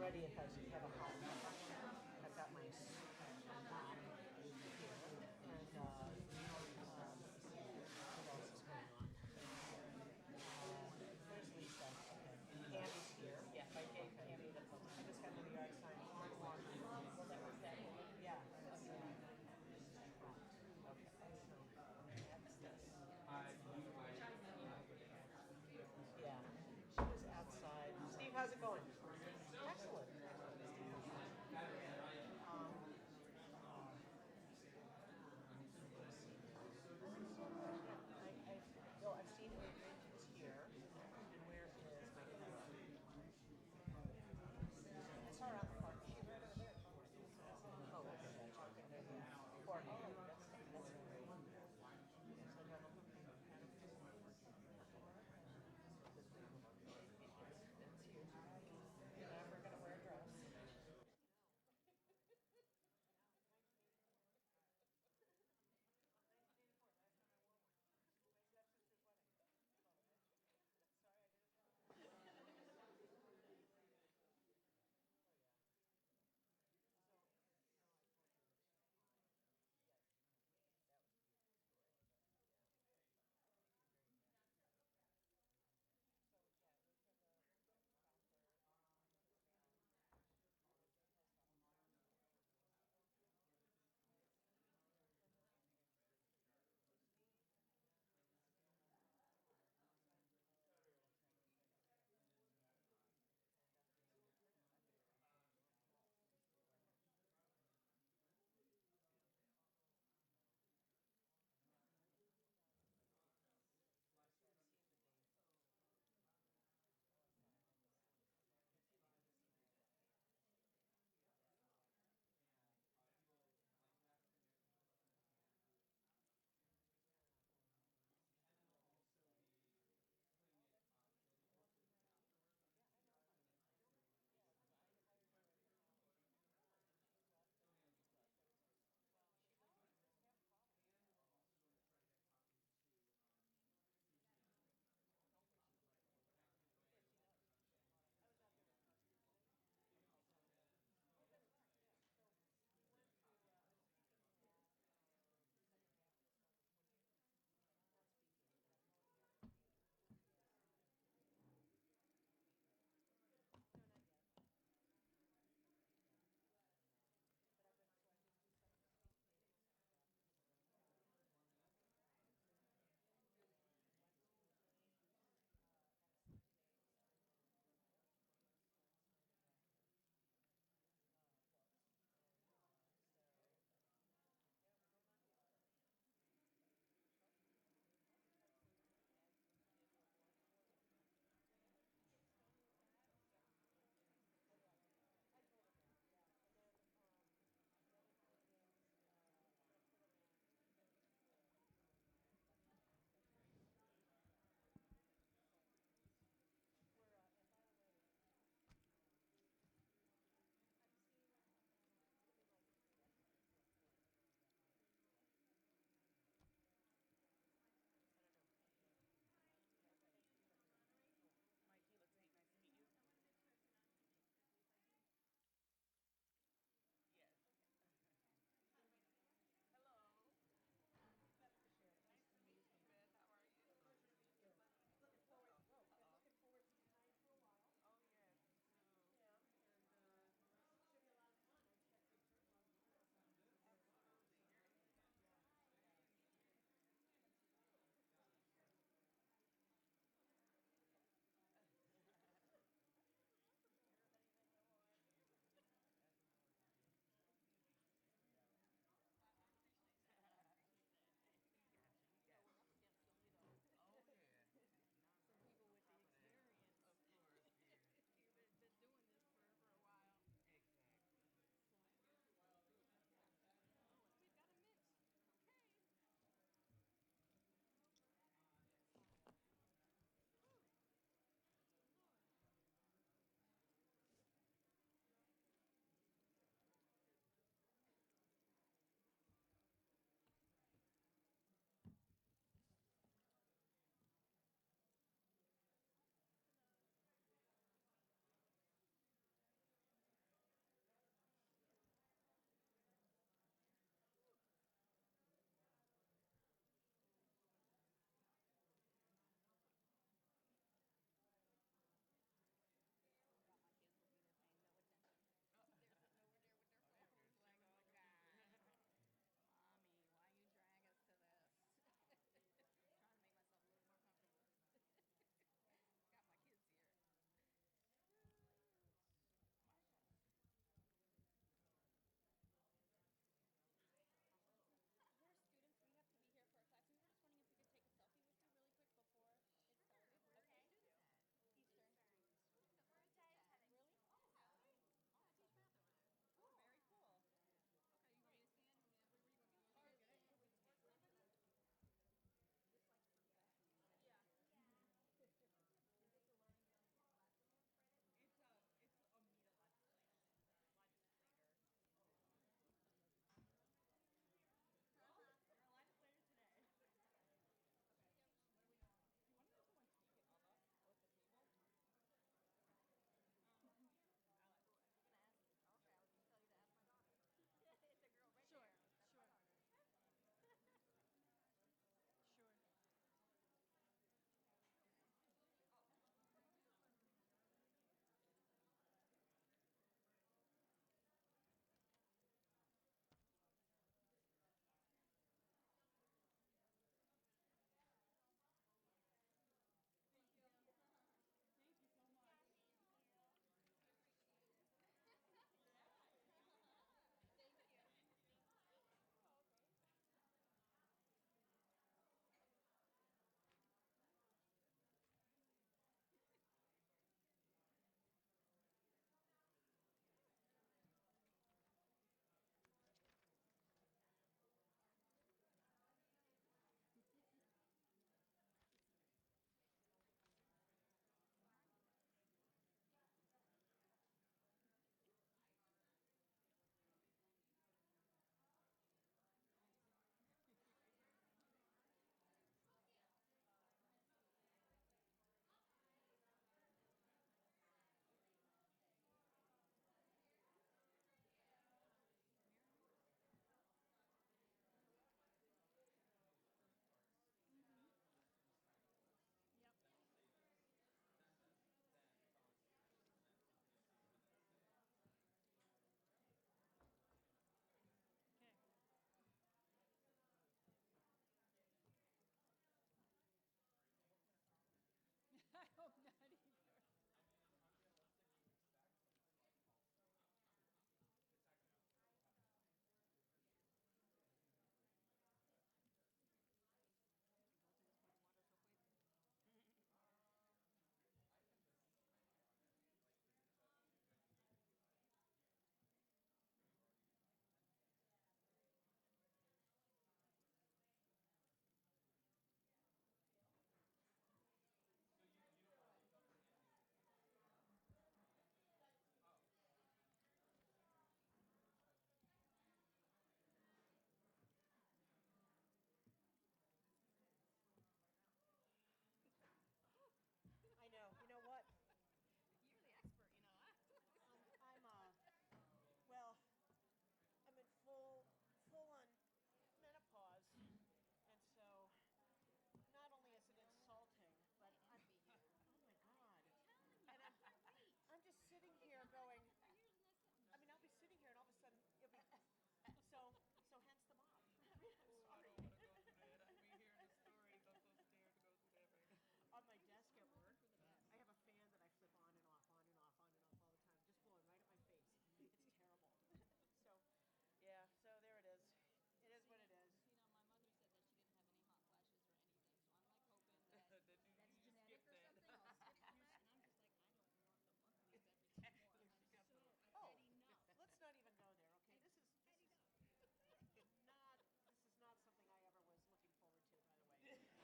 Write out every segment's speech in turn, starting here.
ready if I have a hot pepper. I've got my mop here, and what else is going on? Where's Lisa? Okay. Candy's here. Yeah, I gave Candy the phone. I just got my yard sign. Well, that was that one. Yeah. Okay. That's this. Yeah. She was outside. Steve, how's it going? Excellent. No, I've seen Adrienne's here. And where is Mickeila? I saw her out the park. She right over there. Oh, okay. Or, oh, that's great. So You're never going to wear a dress.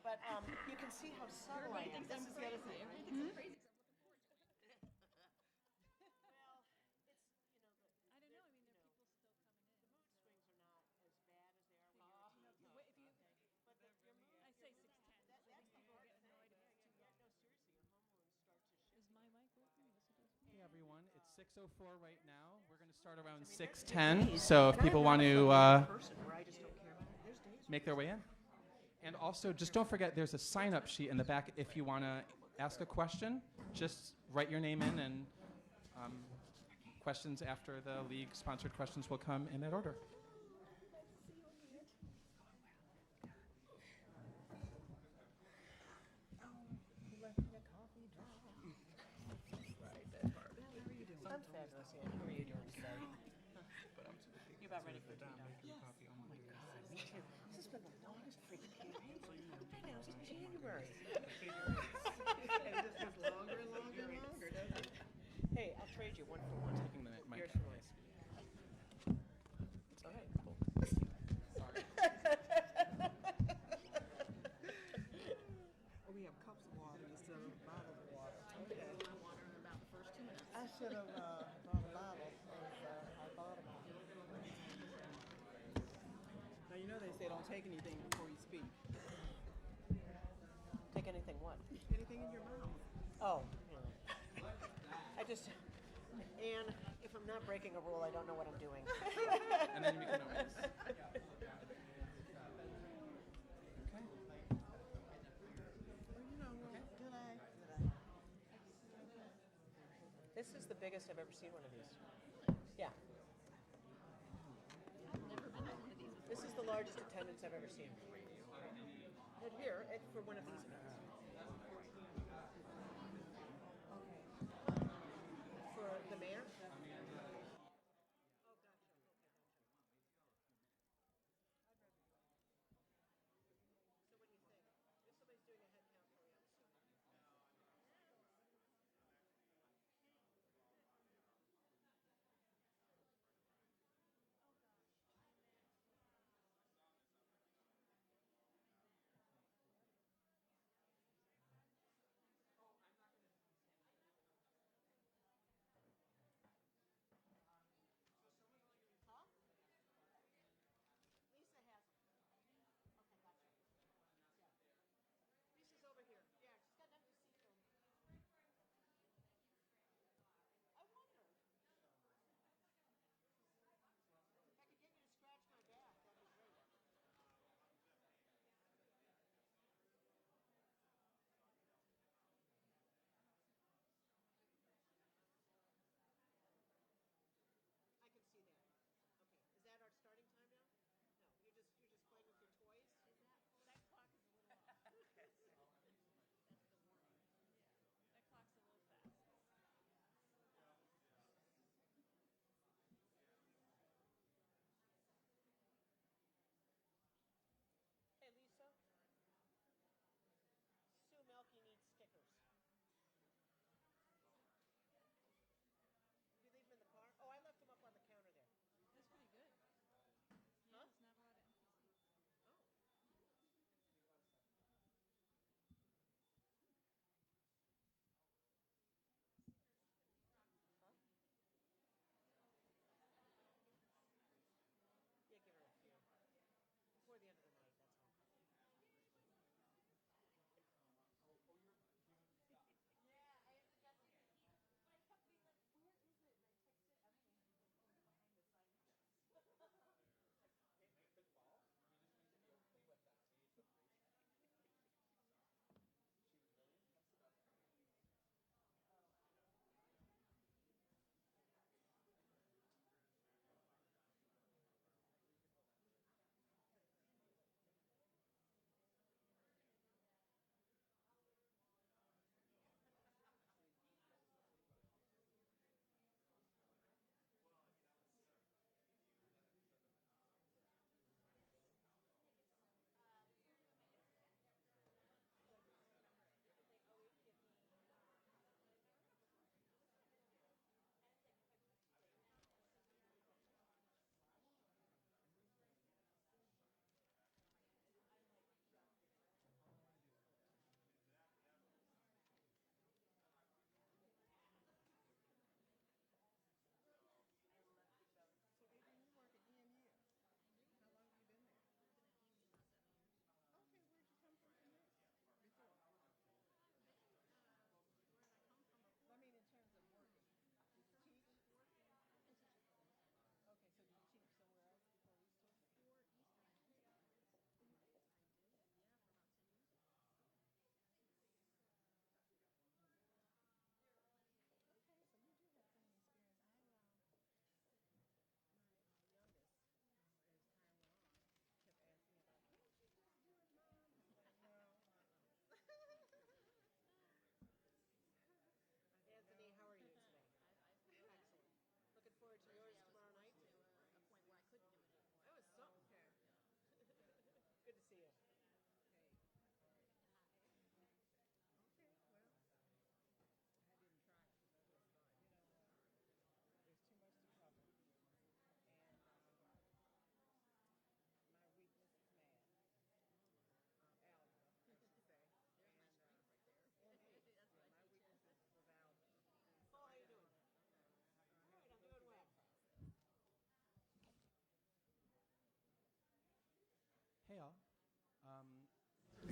But you can see how subtle I am. This is the other thing. Hey everyone, it's 6:04 right now. We're going to start around 6:10. So if people want to make their way in. And also, just don't forget, there's a sign-up sheet in the back. If you want to ask a question, just write your name in, and questions after the league-sponsored questions will come in that order. I'm fabulous, Ann. How are you doing today? You about ready for tea, Doctor? Oh my God, me too. This has been the longest freaking campaign. I know, it's January. It just gets longer and longer and longer, doesn't it? Hey, I'll trade you one for one. Taking the mic. Here's for mine. All right, cool. Sorry. Oh, we have cups of water instead of bottles of water. Okay. I should have brought a bottle. I bought a bottle. Now, you know they say don't take anything before you speak. Take anything what? Anything in your mouth. Oh. I just, Ann, if I'm not breaking a rule, I don't know what I'm doing. And then you make a noise. Well, you know, did I? This is the biggest I've ever seen one of these. Yeah. This is the largest attendance I've ever seen. And here, for one of these events. For the mayor?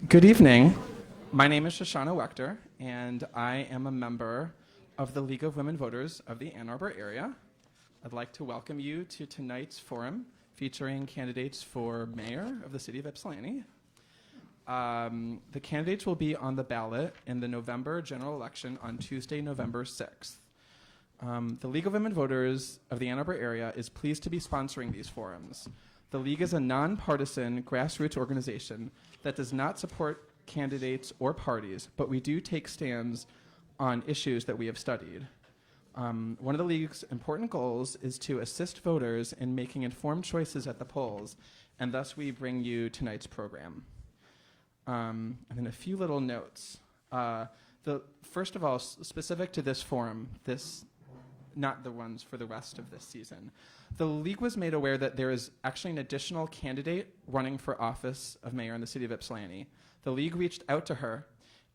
Good evening. My name is Shoshana Wechter, and I am a member of the League of Women Voters of the Ann Arbor area. I'd like to welcome you to tonight's forum featuring candidates for mayor of the city of Ypsilanti. The candidates will be on the ballot in the November general election on Tuesday, November 6th. The League of Women Voters of the Ann Arbor area is pleased to be sponsoring these forums. The League is a nonpartisan grassroots organization that does not support candidates or parties, but we do take stands on issues that we have studied. One of the League's important goals is to assist voters in making informed choices at the polls, and thus we bring you tonight's program. And then a few little notes. First of all, specific to this forum, not the ones for the rest of this season. The League was made aware that there is actually an additional candidate running for office of mayor in the city of Ypsilanti. The League reached out to her,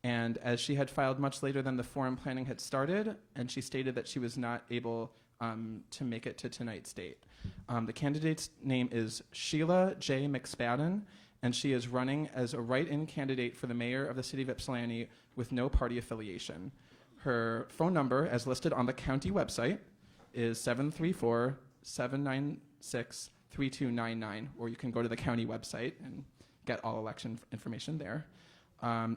and as she had filed much later than the forum planning had started, and she stated that she was not able to make it to tonight's date. The candidate's name is Sheila J. McSpadden, and she is running as a write-in candidate for the mayor of the city of Ypsilanti with no party affiliation. Her phone number, as listed on the county website, is 734-796-3299, or you can go to the county website and get all election information there.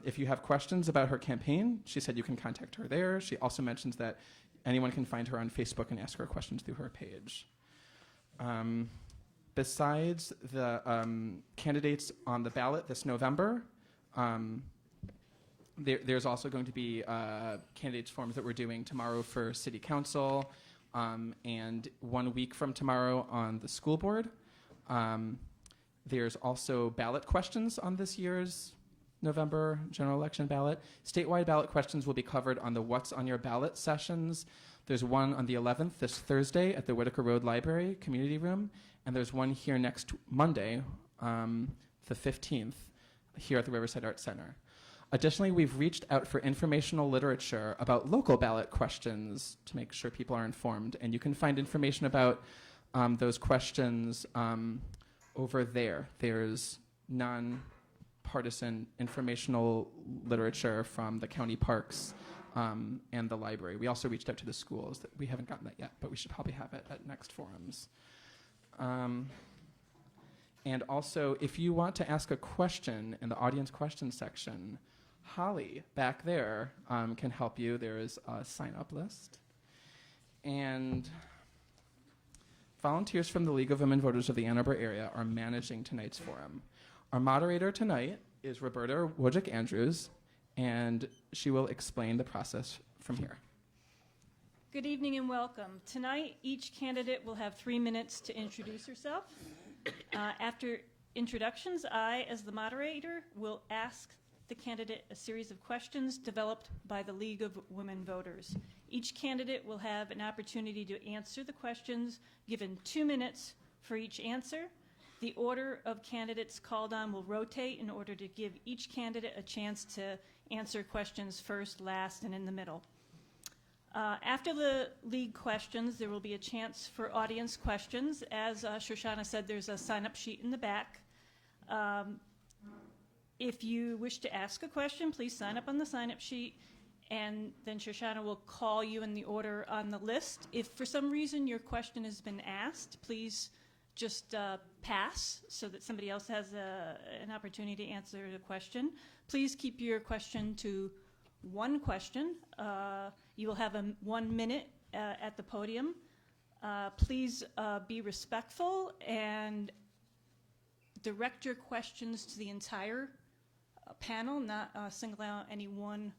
If you have questions about her campaign, she said you can contact her there. She also mentions that anyone can find her on Facebook and ask her questions through her page. Besides the candidates on the ballot this November, there's also going to be candidates forms that we're doing tomorrow for city council, and 1 week from tomorrow on the school board. There's also ballot questions on this year's November general election ballot. Statewide ballot questions will be covered on the What's on Your Ballot sessions. There's one on the 11th, this Thursday, at the Whitaker Road Library Community Room, and there's one here next Monday, the 15th, here at the Riverside Arts Center. Additionally, we've reached out for informational literature about local ballot questions to make sure people are informed, and you can find information about those questions over there. There's non-partisan informational literature from the county parks and the library. We also reached out to the schools. We haven't gotten that yet, but we should probably have it at next forums. And also, if you want to ask a question in the audience questions section, Holly back there can help you. There is a sign-up list. And volunteers from the League of Women Voters of the Ann Arbor area are managing tonight's forum. Our moderator tonight is Roberta Wojcik-Andrews, and she will explain the process from here. Good evening and welcome. Tonight, each candidate will have 3 minutes to introduce herself. After introductions, I, as the moderator, will ask the candidate a series of questions developed by the League of Women Voters. Each candidate will have an opportunity to answer the questions, given 2 minutes for each answer. The order of candidates called on will rotate in order to give each candidate a chance to answer questions first, last, and in the middle. After the League questions, there will be a chance for audience questions. As Shoshana said, there's a sign-up sheet in the back. If you wish to ask a question, please sign up on the sign-up sheet, and then Shoshana will call you in the order on the list. If for some reason your question has been asked, please just pass so that somebody else has an opportunity to answer the question. Please keep your question to one question. You will have 1 minute at the podium. Please be respectful and direct your questions to the entire panel, not single out any one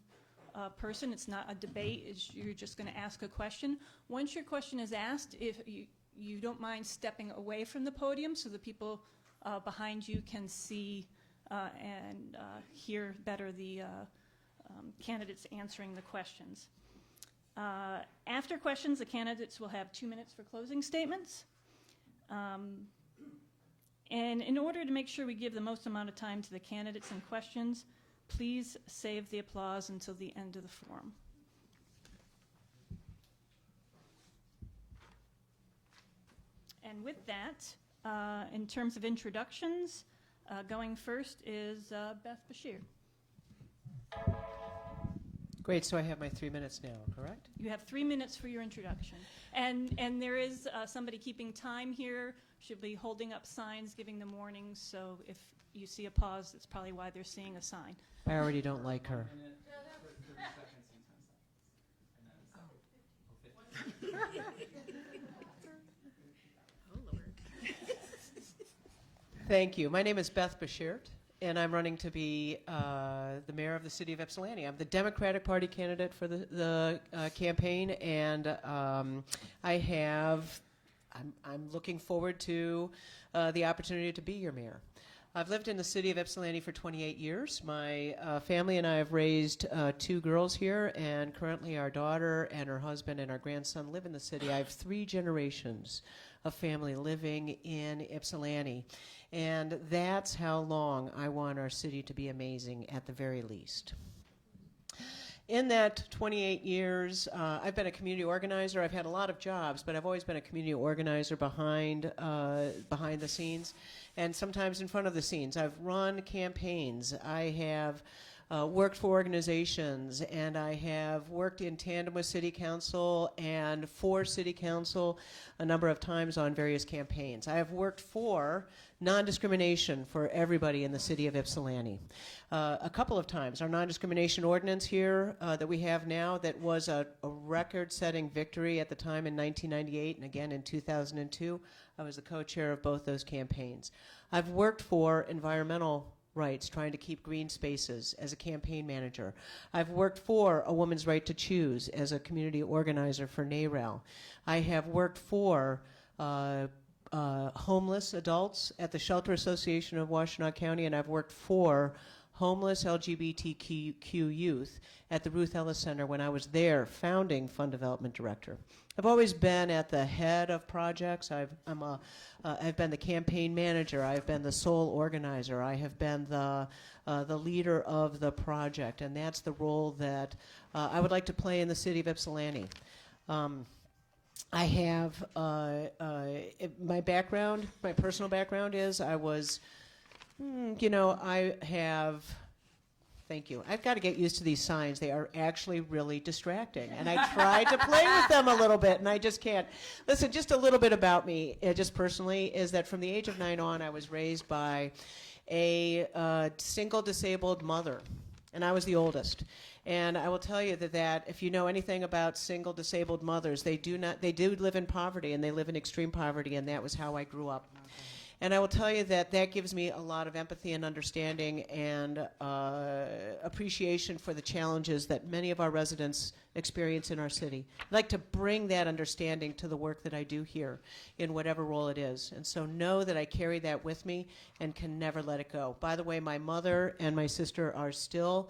person. It's not a debate. You're just going to ask a question. Once your question is asked, if you don't mind stepping away from the podium so the people behind you can see and hear better the candidates answering the questions. After questions, the candidates will have 2 minutes for closing statements. And in order to make sure we give the most amount of time to the candidates and questions, please save the applause until the end of the forum. And with that, in terms of introductions, Going first is Beth Bashert. Great, so I have my 3 minutes now, correct? You have 3 minutes for your introduction. And there is somebody keeping time here. She'll be holding up signs, giving them warnings. So if you see a pause, that's probably why they're seeing a sign. I already don't like her. Thank you. My name is Beth Bashert, and I'm running to be the mayor of the city of Ypsilanti. I'm the Democratic Party candidate for the campaign, and I'm looking forward to the opportunity to be your mayor. I've lived in the city of Ypsilanti for 28 years. My family and I have raised 2 girls here, and currently our daughter and her husband and our grandson live in the city. I have 3 generations of family living in Ypsilanti, and that's how long I want our city to be amazing at the very least. In that 28 years, I've been a community organizer. I've had a lot of jobs, but I've always been a community organizer behind the scenes, and sometimes in front of the scenes. I've run campaigns. I have worked for organizations, and I have worked in tandem with City Council and for City Council a number of times on various campaigns. I have worked for non-discrimination for everybody in the city of Ypsilanti. A couple of times. Our non-discrimination ordinance here that we have now, that was a record-setting victory at the time in 1998 and again in 2002. I was the co-chair of both those campaigns. I've worked for environmental rights, trying to keep green spaces as a campaign manager. I've worked for a woman's right to choose as a community organizer for Mayoral. I have worked for homeless adults at the Shelter Association of Washtenaw County, and I've worked for homeless LGBTQ youth at the Ruth Ellis Center when I was their founding fund development director. I've always been at the head of projects. I've been the campaign manager. I've been the sole organizer. I have been the leader of the project, and that's the role that I would like to play in the city of Ypsilanti. I have my background, my personal background is I was, thank you. I've got to get used to these signs. They are actually really distracting. And I tried to play with them a little bit, and I just can't. Listen, just a little bit about me, just personally, is that from the age of 9 on, I was raised by a single disabled mother, and I was the oldest. And I will tell you that if you know anything about single disabled mothers, they do live in poverty, and they live in extreme poverty, and that was how I grew up. And I will tell you that gives me a lot of empathy and understanding and appreciation for the challenges that many of our residents experience in our city. I'd like to bring that understanding to the work that I do here in whatever role it is. And so know that I carry that with me and can never let it go. By the way, my mother and my sister are still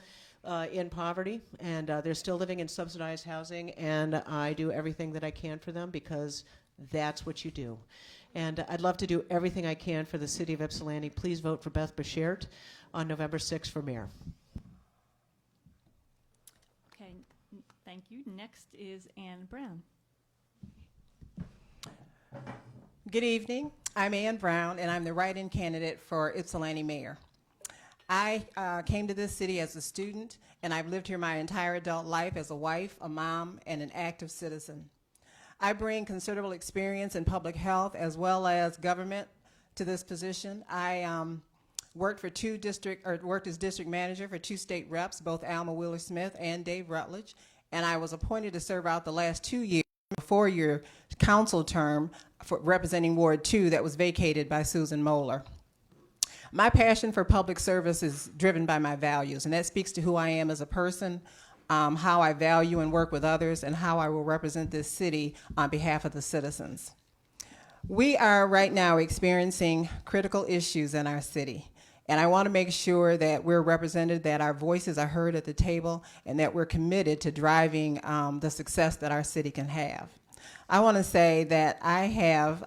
in poverty, and they're still living in subsidized housing, and I do everything that I can for them because that's what you do. And I'd love to do everything I can for the city of Ypsilanti. Please vote for Beth Bashert on November 6th for mayor. Okay, thank you. Next is Ann Brown. Good evening. I'm Ann Brown, and I'm the write-in candidate for Ypsilanti mayor. I came to this city as a student, and I've lived here my entire adult life as a wife, a mom, and an active citizen. I bring considerable experience in public health as well as government to this position. I worked as district manager for 2 state reps, both Alma Wheeler-Smith and Dave Rutledge, and I was appointed to serve out the last 2 years, a 4-year council term for representing Ward 2 that was vacated by Susan Moeller. My passion for public service is driven by my values, and that speaks to who I am as a person, how I value and work with others, and how I will represent this city on behalf of the citizens. We are right now experiencing critical issues in our city, and I want to make sure that we're represented, that our voices are heard at the table, and that we're committed to driving the success that our city can have. I want to say that I have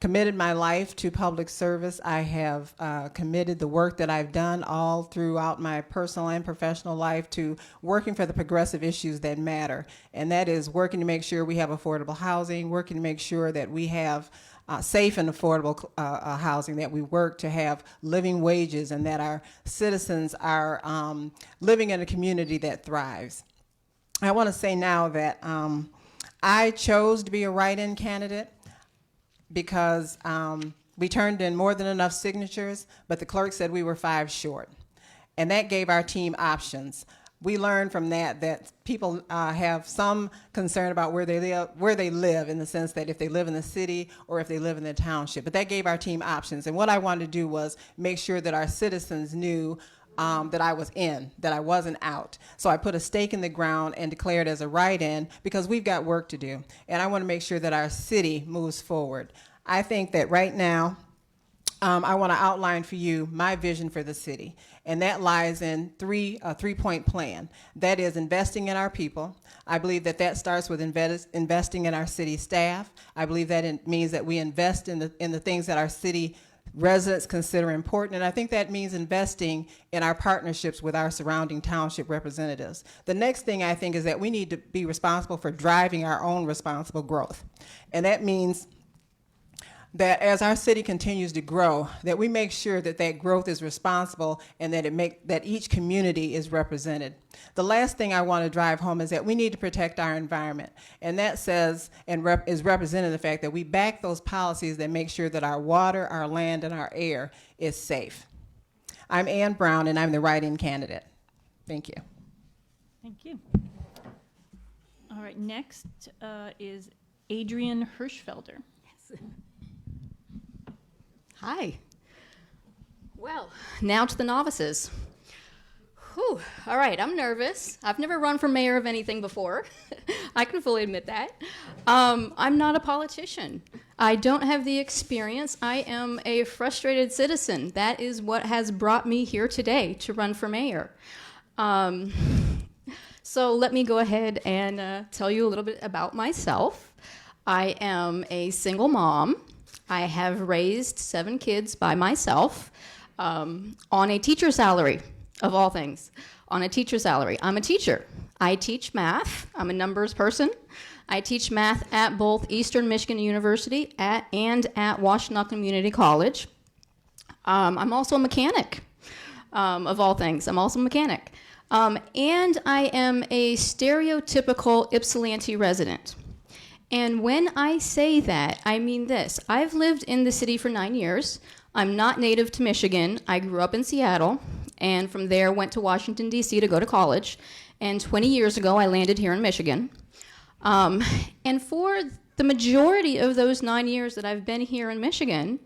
committed my life to public service. I have committed the work that I've done all throughout my personal and professional life to working for the progressive issues that matter. And that is working to make sure we have affordable housing, working to make sure that we have safe and affordable housing, that we work to have living wages, and that our citizens are living in a community that thrives. I want to say now that I chose to be a write-in candidate because we turned in more than enough signatures, but the clerk said we were 5 short. And that gave our team options. We learned from that people have some concern about where they live, in the sense that if they live in the city or if they live in the township. But that gave our team options. And what I wanted to do was make sure that our citizens knew that I was in, that I wasn't out. So I put a stake in the ground and declared as a write-in, because we've got work to do. And I want to make sure that our city moves forward. I think that right now, I want to outline for you my vision for the city. And that lies in a three-point plan. That is investing in our people. I believe that that starts with investing in our city staff. I believe that it means that we invest in the things that our city residents consider important, and I think that means investing in our partnerships with our surrounding township representatives. The next thing I think is that we need to be responsible for driving our own responsible growth, and that means that as our city continues to grow, that we make sure that that growth is responsible and that each community is represented. The last thing I want to drive home is that we need to protect our environment. And that says and is represented in the fact that we back those policies that make sure that our water, our land, and our air is safe. I'm Ann Brown, and I'm the write-in candidate. Thank you. Thank you. All right, next is Adrienne Hirschfelder. Yes. Hi. Well, now to the novices. Whew. All right, I'm nervous. I've never run for mayor of anything before. I can fully admit that. I'm not a politician. I don't have the experience. I am a frustrated citizen. That is what has brought me here today to run for mayor. So let me go ahead and tell you a little bit about myself. I am a single mom. I have raised 7 kids by myself on a teacher salary, of all things, on a teacher salary. I'm a teacher. I teach math. I'm a numbers person. I teach math at both Eastern Michigan University and at Washtenaw Community College. I'm also a mechanic, of all things. I'm also a mechanic. And I am a stereotypical Ypsilanti resident. And when I say that, I mean this. I've lived in the city for 9 years. I'm not native to Michigan. I grew up in Seattle, and from there went to Washington, D.C. to go to college. And 20 years ago, I landed here in Michigan. And for the majority of those 9 years that I've been here in Michigan,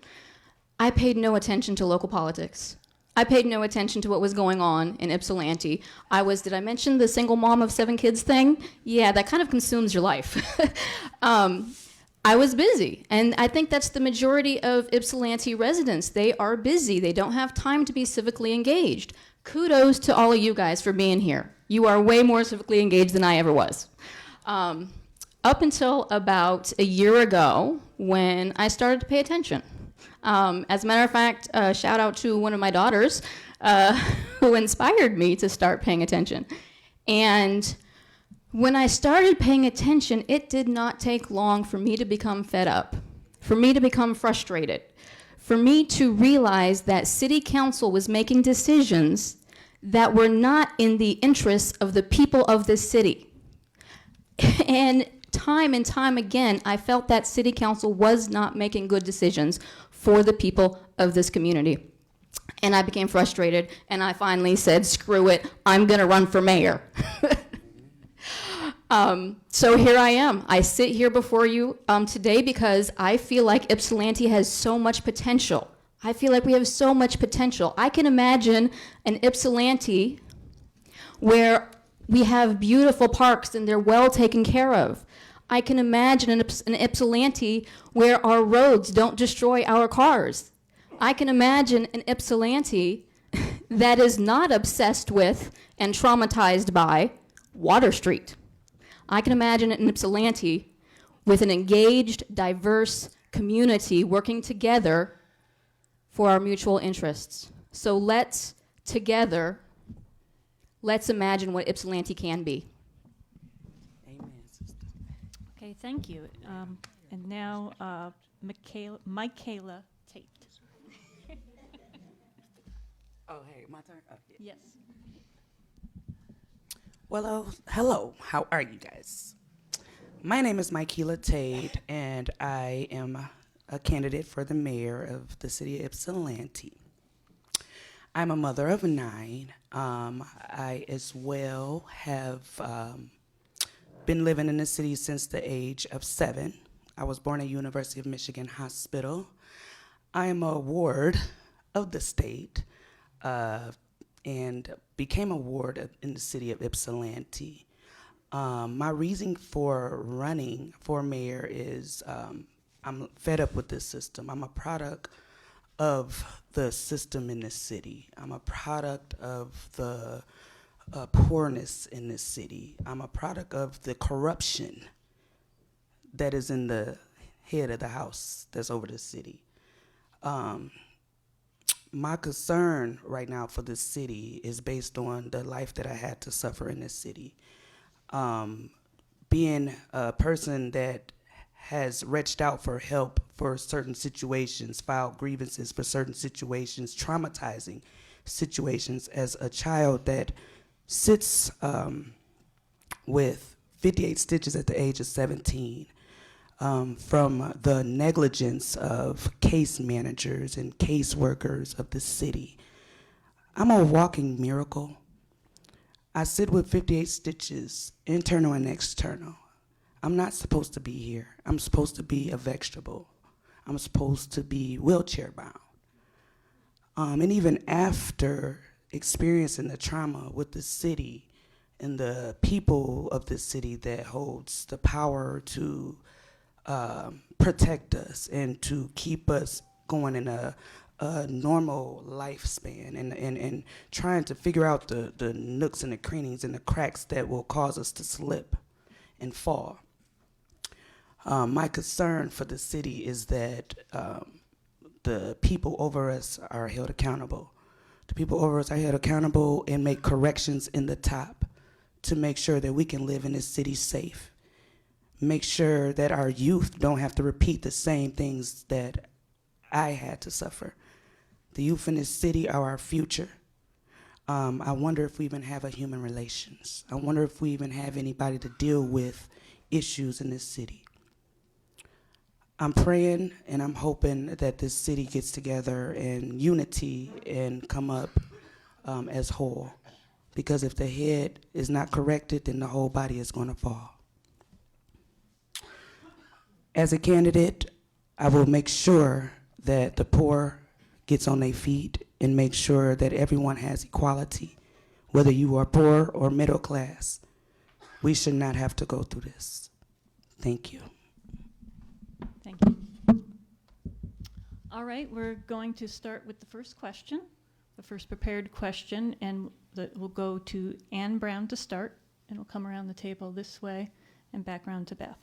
I paid no attention to local politics. I paid no attention to what was going on in Ypsilanti. Did I mention the single mom of 7 kids thing? Yeah, that kind of consumes your life. I was busy, and I think that's the majority of Ypsilanti residents. They are busy. They don't have time to be civically engaged. Kudos to all of you guys for being here. You are way more civically engaged than I ever was. Up until about a year ago, when I started to pay attention. As a matter of fact, shout out to one of my daughters who inspired me to start paying attention. And when I started paying attention, it did not take long for me to become fed up, for me to become frustrated, for me to realize that city council was making decisions that were not in the interests of the people of this city. And time again, I felt that city council was not making good decisions for the people of this community. And I became frustrated, and I finally said, screw it, I'm gonna run for mayor. So here I am. I sit here before you today because I feel like Ypsilanti has so much potential. I feel like we have so much potential. I can imagine an Ypsilanti where we have beautiful parks and they're well taken care of. I can imagine an Ypsilanti where our roads don't destroy our cars. I can imagine an Ypsilanti that is not obsessed with and traumatized by Water Street. I can imagine an Ypsilanti with an engaged, diverse, community working together for our mutual interests. So let's imagine what Ypsilanti can be. Amen, sister. Okay, thank you. And now, Mickeila Tate. Oh, hey, my turn? Yeah. Yes. Well, hello. How are you guys? My name is Mickeila Tate, and I am a candidate for the mayor of the city of Ypsilanti. I'm a mother of 9. I as well have been living in the city since the age of 7. I was born at University of Michigan Hospital. I am a ward of the state and became a ward in the city of Ypsilanti. My reason for running for mayor is I'm fed up with this system. I'm a product of the system in this city. I'm a product of the poorness in this city. I'm a product of the corruption that is in the head of the house that's over the city. My concern right now for this city is based on the life that I had to suffer in this city. Being a person that has reached out for help for certain situations, filed grievances for certain situations, traumatizing situations as a child that sits with 58 stitches at the age of 17 from the negligence of case managers and case workers of the city. I'm a walking miracle. I sit with 58 stitches, internal and external. I'm not supposed to be here. I'm supposed to be a vegetable. I'm supposed to be wheelchair bound. And even after experiencing the trauma with the city and the people of the city that holds the power to protect us and to keep us going in a normal lifespan and trying to figure out the nooks and the crannies and the cracks that will cause us to slip and fall. My concern for the city is that the people over us are held accountable. The people over us are held accountable and make corrections in the top to make sure that we can live in this city safe. Make sure that our youth don't have to repeat the same things that I had to suffer. The youth in this city are our future. I wonder if we even have a human relations. I wonder if we even have anybody to deal with issues in this city. I'm praying and I'm hoping that this city gets together in unity and come up as whole. Because if the head is not corrected, then the whole body is going to fall. As a candidate, I will make sure that the poor gets on their feet and make sure that everyone has equality, whether you are poor or middle class. We should not have to go through this. Thank you. Thank you. All right, we're going to start with the first question, the first prepared question, and we'll go to Ann Brown to start, and we'll come around the table this way and back around to Beth.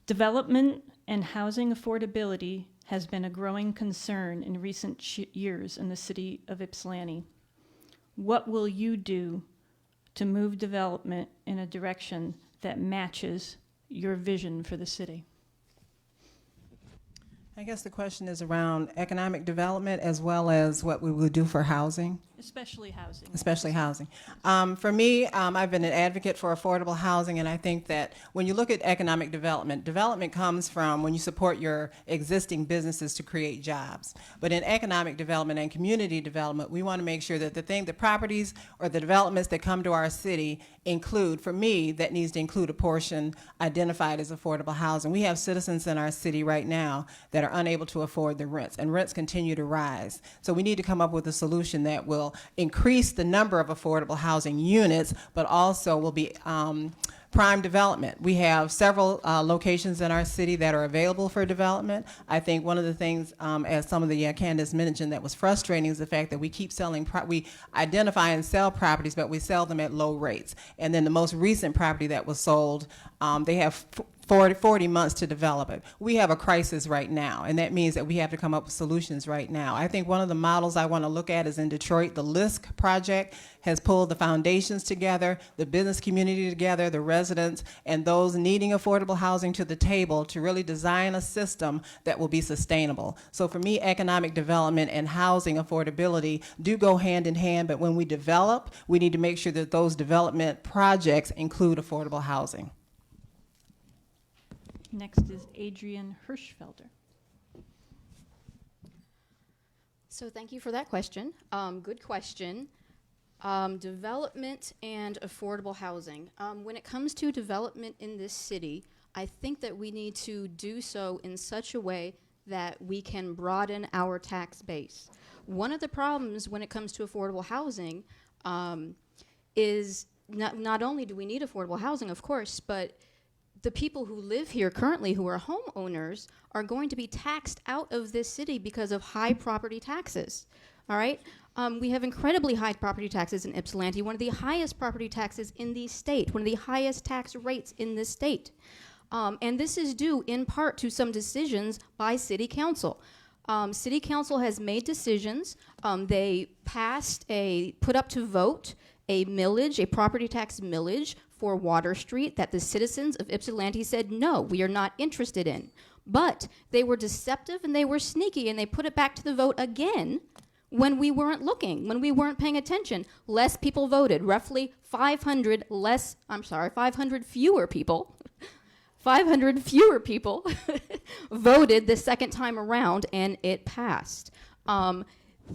Development and housing affordability has been a growing concern in recent years in the city of Ypsilanti. What will you do to move development in a direction that matches your vision for the city? I guess the question is around economic development as well as what we will do for housing. Especially housing. Especially housing. For me, I've been an advocate for affordable housing, and I think that when you look at economic development, development comes from when you support your existing businesses to create jobs. But in economic development and community development, we want to make sure that the properties or the developments that come to our city include, for me, that needs to include a portion identified as affordable housing. We have citizens in our city right now that are unable to afford the rents, and rents continue to rise. So we need to come up with a solution that will increase the number of affordable housing units, but also will be prime development. We have several locations in our city that are available for development. I think one of the things, as some of the candidates mentioned, that was frustrating is the fact that we keep selling, we identify and sell properties, but we sell them at low rates. And then the most recent property that was sold, they have 40 months to develop it. We have a crisis right now, and that means that we have to come up with solutions right now. I think one of the models I want to look at is in Detroit. The LISC project has pulled the foundations together, the business community together, the residents, and those needing affordable housing to the table to really design a system that will be sustainable. So for me, economic development and housing affordability do go hand in hand, but when we develop, we need to make sure that those development projects include affordable housing. Next is Adrienne Hirschfelder. So thank you for that question. Good question. Development and affordable housing. When it comes to development in this city, I think that we need to do so in such a way that we can broaden our tax base. One of the problems when it comes to affordable housing is not only do we need affordable housing, of course, but the people who live here currently who are homeowners are going to be taxed out of this city because of high property taxes, all right? We have incredibly high property taxes in Ypsilanti, one of the highest property taxes in the state, one of the highest tax rates in this state. And this is due in part to some decisions by City Council. City Council has made decisions. They put up to vote a millage, a property tax millage for Water Street that the citizens of Ypsilanti said, no, we are not interested in. But they were deceptive and they were sneaky and they put it back to the vote again when we weren't looking, when we weren't paying attention. Less people voted, roughly 500 fewer people. 500 fewer people voted the second time around and it passed.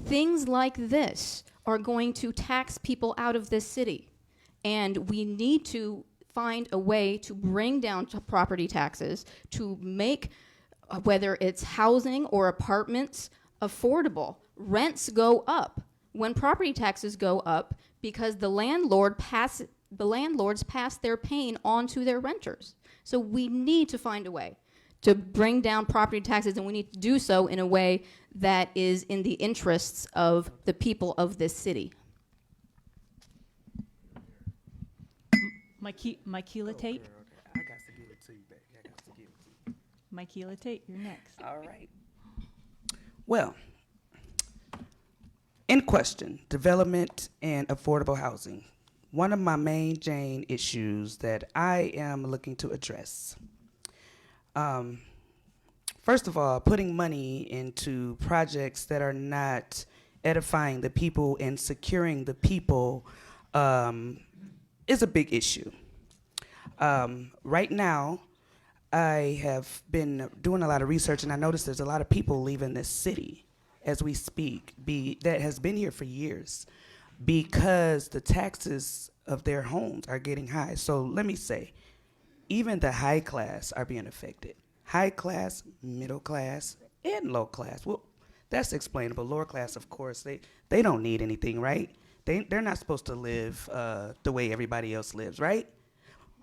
Things like this are going to tax people out of this city. And we need to find a way to bring down property taxes to make, whether it's housing or apartments, affordable. Rents go up when property taxes go up because the landlords pass their pain on to their renters. So we need to find a way to bring down property taxes, and we need to do so in a way that is in the interests of the people of this city. Mickeila Tate. Okay. I got to give it to you, Beck. Mickeila Tate, you're next. All right. Well, in question, development and affordable housing. One of my main issues that I am looking to address. First of all, putting money into projects that are not edifying the people and securing the people is a big issue. Right now, I have been doing a lot of research, and I noticed there's a lot of people leaving this city as we speak, that has been here for years, because the taxes of their homes are getting high. So let me say, even the high class are being affected. High class, middle class, and low class. Well, that's explainable. Lower class, of course, they don't need anything, right? They're not supposed to live the way everybody else lives, right?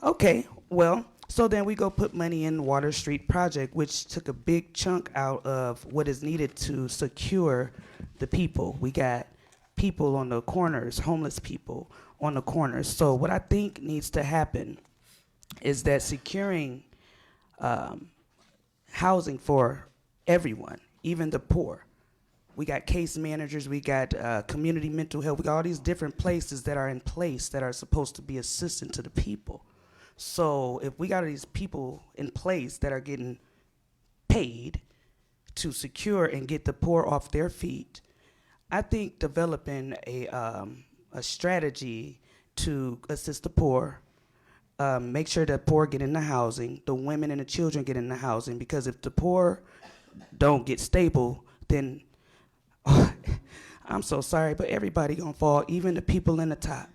Okay, well, so then we go put money in Water Street project, which took a big chunk out of what is needed to secure the people. We got people on the corners, homeless people on the corners. So what I think needs to happen is that securing housing for everyone, even the poor. We got case managers, we got community mental health, we got all these different places that are in place that are supposed to be assistant to the people. So if we got these people in place that are getting paid to secure and get the poor off their feet, I think developing a strategy to assist the poor, make sure that poor get into housing, the women and the children get into housing, because if the poor don't get stable, then I'm so sorry, but everybody gonna fall, even the people in the top.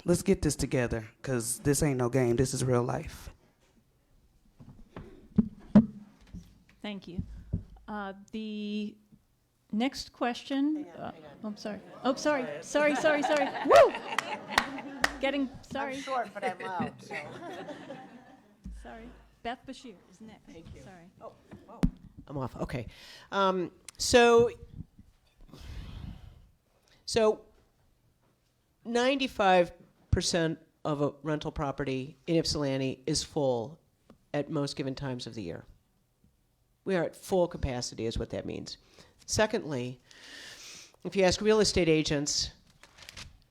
Let's get this together, because this ain't no game. This is real life. Thank you. The next question. I'm sorry. Oh, sorry. Sorry. Woo! Sorry. I'm short, but I'm loud. So. Sorry. Beth Bashert is next. Thank you. Sorry. Oh, I'm off. Okay. So 95% of a rental property in Ypsilanti is full at most given times of the year. We are at full capacity is what that means. Secondly, if you ask real estate agents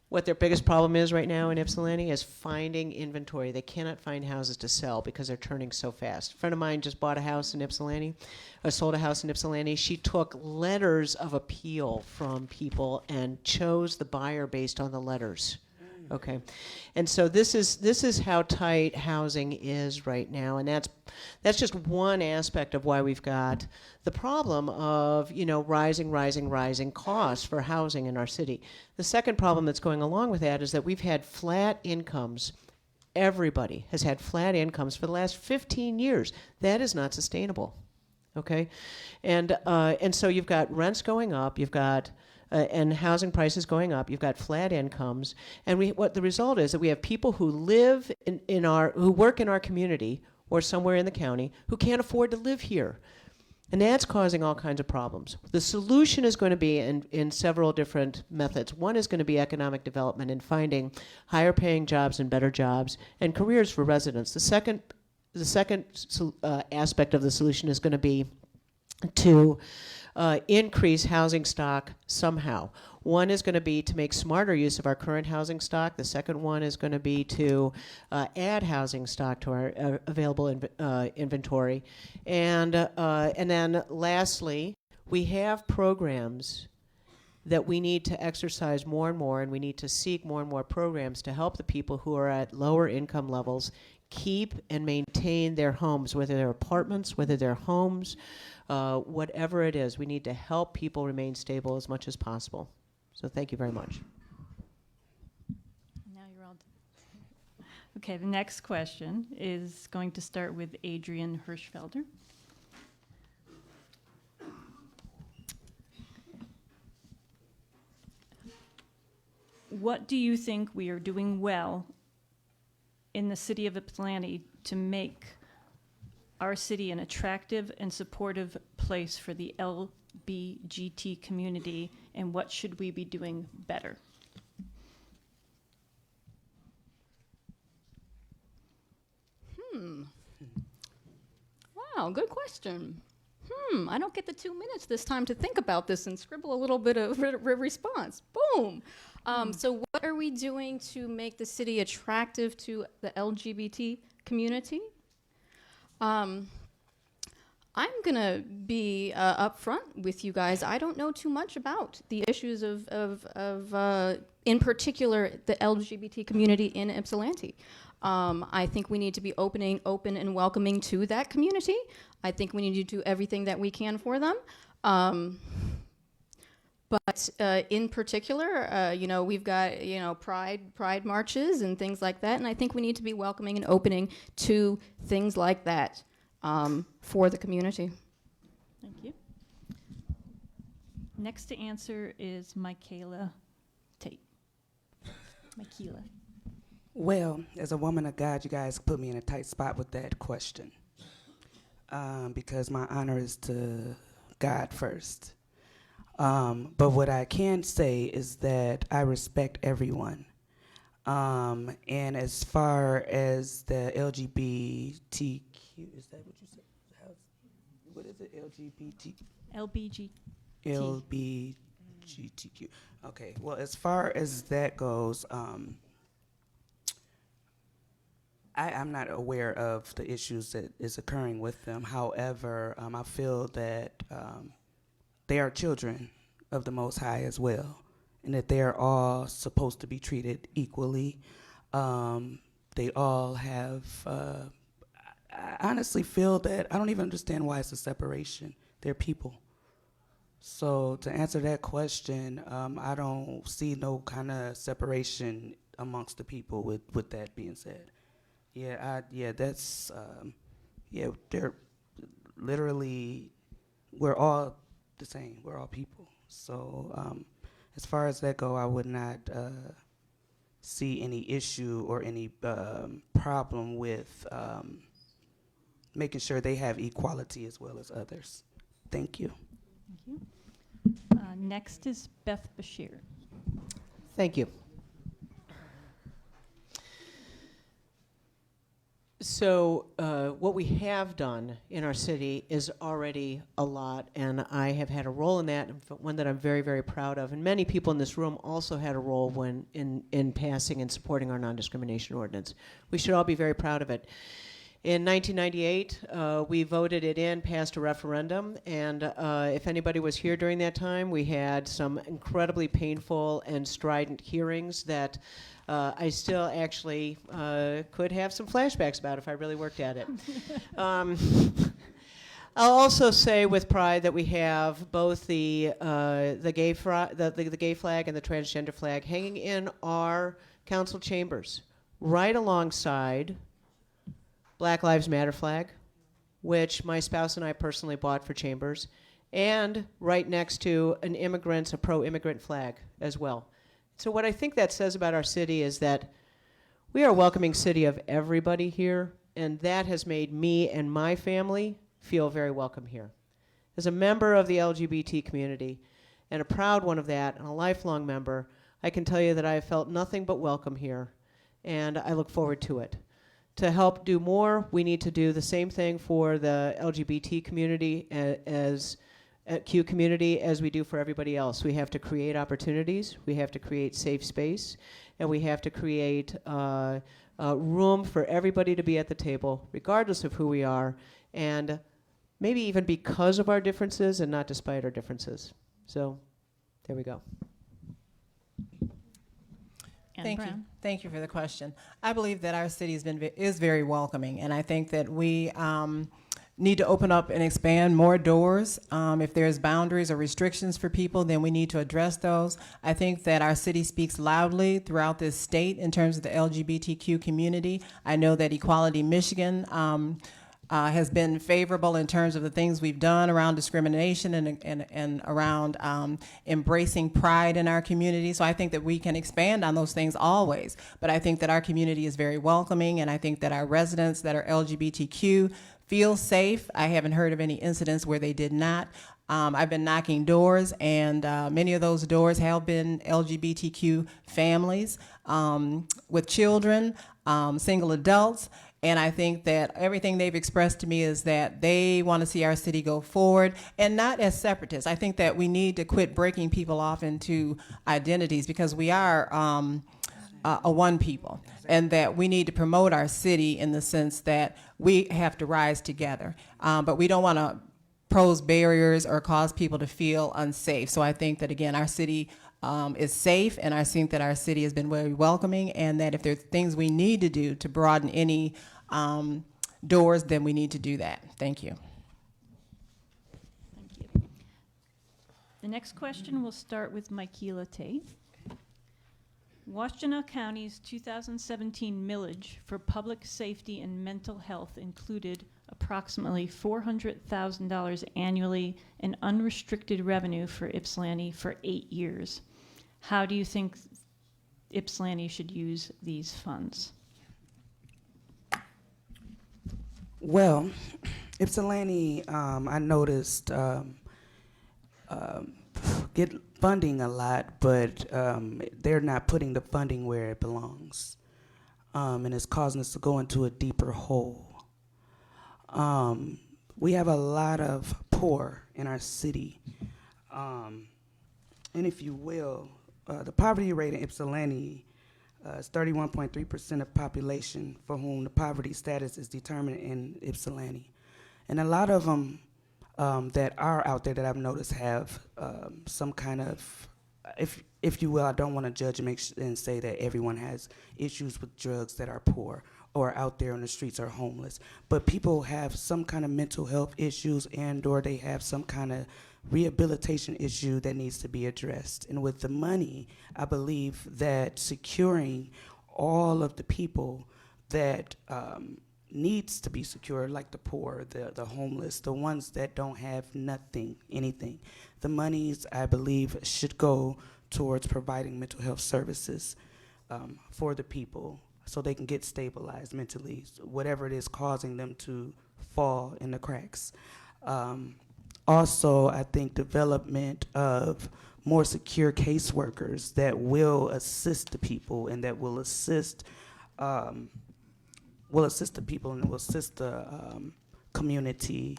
what their biggest problem is right now in Ypsilanti is finding inventory. They cannot find houses to sell because they're turning so fast. A friend of mine just bought a house in Ypsilanti, sold a house in Ypsilanti. She took letters of appeal from people and chose the buyer based on the letters. Okay, and so this is how tight housing is right now, and that's just one aspect of why we've got the problem of rising costs for housing in our city. The second problem that's going along with that is that we've had flat incomes. Everybody has had flat incomes for the last 15 years. That is not sustainable. Okay, and so you've got rents going up. You've got and housing prices going up. You've got flat incomes, and what the result is that we have people who live who work in our community or somewhere in the county who can't afford to live here, and that's causing all kinds of problems. The solution is going to be in several different methods. One is going to be economic development and finding higher paying jobs and better jobs and careers for residents. The second aspect of the solution is going to be to increase housing stock somehow. One is going to be to make smarter use of our current housing stock. The second one is going to be to add housing stock to our available inventory. And then lastly, we have programs that we need to exercise more and more, and we need to seek more and more programs to help the people who are at lower income levels keep and maintain their homes, whether they're apartments, whether they're homes, whatever it is. We need to help people remain stable as much as possible. So thank you very much. Now you're all done. Okay, the next question is going to start with Adrienne Hirschfelder. What do you think we are doing well in the city of Ypsilanti to make our city an attractive and supportive place for the LBGT community, and what should we be doing better? Wow, good question. I don't get the 2 minutes this time to think about this and scribble a little bit of response. Boom. So what are we doing to make the city attractive to the LGBT community? I'm going to be upfront with you guys. I don't know too much about the issues of in particular, the LGBT community in Ypsilanti. I think we need to be open and welcoming to that community. I think we need to do everything that we can for them. But in particular, we've got, pride marches and things like that, and I think we need to be welcoming and opening to things like that for the community. Thank you. Next to answer is Mickeila Tate. Mickeila. Well, as a woman of God, you guys put me in a tight spot with that question because my honor is to God first. But what I can say is that I respect everyone. And as far as the LGBTQ, is that what you said? What is it? LBGTQ. Okay. Well, as far as that goes, I'm not aware of the issues that is occurring with them. However, I feel that they are children of the Most High as well, and that they are all supposed to be treated equally. They all have, I honestly feel that I don't even understand why it's a separation. They're people. So to answer that question, I don't see no kind of separation amongst the people with that being said. They're literally, we're all the same. We're all people. So as far as that go, I would not see any issue or any problem with making sure they have equality as well as others. Thank you. Thank you. Next is Beth Bashert. Thank you. So what we have done in our city is already a lot, and I have had a role in that, one that I'm very, very proud of. And many people in this room also had a role when in passing and supporting our non-discrimination ordinance. We should all be very proud of it. In 1998, we voted it in, passed a referendum, and if anybody was here during that time, we had some incredibly painful and strident hearings that I still actually could have some flashbacks about if I really worked at it. I'll also say with pride that we have both the gay flag and the transgender flag hanging in our council chambers, right alongside Black Lives Matter flag, which my spouse and I personally bought for chambers, and right next to a pro-immigrant flag as well. So what I think that says about our city is that we are a welcoming city of everybody here, and that has made me and my family feel very welcome here. As a member of the LGBT community, and a proud one of that, and a lifelong member, I can tell you that I have felt nothing but welcome here, and I look forward to it. To help do more, we need to do the same thing for the LGBT community Q community as we do for everybody else. We have to create opportunities, we have to create safe space, and we have to create room for everybody to be at the table, regardless of who we are, and maybe even because of our differences and not despite our differences. So there we go. Thank you. Thank you for the question. I believe that our city is very welcoming, and I think that we need to open up and expand more doors. If there's boundaries or restrictions for people, then we need to address those. I think that our city speaks loudly throughout this state in terms of the LGBTQ community. I know that Equality Michigan has been favorable in terms of the things we've done around discrimination and around embracing pride in our community. So I think that we can expand on those things always. But I think that our community is very welcoming, and I think that our residents that are LGBTQ feel safe. I haven't heard of any incidents where they did not. I've been knocking doors, and many of those doors have been LGBTQ families with children, single adults. And I think that everything they've expressed to me is that they want to see our city go forward, and not as separatists. I think that we need to quit breaking people off into identities, because we are a one people, and that we need to promote our city in the sense that we have to rise together. But we don't want to pose barriers or cause people to feel unsafe. So I think that, again, our city is safe, and I think that our city has been very welcoming, and that if there's things we need to do to broaden any doors, then we need to do that. Thank you. Thank you. The next question will start with Mickeila Tate. Washtenaw County's 2017 millage for public safety and mental health included approximately $400,000 annually in unrestricted revenue for Ypsilanti for 8 years. How do you think Ypsilanti should use these funds? Well, Ypsilanti, I noticed get funding a lot, but they're not putting the funding where it belongs, and it's causing us to go into a deeper hole. We have a lot of poor in our city, and if you will, the poverty rate in Ypsilanti is 31.3% of population for whom the poverty status is determined in Ypsilanti. And a lot of them that are out there that I've noticed have some kind of, if you will, I don't want to judge and say that everyone has issues with drugs that are poor or out there on the streets are homeless. But people have some kind of mental health issues, and or they have some kind of rehabilitation issue that needs to be addressed. And with the money, I believe that securing all of the people that needs to be secured, like the poor, the homeless, the ones that don't have anything. The monies, I believe, should go towards providing mental health services for the people so they can get stabilized mentally, whatever it is causing them to fall in the cracks. Also, I think development of more secure caseworkers that will assist the people and that will assist will assist the people and will assist the community,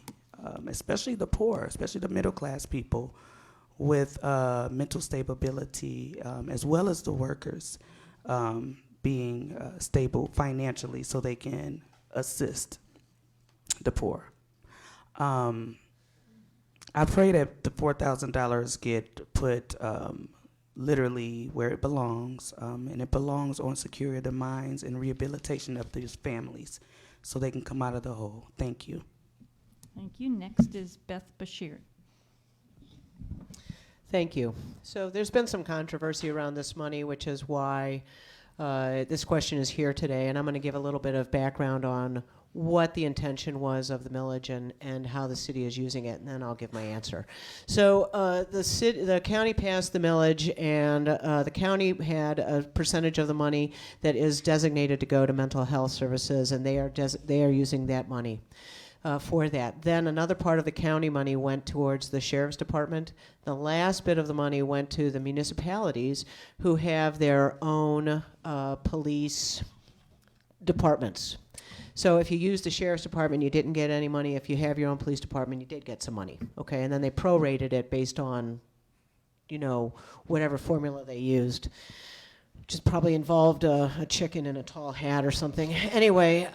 especially the poor, especially the middle class people, with mental stability, as well as the workers being stable financially so they can assist the poor. I pray that the $4,000 get put literally where it belongs, and it belongs on security of the minds and rehabilitation of these families so they can come out of the hole. Thank you. Thank you. Next is Beth Bashert. Thank you. So there's been some controversy around this money, which is why this question is here today, and I'm going to give a little bit of background on what the intention was of the millage and how the city is using it, and then I'll give my answer. So the county passed the millage, and the county had a percentage of the money that is designated to go to mental health services, and they are using that money for that. Then another part of the county money went towards the sheriff's department. The last bit of the money went to the municipalities who have their own police departments. So if you use the sheriff's department, you didn't get any money. If you have your own police department, you did get some money. Okay, and then they prorated it based on, whatever formula they used, which is probably involved a chicken in a tall hat or something. Anyway,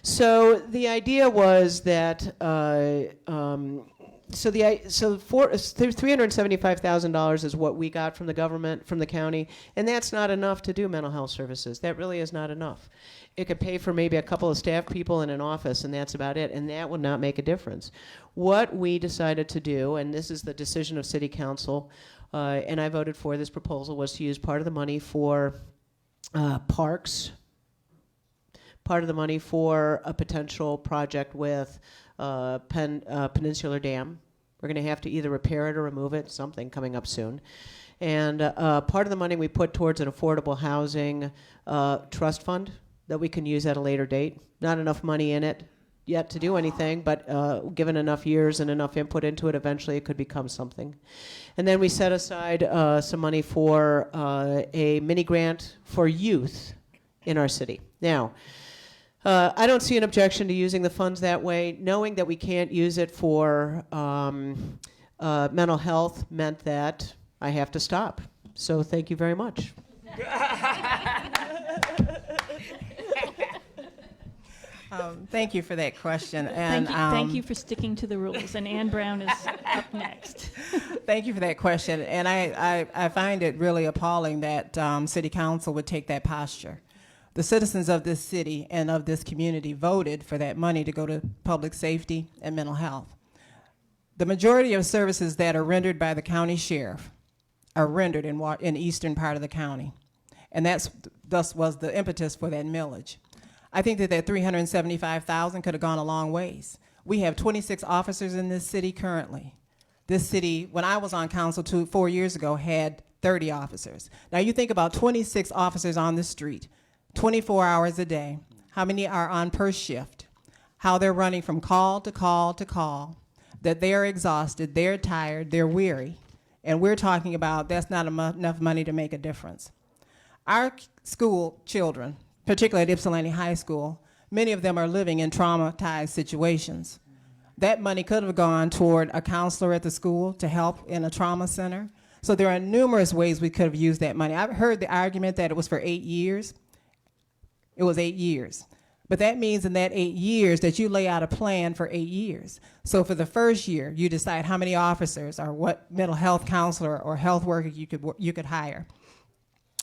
so the idea was that $375,000 is what we got from the government, from the county, and that's not enough to do mental health services. That really is not enough. It could pay for maybe a couple of staff people in an office, and that's about it, and that would not make a difference. What we decided to do, and this is the decision of City Council, and I voted for this proposal, was to use part of the money for parks, part of the money for a potential project with Peninsular Dam. We're going to have to either repair it or remove it, something coming up soon. And part of the money we put towards an affordable housing trust fund that we can use at a later date. Not enough money in it yet to do anything, but given enough years and enough input into it, eventually it could become something. And then we set aside some money for a mini grant for youth in our city. Now, I don't see an objection to using the funds that way. Knowing that we can't use it for mental health meant that I have to stop. So thank you very much. Thank you for that question. And Thank you for sticking to the rules. And Ann Brown is up next. Thank you for that question. And I find it really appalling that City Council would take that posture. The citizens of this city and of this community voted for that money to go to public safety and mental health. The majority of services that are rendered by the county sheriff are rendered in the eastern part of the county. And thus was the impetus for that millage. I think that $375,000 could have gone a long ways. We have 26 officers in this city currently. This city, when I was on council 4 years ago, had 30 officers. Now you think about 26 officers on the street, 24 hours a day. How many are on per shift? How they're running from call to call to call, that they're exhausted, they're tired, they're weary. And we're talking about that's not enough money to make a difference. Our school children, particularly at Ypsilanti High School, many of them are living in traumatized situations. That money could have gone toward a counselor at the school to help in a trauma center. So there are numerous ways we could have used that money. I've heard the argument that it was for 8 years. It was 8 years. But that means in that 8 years that you lay out a plan for 8 years. So for the first year, you decide how many officers or what mental health counselor or health worker you could hire.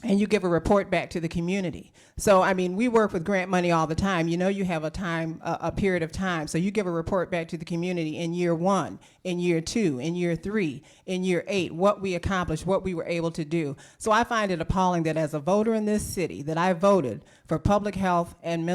And you give a report back to the community. So, I mean, we work with grant money all the time. You know you have a period of time. So you give a report back to the community in year 1, in year 2, in year 3, in year 8, what we accomplished, what we were able to do. So I find it appalling that as a voter in this city, that I voted for public health and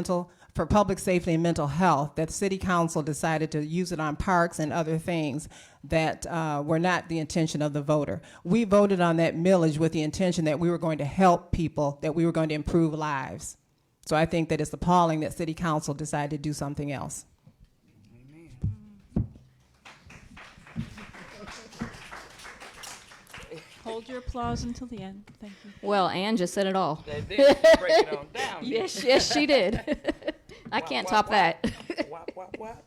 for public safety and mental health, that City Council decided to use it on parks and other things that were not the intention of the voter. We voted on that millage with the intention that we were going to help people, that we were going to improve lives. So I think that it's appalling that City Council decided to do something else. Hold your applause until the end. Thank you. Well, Ann just said it all. That did break it on down. Yes, she did. I can't top that. What?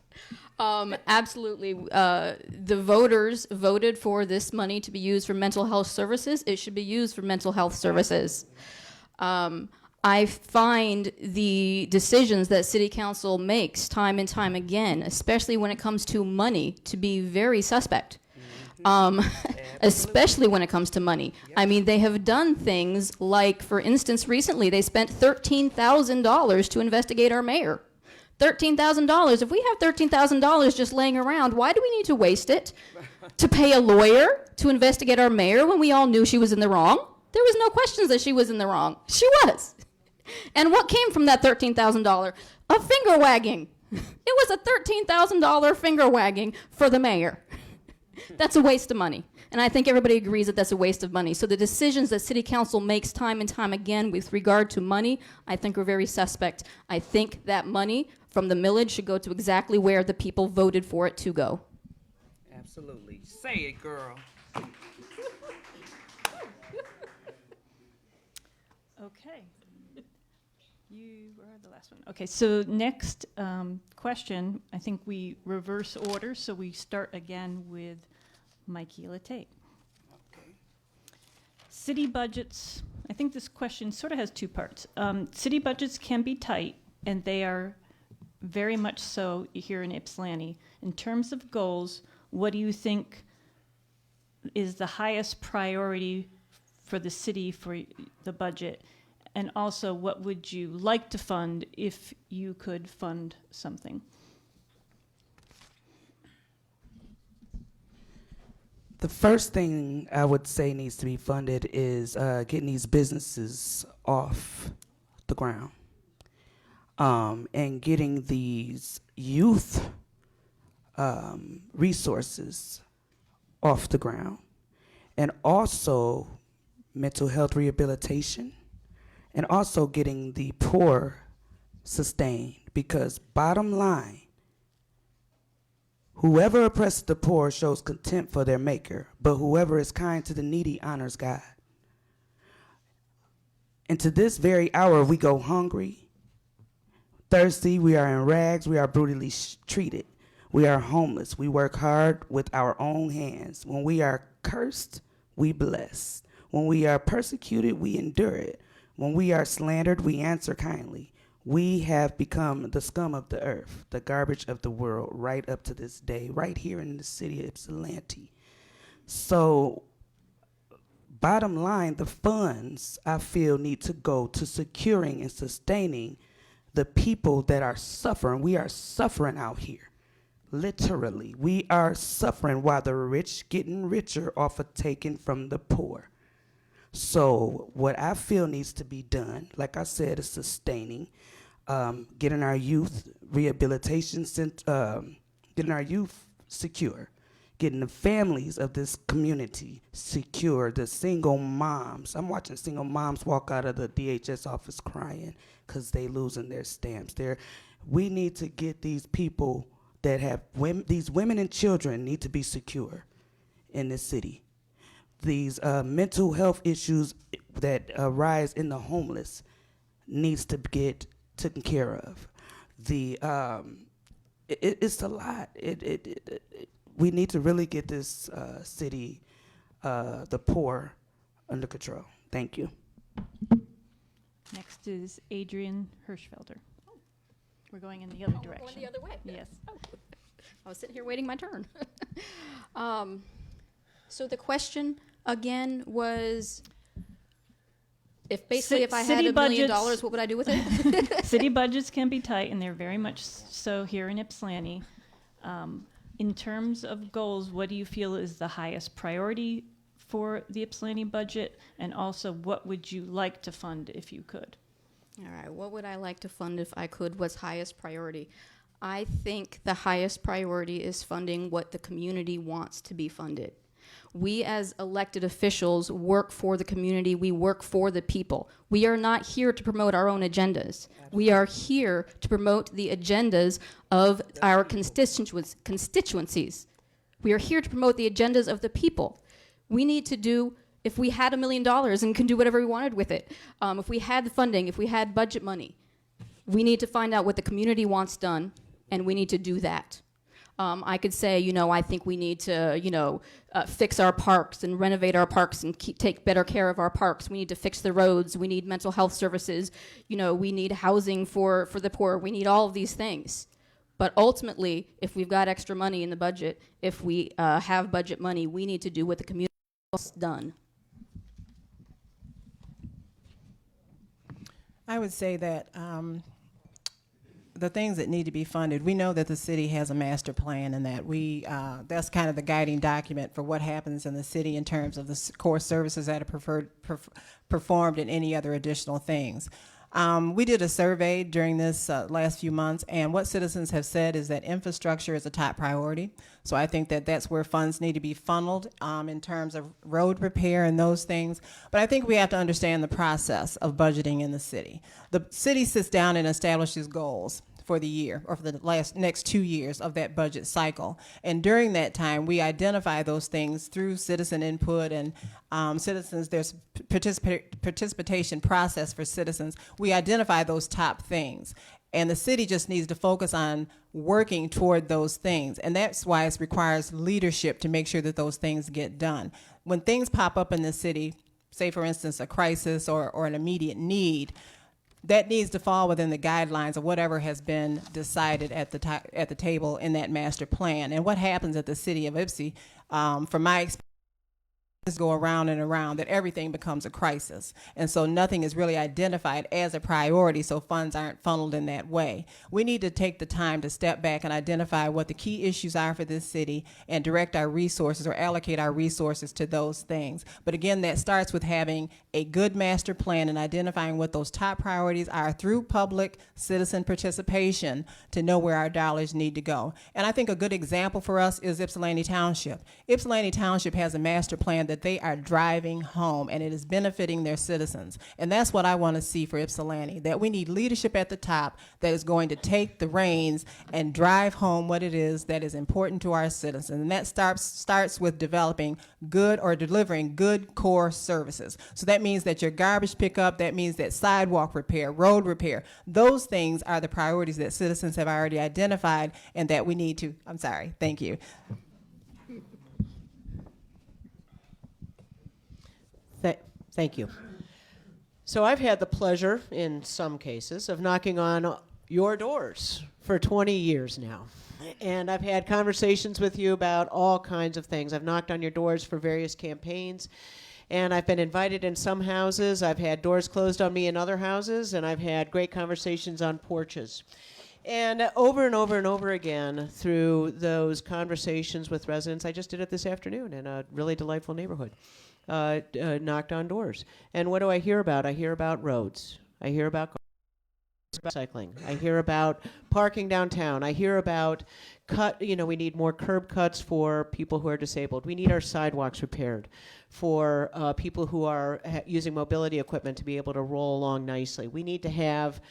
Absolutely. The voters voted for this money to be used for mental health services. It should be used for mental health services. I find the decisions that City Council makes time and time again, especially when it comes to money, to be very suspect. Especially when it comes to money. I mean, they have done things like, for instance, recently they spent $13,000 to investigate our mayor. $13,000. If we have $13,000 just laying around, why do we need to waste it to pay a lawyer to investigate our mayor when we all knew she was in the wrong? There was no questions that she was in the wrong. She was. And what came from that $13,000? A finger wagging. It was a $13,000 finger wagging for the mayor. That's a waste of money. And I think everybody agrees that that's a waste of money. So the decisions that City Council makes time and time again with regard to money, I think are very suspect. I think that money from the millage should go to exactly where the people voted for it to go. Absolutely. Say it, girl. Okay. You are the last one. Okay, so next question, I think we reverse order, so we start again with Mickeila Tate. Okay. City budgets, I think this question sort of has two parts. City budgets can be tight, and they are very much so here in Ypsilanti. In terms of goals, what do you think is the highest priority for the city for the budget? And also, what would you like to fund if you could fund something? The first thing I would say needs to be funded is getting these businesses off the ground, and getting these youth resources off the ground, and also mental health rehabilitation, and also getting the poor sustained. Because bottom line, whoever oppresses the poor shows contempt for their maker, but whoever is kind to the needy honors God. And to this very hour, we go hungry, thirsty, we are in rags, we are brutally treated, we are homeless, we work hard with our own hands. When we are cursed, we bless. When we are persecuted, we endure it. When we are slandered, we answer kindly. We have become the scum of the earth, the garbage of the world, right up to this day, right here in the city of Ypsilanti. So, bottom line, the funds, I feel, need to go to securing and sustaining the people that are suffering. We are suffering out here, literally. We are suffering while the rich getting richer off of taking from the poor. So what I feel needs to be done, like I said, is sustaining, getting our youth rehabilitation, getting our youth secure, getting the families of this community secure, the single moms. I'm watching single moms walk out of the DHS office crying because they losing their stamps. We need to get these people that have these women and children need to be secure in this city. These mental health issues that arise in the homeless needs to get taken care of. It's a lot. We need to really get this city, the poor, under control. Thank you. Next is Adrienne Hirschfelder. We're going in the other direction. Going the other way. Yes. Oh. I was sitting here waiting my turn. So the question again was, if I had $1 million, what would I do with it? City budgets can be tight, and they're very much so here in Ypsilanti. In terms of goals, what do you feel is the highest priority for the Ypsilanti budget? And also, what would you like to fund if you could? All right, what would I like to fund if I could was highest priority? I think the highest priority is funding what the community wants to be funded. We as elected officials work for the community. We work for the people. We are not here to promote our own agendas. We are here to promote the agendas of our constituencies. We are here to promote the agendas of the people. We need to do if we had $1 million and can do whatever we wanted with it, if we had the funding, if we had budget money, we need to find out what the community wants done, and we need to do that. I could say, I think we need to, fix our parks and renovate our parks and take better care of our parks. We need to fix the roads. We need mental health services. We need housing for the poor. We need all of these things. But ultimately, if we've got extra money in the budget, if we have budget money, we need to do what the community wants done. I would say that the things that need to be funded, we know that the city has a master plan, and that that's kind of the guiding document for what happens in the city in terms of the core services that are performed and any other additional things. We did a survey during this last few months, and what citizens have said is that infrastructure is a top priority. So I think that that's where funds need to be funneled in terms of road repair and those things. But I think we have to understand the process of budgeting in the city. The city sits down and establishes goals for the year or for the next 2 years of that budget cycle. And during that time, we identify those things through citizen input and citizens, there's participation process for citizens. We identify those top things. And the city just needs to focus on working toward those things. And that's why it requires leadership to make sure that those things get done. When things pop up in the city, say for instance a crisis or an immediate need, that needs to fall within the guidelines of whatever has been decided at the table in that master plan. And what happens at the city of Ypsi, from my experience, go around and around, that everything becomes a crisis. And so nothing is really identified as a priority, so funds aren't funneled in that way. We need to take the time to step back and identify what the key issues are for this city and direct our resources or allocate our resources to those things. But again, that starts with having a good master plan and identifying what those top priorities are through public citizen participation to know where our dollars need to go. And I think a good example for us is Ypsilanti Township. Ypsilanti Township has a master plan that they are driving home, and it is benefiting their citizens. And that's what I want to see for Ypsilanti, that we need leadership at the top that is going to take the reins and drive home what it is that is important to our citizens. And that starts with developing good or delivering good core services. So that means that your garbage pickup, that means that sidewalk repair, road repair, those things are the priorities that citizens have already identified and that we need to, thank you. Thank you. So I've had the pleasure, in some cases, of knocking on your doors for 20 years now. And I've had conversations with you about all kinds of things. I've knocked on your doors for various campaigns, and I've been invited in some houses. I've had doors closed on me in other houses, and I've had great conversations on porches. And over and over and over again, through those conversations with residents, I just did it this afternoon in a really delightful neighborhood. Knocked on doors. And what do I hear about? I hear about roads. I hear about cycling. I hear about parking downtown. I hear about we need more curb cuts for people who are disabled. We need our sidewalks repaired for people who are using mobility equipment to be able to roll along nicely. We need to have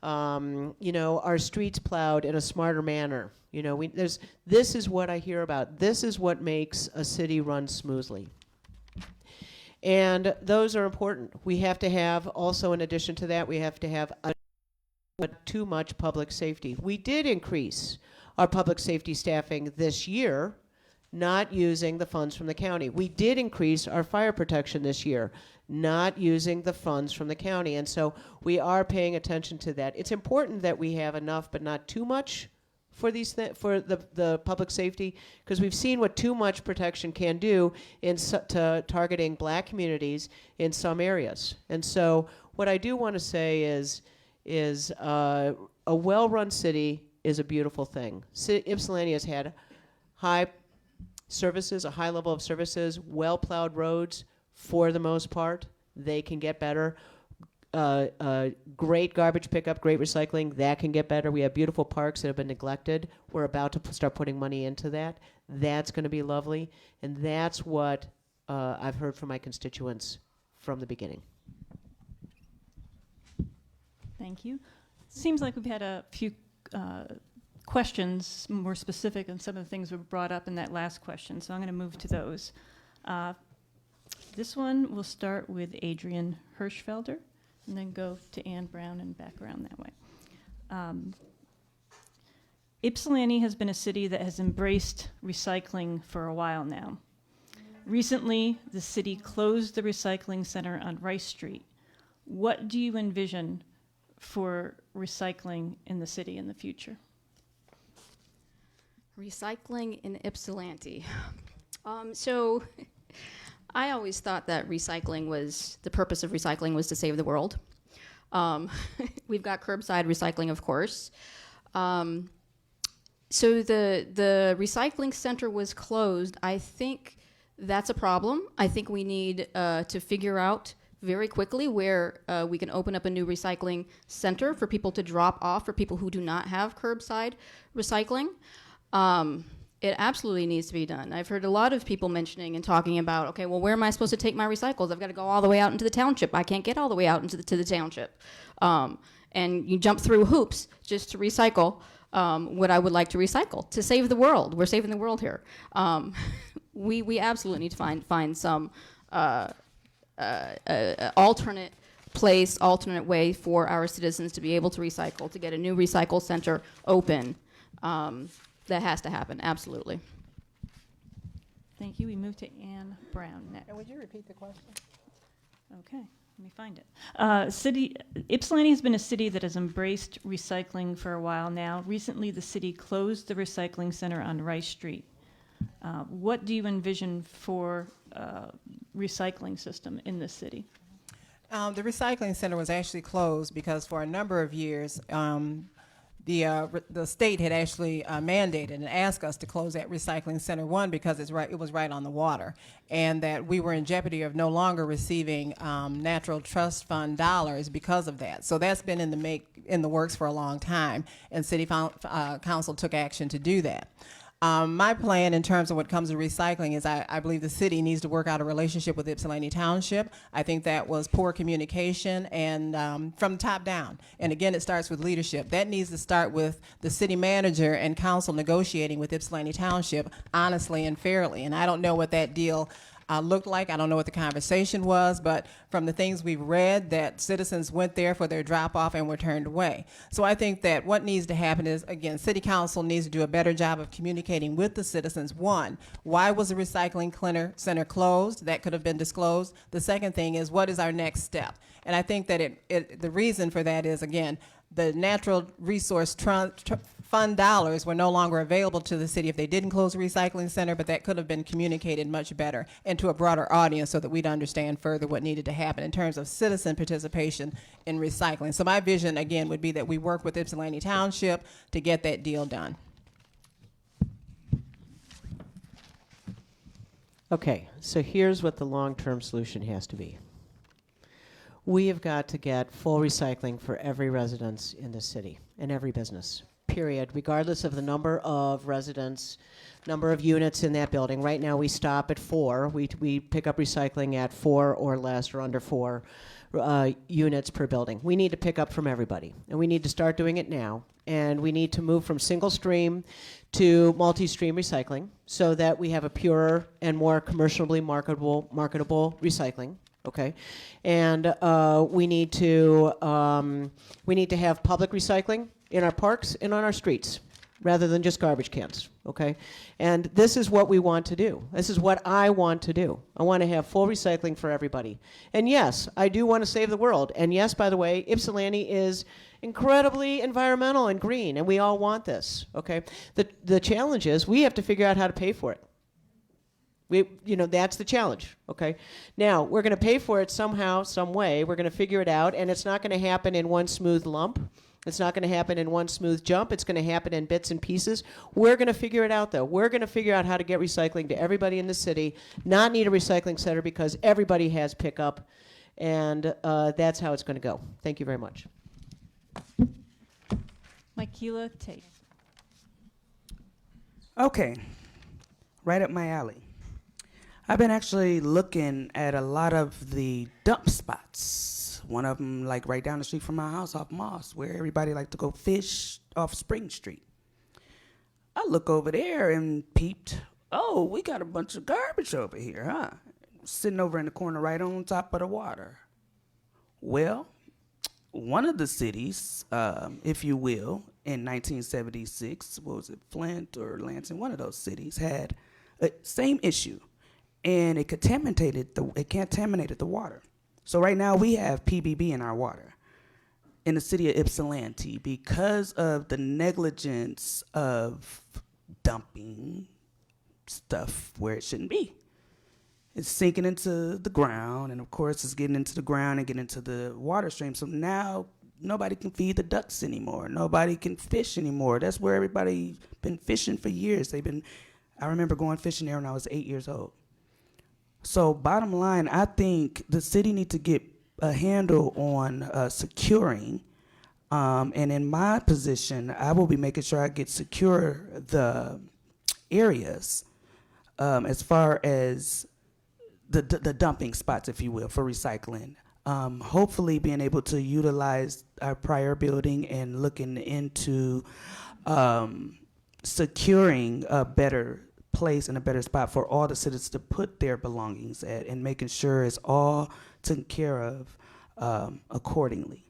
our streets plowed in a smarter manner. This is what I hear about. This is what makes a city run smoothly. And those are important. We have to have, also in addition to that, we have to have too much public safety. We did increase our public safety staffing this year, not using the funds from the county. We did increase our fire protection this year, not using the funds from the county. And so we are paying attention to that. It's important that we have enough, but not too much for for the public safety, because we've seen what too much protection can do to targeting black communities in some areas. And so what I do want to say is a well-run city is a beautiful thing. Ypsilanti has had high services, a high level of services, well-plowed roads for the most part. They can get better. Great garbage pickup, great recycling, that can get better. We have beautiful parks that have been neglected. We're about to start putting money into that. That's going to be lovely. And that's what I've heard from my constituents from the beginning. Thank you. Seems like we've had a few questions more specific on some of the things that were brought up in that last question, so I'm going to move to those. This one will start with Adrienne Hirschfelder and then go to Ann Brown and back around that way. Ypsilanti has been a city that has embraced recycling for a while now. Recently, the city closed the recycling center on Rice Street. What do you envision for recycling in the city in the future? Recycling in Ypsilanti. So I always thought that the purpose of recycling was to save the world. We've got curbside recycling, of course. So the recycling center was closed. I think that's a problem. I think we need to figure out very quickly where we can open up a new recycling center for people to drop off for people who do not have curbside recycling. It absolutely needs to be done. I've heard a lot of people mentioning and talking about, okay, well, where am I supposed to take my recycles? I've got to go all the way out into the township. I can't get all the way out into the township. And you jump through hoops just to recycle what I would like to recycle to save the world. We're saving the world here. We absolutely need to find some alternate place, alternate way for our citizens to be able to recycle, to get a new recycle center open. That has to happen, absolutely. Thank you. We move to Ann Brown next. And would you repeat the question? Okay, let me find it. Ypsilanti has been a city that has embraced recycling for a while now. Recently, the city closed the recycling center on Rice Street. What do you envision for recycling system in this city? The recycling center was actually closed because for a number of years, the state had actually mandated and asked us to close that recycling center, one, because it was right on the water, and that we were in jeopardy of no longer receiving natural trust fund dollars because of that. So that's been in the works for a long time, and City Council took action to do that. My plan in terms of what comes to recycling is I believe the city needs to work out a relationship with Ypsilanti Township. I think that was poor communication and from the top down. And again, it starts with leadership. That needs to start with the city manager and council negotiating with Ypsilanti Township honestly and fairly. And I don't know what that deal looked like. I don't know what the conversation was, but from the things we've read, that citizens went there for their drop-off and were turned away. So I think that what needs to happen is, again, City Council needs to do a better job of communicating with the citizens. One, why was the recycling center closed? That could have been disclosed. The second thing is, what is our next step? And I think that the reason for that is, again, the natural resource fund dollars were no longer available to the city if they didn't close the recycling center, but that could have been communicated much better and to a broader audience so that we'd understand further what needed to happen in terms of citizen participation in recycling. So my vision, again, would be that we work with Ypsilanti Township to get that deal done. Okay, so here's what the long-term solution has to be. We have got to get full recycling for every residence in the city and every business, period, regardless of the number of residents, number of units in that building. Right now we stop at 4. We pick up recycling at 4 or less or under 4 units per building. We need to pick up from everybody, and we need to start doing it now. And we need to move from single stream to multi-stream recycling so that we have a purer and more commercially marketable recycling. Okay, and we need to have public recycling in our parks and on our streets, rather than just garbage cans. Okay, and this is what we want to do. This is what I want to do. I want to have full recycling for everybody. And yes, I do want to save the world. And yes, by the way, Ypsilanti is incredibly environmental and green, and we all want this. Okay, the challenge is we have to figure out how to pay for it. That's the challenge, okay? Now, we're going to pay for it somehow, some way. We're going to figure it out, and it's not going to happen in one smooth lump. It's not going to happen in one smooth jump. It's going to happen in bits and pieces. We're going to figure it out, though. We're going to figure out how to get recycling to everybody in the city, not need a recycling center because everybody has pickup, and that's how it's going to go. Thank you very much. Mickeila, Tate. Okay, right up my alley. I've been actually looking at a lot of the dump spots. One of them, like right down the street from my house off Moss, where everybody like to go fish off Spring Street. I look over there and peeped, oh, we got a bunch of garbage over here, huh? sitting over in the corner right on top of the water. Well, one of the cities, if you will, in 1976, what was it, Flint or Lansing, one of those cities had a same issue, and it contaminated the water. So right now we have PBB in our water in the city of Ypsilanti because of the negligence of dumping stuff where it shouldn't be. It's sinking into the ground, and of course it's getting into the ground and getting into the water stream. So now nobody can feed the ducks anymore. Nobody can fish anymore. That's where everybody been fishing for years. I remember going fishing there when I was 8 years old. So bottom line, I think the city needs to get a handle on securing. And in my position, I will be making sure I get secure the areas as far as the dumping spots, if you will, for recycling. Hopefully being able to utilize our prior building and looking into securing a better place and a better spot for all the citizens to put their belongings at, and making sure it's all taken care of accordingly.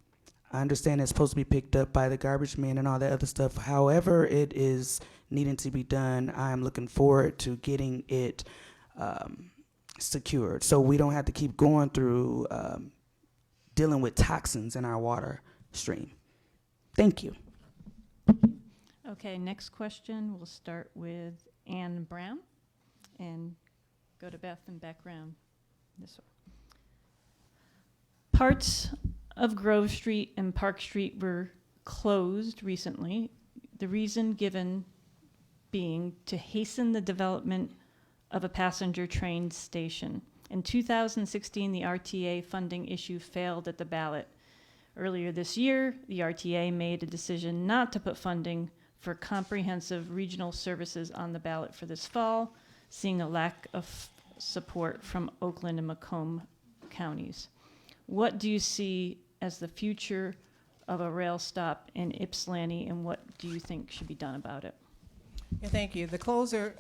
I understand it's supposed to be picked up by the garbage man and all that other stuff. However it is needing to be done, I'm looking forward to getting it secured so we don't have to keep going through dealing with toxins in our water stream. Thank you. Okay, next question. We'll start with Ann Brown and go to Beth and back round this way. Parts of Grove Street and Park Street were closed recently. The reason given being to hasten the development of a passenger train station. In 2016, the RTA funding issue failed at the ballot. Earlier this year, the RTA made a decision not to put funding for comprehensive regional services on the ballot for this fall, seeing a lack of support from Oakland and Macomb counties. What do you see as the future of a rail stop in Ypsilanti, and what do you think should be done about it? Yeah, thank you. The closure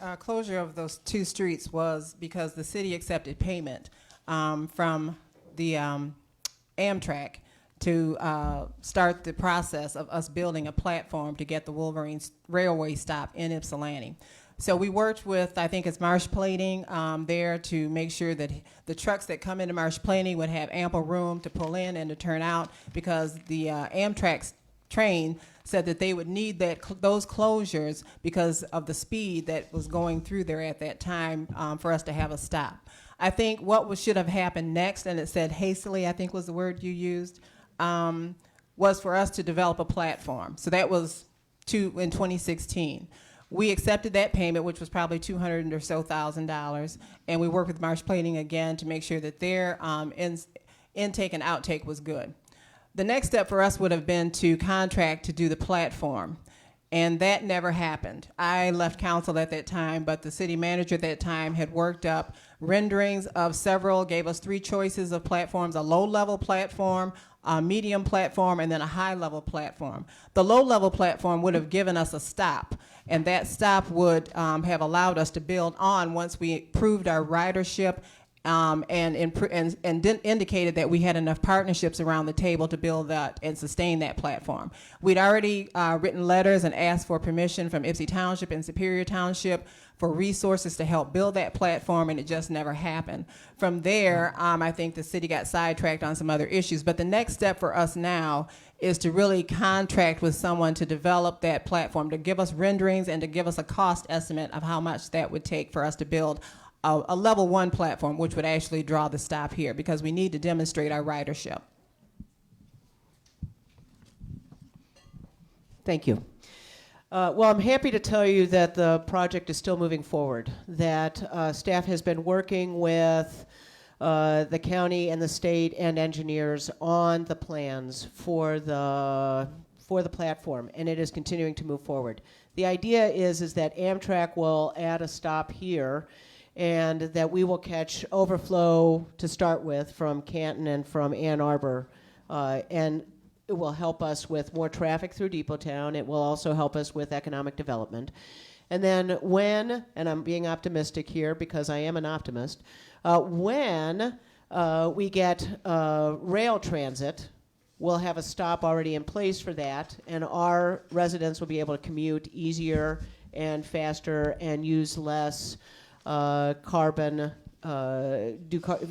of those two streets was because the city accepted payment from the Amtrak to start the process of us building a platform to get the Wolverine Railway stop in Ypsilanti. So we worked with, I think it's Marsh Plating there to make sure that the trucks that come into Marsh Plating would have ample room to pull in and to turn out, because the Amtrak train said that they would need those closures because of the speed that was going through there at that time for us to have a stop. I think what should have happened next, and it said hastily, I think was the word you used, was for us to develop a platform. So that was in 2016. We accepted that payment, which was probably $200,000 or so, and we worked with Marsh Plating again to make sure that their intake and outtake was good. The next step for us would have been to contract to do the platform, and that never happened. I left council at that time, but the city manager at that time had worked up renderings of several, gave us 3 choices of platforms: a low-level platform, a medium platform, and then a high-level platform. The low-level platform would have given us a stop, and that stop would have allowed us to build on once we proved our ridership and indicated that we had enough partnerships around the table to build that and sustain that platform. We'd already written letters and asked for permission from Ypsi Township and Superior Township for resources to help build that platform, and it just never happened. From there, I think the city got sidetracked on some other issues, but the next step for us now is to really contract with someone to develop that platform, to give us renderings and to give us a cost estimate of how much that would take for us to build a level 1 platform, which would actually draw the stop here, because we need to demonstrate our ridership. Thank you. Well, I'm happy to tell you that the project is still moving forward, that staff has been working with the county and the state and engineers on the plans for the platform, and it is continuing to move forward. The idea is that Amtrak will add a stop here, and that we will catch overflow to start with from Canton and from Ann Arbor, and it will help us with more traffic through Depot Town. It will also help us with economic development. And then when, and I'm being optimistic here because I am an optimist, when we get rail transit, we'll have a stop already in place for that, and our residents will be able to commute easier and faster and use less carbon,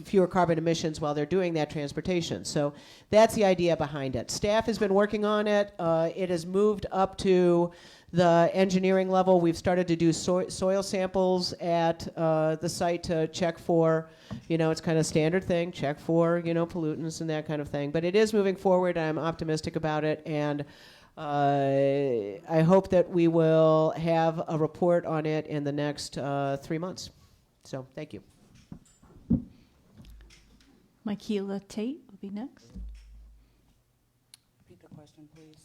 fewer carbon emissions while they're doing that transportation. So that's the idea behind it. Staff has been working on it. It has moved up to the engineering level. We've started to do soil samples at the site to check for, it's kind of standard thing, check for, pollutants and that kind of thing. But it is moving forward. I'm optimistic about it, and I hope that we will have a report on it in the next 3 months. So thank you. Mickeila Tate will be next. Repeat the question, please.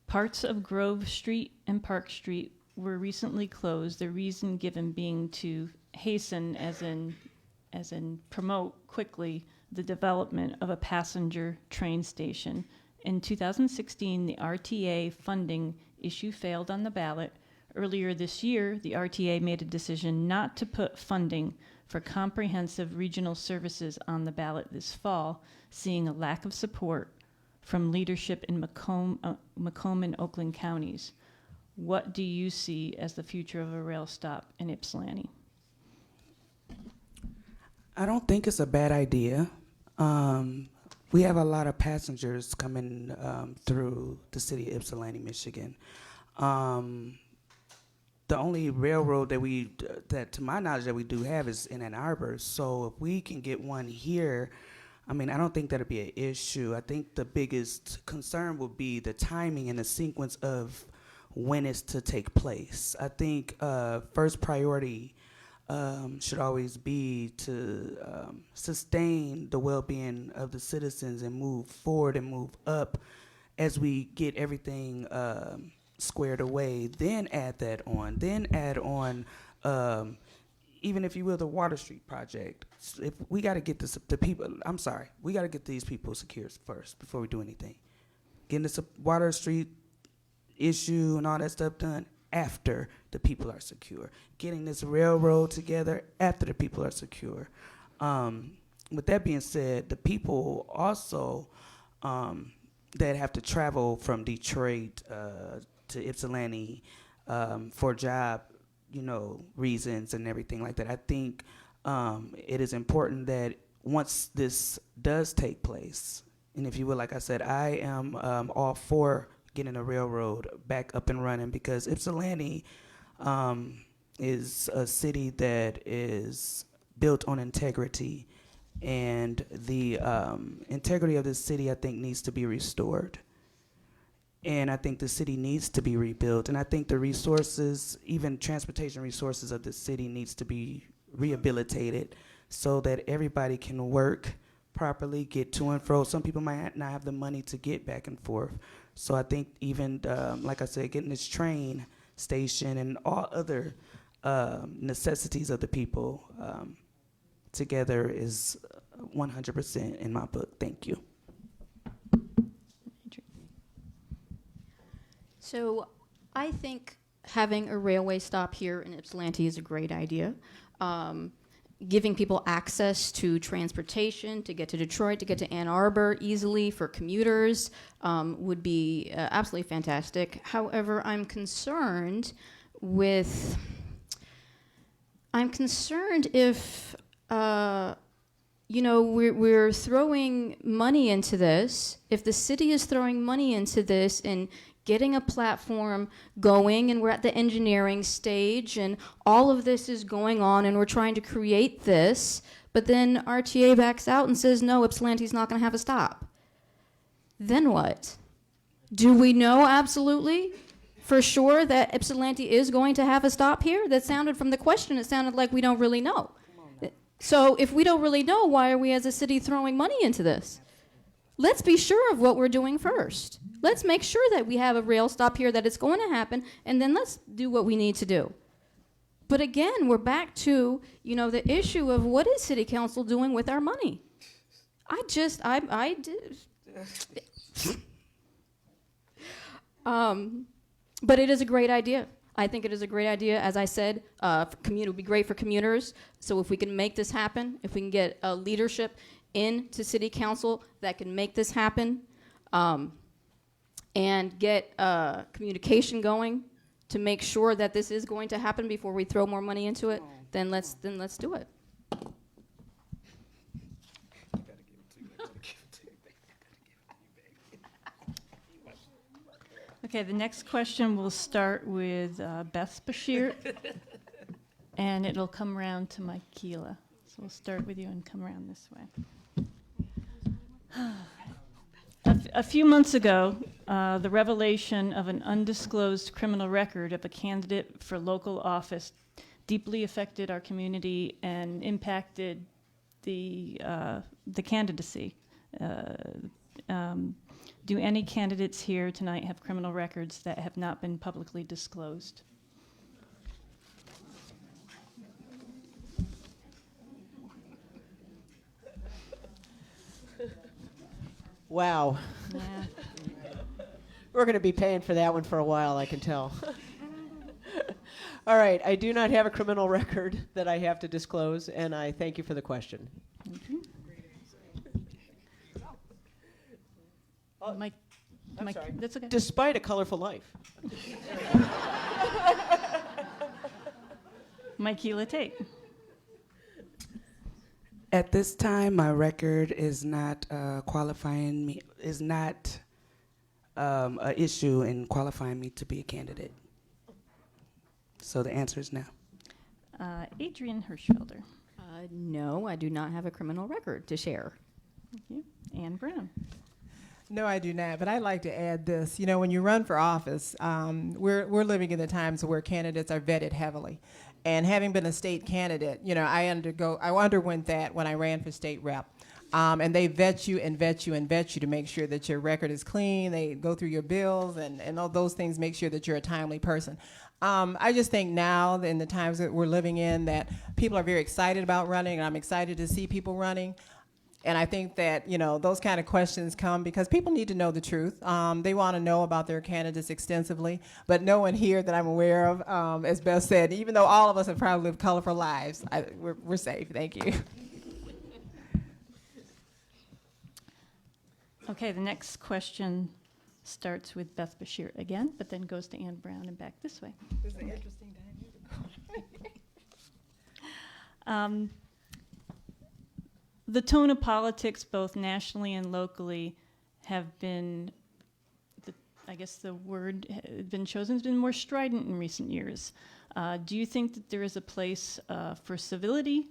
Parts of Grove Street and Park Street were recently closed. The reason given being to hasten, as in promote quickly, the development of a passenger train station. In 2016, the RTA funding issue failed on the ballot. Earlier this year, the RTA made a decision not to put funding for comprehensive regional services on the ballot this fall, seeing a lack of support from leadership in Macomb and Oakland counties. What do you see as the future of a rail stop in Ypsilanti? I don't think it's a bad idea. We have a lot of passengers coming through the city of Ypsilanti, Michigan. The only railroad that to my knowledge that we do have is in Ann Arbor. So if we can get one here, I don't think that'll be an issue. I think the biggest concern will be the timing and the sequence of when it's to take place. I think first priority should always be to sustain the well-being of the citizens and move forward and move up as we get everything squared away. Then add that on. Then add on, even if you will, the Water Street project. If we got to get we got to get these people secure first before we do anything. Getting this Water Street issue and all that stuff done after the people are secure. Getting this railroad together after the people are secure. With that being said, the people also that have to travel from Detroit to Ypsilanti for job, reasons and everything like that. I think it is important that once this does take place, and if you will, like I said, I am all for getting a railroad back up and running, because Ypsilanti is a city that is built on integrity, and the integrity of this city, I think, needs to be restored. And I think the city needs to be rebuilt. And I think the resources, even transportation resources of the city, needs to be rehabilitated so that everybody can work properly, get to and fro. Some people might not have the money to get back and forth. So I think even, like I said, getting this train station and all other necessities of the people together is 100% in my book. Thank you. So I think having a railway stop here in Ypsilanti is a great idea. Giving people access to transportation to get to Detroit, to get to Ann Arbor easily for commuters would be absolutely fantastic. However, I'm concerned if we're throwing money into this, if the city is throwing money into this and getting a platform going, and we're at the engineering stage, and all of this is going on, and we're trying to create this, but then RTA backs out and says, no, Ypsilanti's not going to have a stop. Then what? Do we know absolutely for sure that Ypsilanti is going to have a stop here? That sounded, from the question, it sounded like we don't really know. So if we don't really know, why are we as a city throwing money into this? Let's be sure of what we're doing first. Let's make sure that we have a rail stop here, that it's going to happen, and then let's do what we need to do. But again, we're back to, the issue of what is City Council doing with our money? I did. But it is a great idea. I think it is a great idea. As I said, it would be great for commuters. So if we can make this happen, if we can get leadership into city council that can make this happen, and get communication going to make sure that this is going to happen before we throw more money into it, then let's do it. Okay, the next question will start with Beth Bashert, and it'll come around to Mickeila. So we'll start with you and come around this way. A few months ago, the revelation of an undisclosed criminal record of a candidate for local office deeply affected our community and impacted the candidacy. Do any candidates here tonight have criminal records that have not been publicly disclosed? Wow. Yeah. We're going to be paying for that one for a while, I can tell. All right, I do not have a criminal record that I have to disclose, and I thank you for the question. Mike, I'm sorry. That's okay. Despite a colorful life. Mickeila Tate. At this time, my record is not qualifying me, is not an issue in qualifying me to be a candidate. So the answer is no. Adrienne Hirschfelder. No, I do not have a criminal record to share. Thank you. Ann Brown. No, I do not. But I'd like to add this. You know, when you run for office, we're living in the times where candidates are vetted heavily. And having been a state candidate, you know, I underwent that when I ran for state rep. And they vet you and vet you and vet you to make sure that your record is clean. They go through your bills and all those things, make sure that you're a timely person. I just think now, in the times that we're living in, that people are very excited about running, and I'm excited to see people running. And I think that, you know, those kind of questions come because people need to know the truth. They want to know about their candidates extensively, but no one here that I'm aware of, as Beth said, even though all of us have probably lived colorful lives, we're safe. Thank you. Okay, the next question starts with Beth Bashert again, but then goes to Ann Brown and back this way. This is an interesting dynamic. The tone of politics, both nationally and locally, have been, I guess the word been chosen has been more strident in recent years. Do you think that there is a place for civility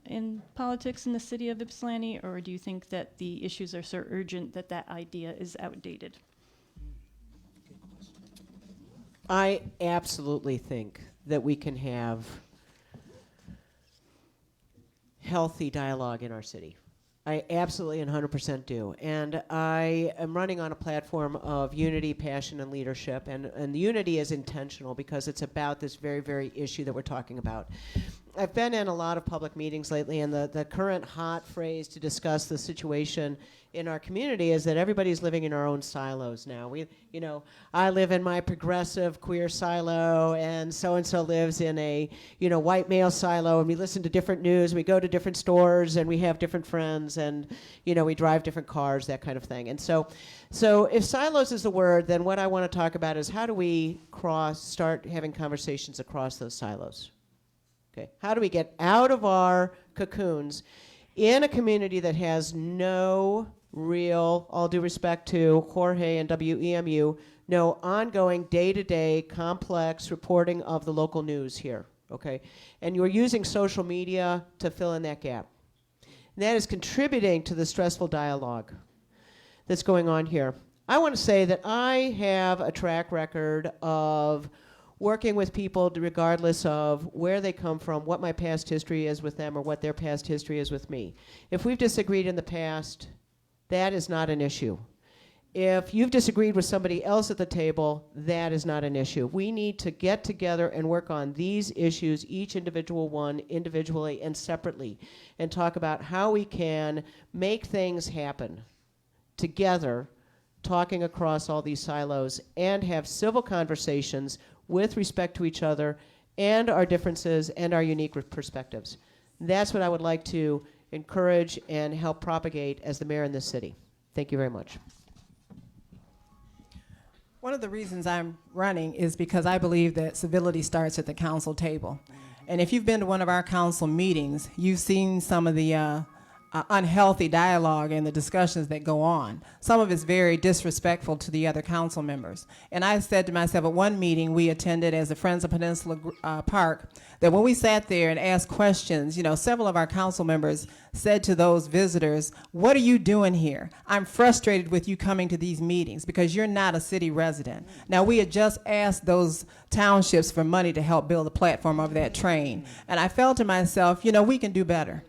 in politics in the city of Ypsilanti, or do you think that the issues are so urgent that that idea is outdated? I absolutely think that we can have healthy dialogue in our city. I absolutely and 100% do. And I am running on a platform of unity, passion, and leadership. And the unity is intentional because it's about this very, very issue that we're talking about. I've been in a lot of public meetings lately, and the current hot phrase to discuss the situation in our community is that everybody's living in our own silos now. I live in my progressive queer silo, and so lives in a, white male silo, and we listen to different news, we go to different stores, and we have different friends, and, we drive different cars, that kind of thing. And so if silos is the word, then what I want to talk about is how do we start having conversations across those silos? Okay. How do we get out of our cocoons in a community that has no real, all due respect to Jorge and WEMU, no ongoing day-to-day complex reporting of the local news here, okay? And you're using social media to fill in that gap. And that is contributing to the stressful dialogue that's going on here. I want to say that I have a track record of working with people regardless of where they come from, what my past history is with them, or what their past history is with me. If we've disagreed in the past, that is not an issue. If you've disagreed with somebody else at the table, that is not an issue. We need to get together and work on these issues, each individual one, individually and separately, and talk about how we can make things happen together, talking across all these silos, and have civil conversations with respect to each other and our differences and our unique perspectives. That's what I would like to encourage and help propagate as the mayor in this city. Thank you very much. One of the reasons I'm running is because I believe that civility starts at the council table. And if you've been to one of our council meetings, you've seen some of the unhealthy dialogue and the discussions that go on. Some of it's very disrespectful to the other council members. And I said to myself at one meeting we attended as the Friends of Peninsula Park, that when we sat there and asked questions, you know, several of our council members said to those visitors, "What are you doing here? I'm frustrated with you coming to these meetings because you're not a city resident." Now, we had just asked those townships for money to help build a platform of that train. And I felt to myself, you know, we can do better.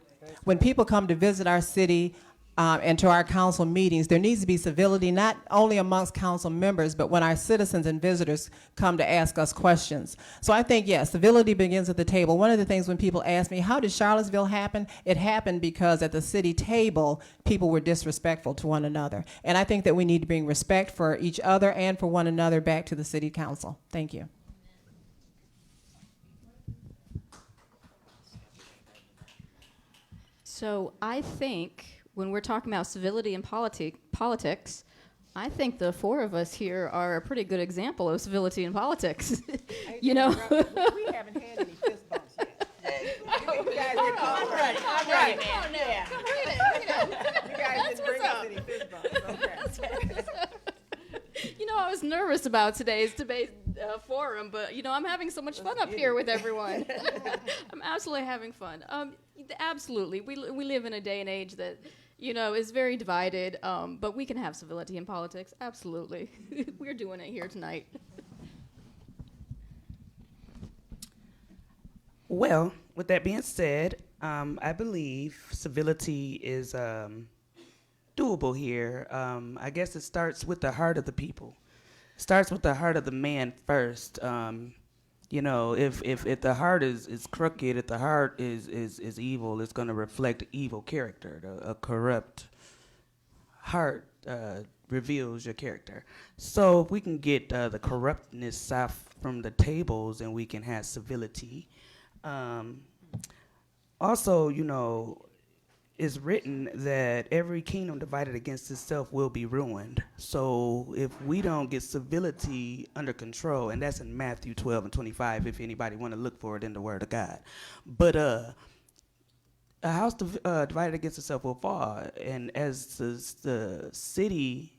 When people come to visit our city and to our council meetings, there needs to be civility, not only amongst council members, but when our citizens and visitors come to ask us questions. So I think, yes, civility begins at the table. One of the things when people ask me, how did Charlottesville happen? It happened because at the city table, people were disrespectful to one another. And I think that we need to bring respect for each other and for one another back to the city council. Thank you. So I think when we're talking about civility and politics, I think the four of us here are a pretty good example of civility in politics. You know? We haven't had any fist bumps yet. You guys didn't call right. I'm right, man. Yeah. You guys didn't bring us any fist bumps. Okay. You know, I was nervous about today's debate forum, but, you know, I'm having so much fun up here with everyone. I'm absolutely having fun. Absolutely. We live in a day and age that, you know, is very divided, but we can have civility in politics. Absolutely. We're doing it here tonight. Well, with that being said, I believe civility is doable here. I guess it starts with the heart of the people. It starts with the heart of the man first. You know, if the heart is crooked, if the heart is evil, it's going to reflect evil character. A corrupt heart reveals your character. So if we can get the corruptness off from the tables and we can have civility. Also, you know, it's written that every kingdom divided against itself will be ruined. So if we don't get civility under control, and that's in Matthew 12:25, if anybody want to look for it in the Word of God. But a house divided against itself will fall. And as the city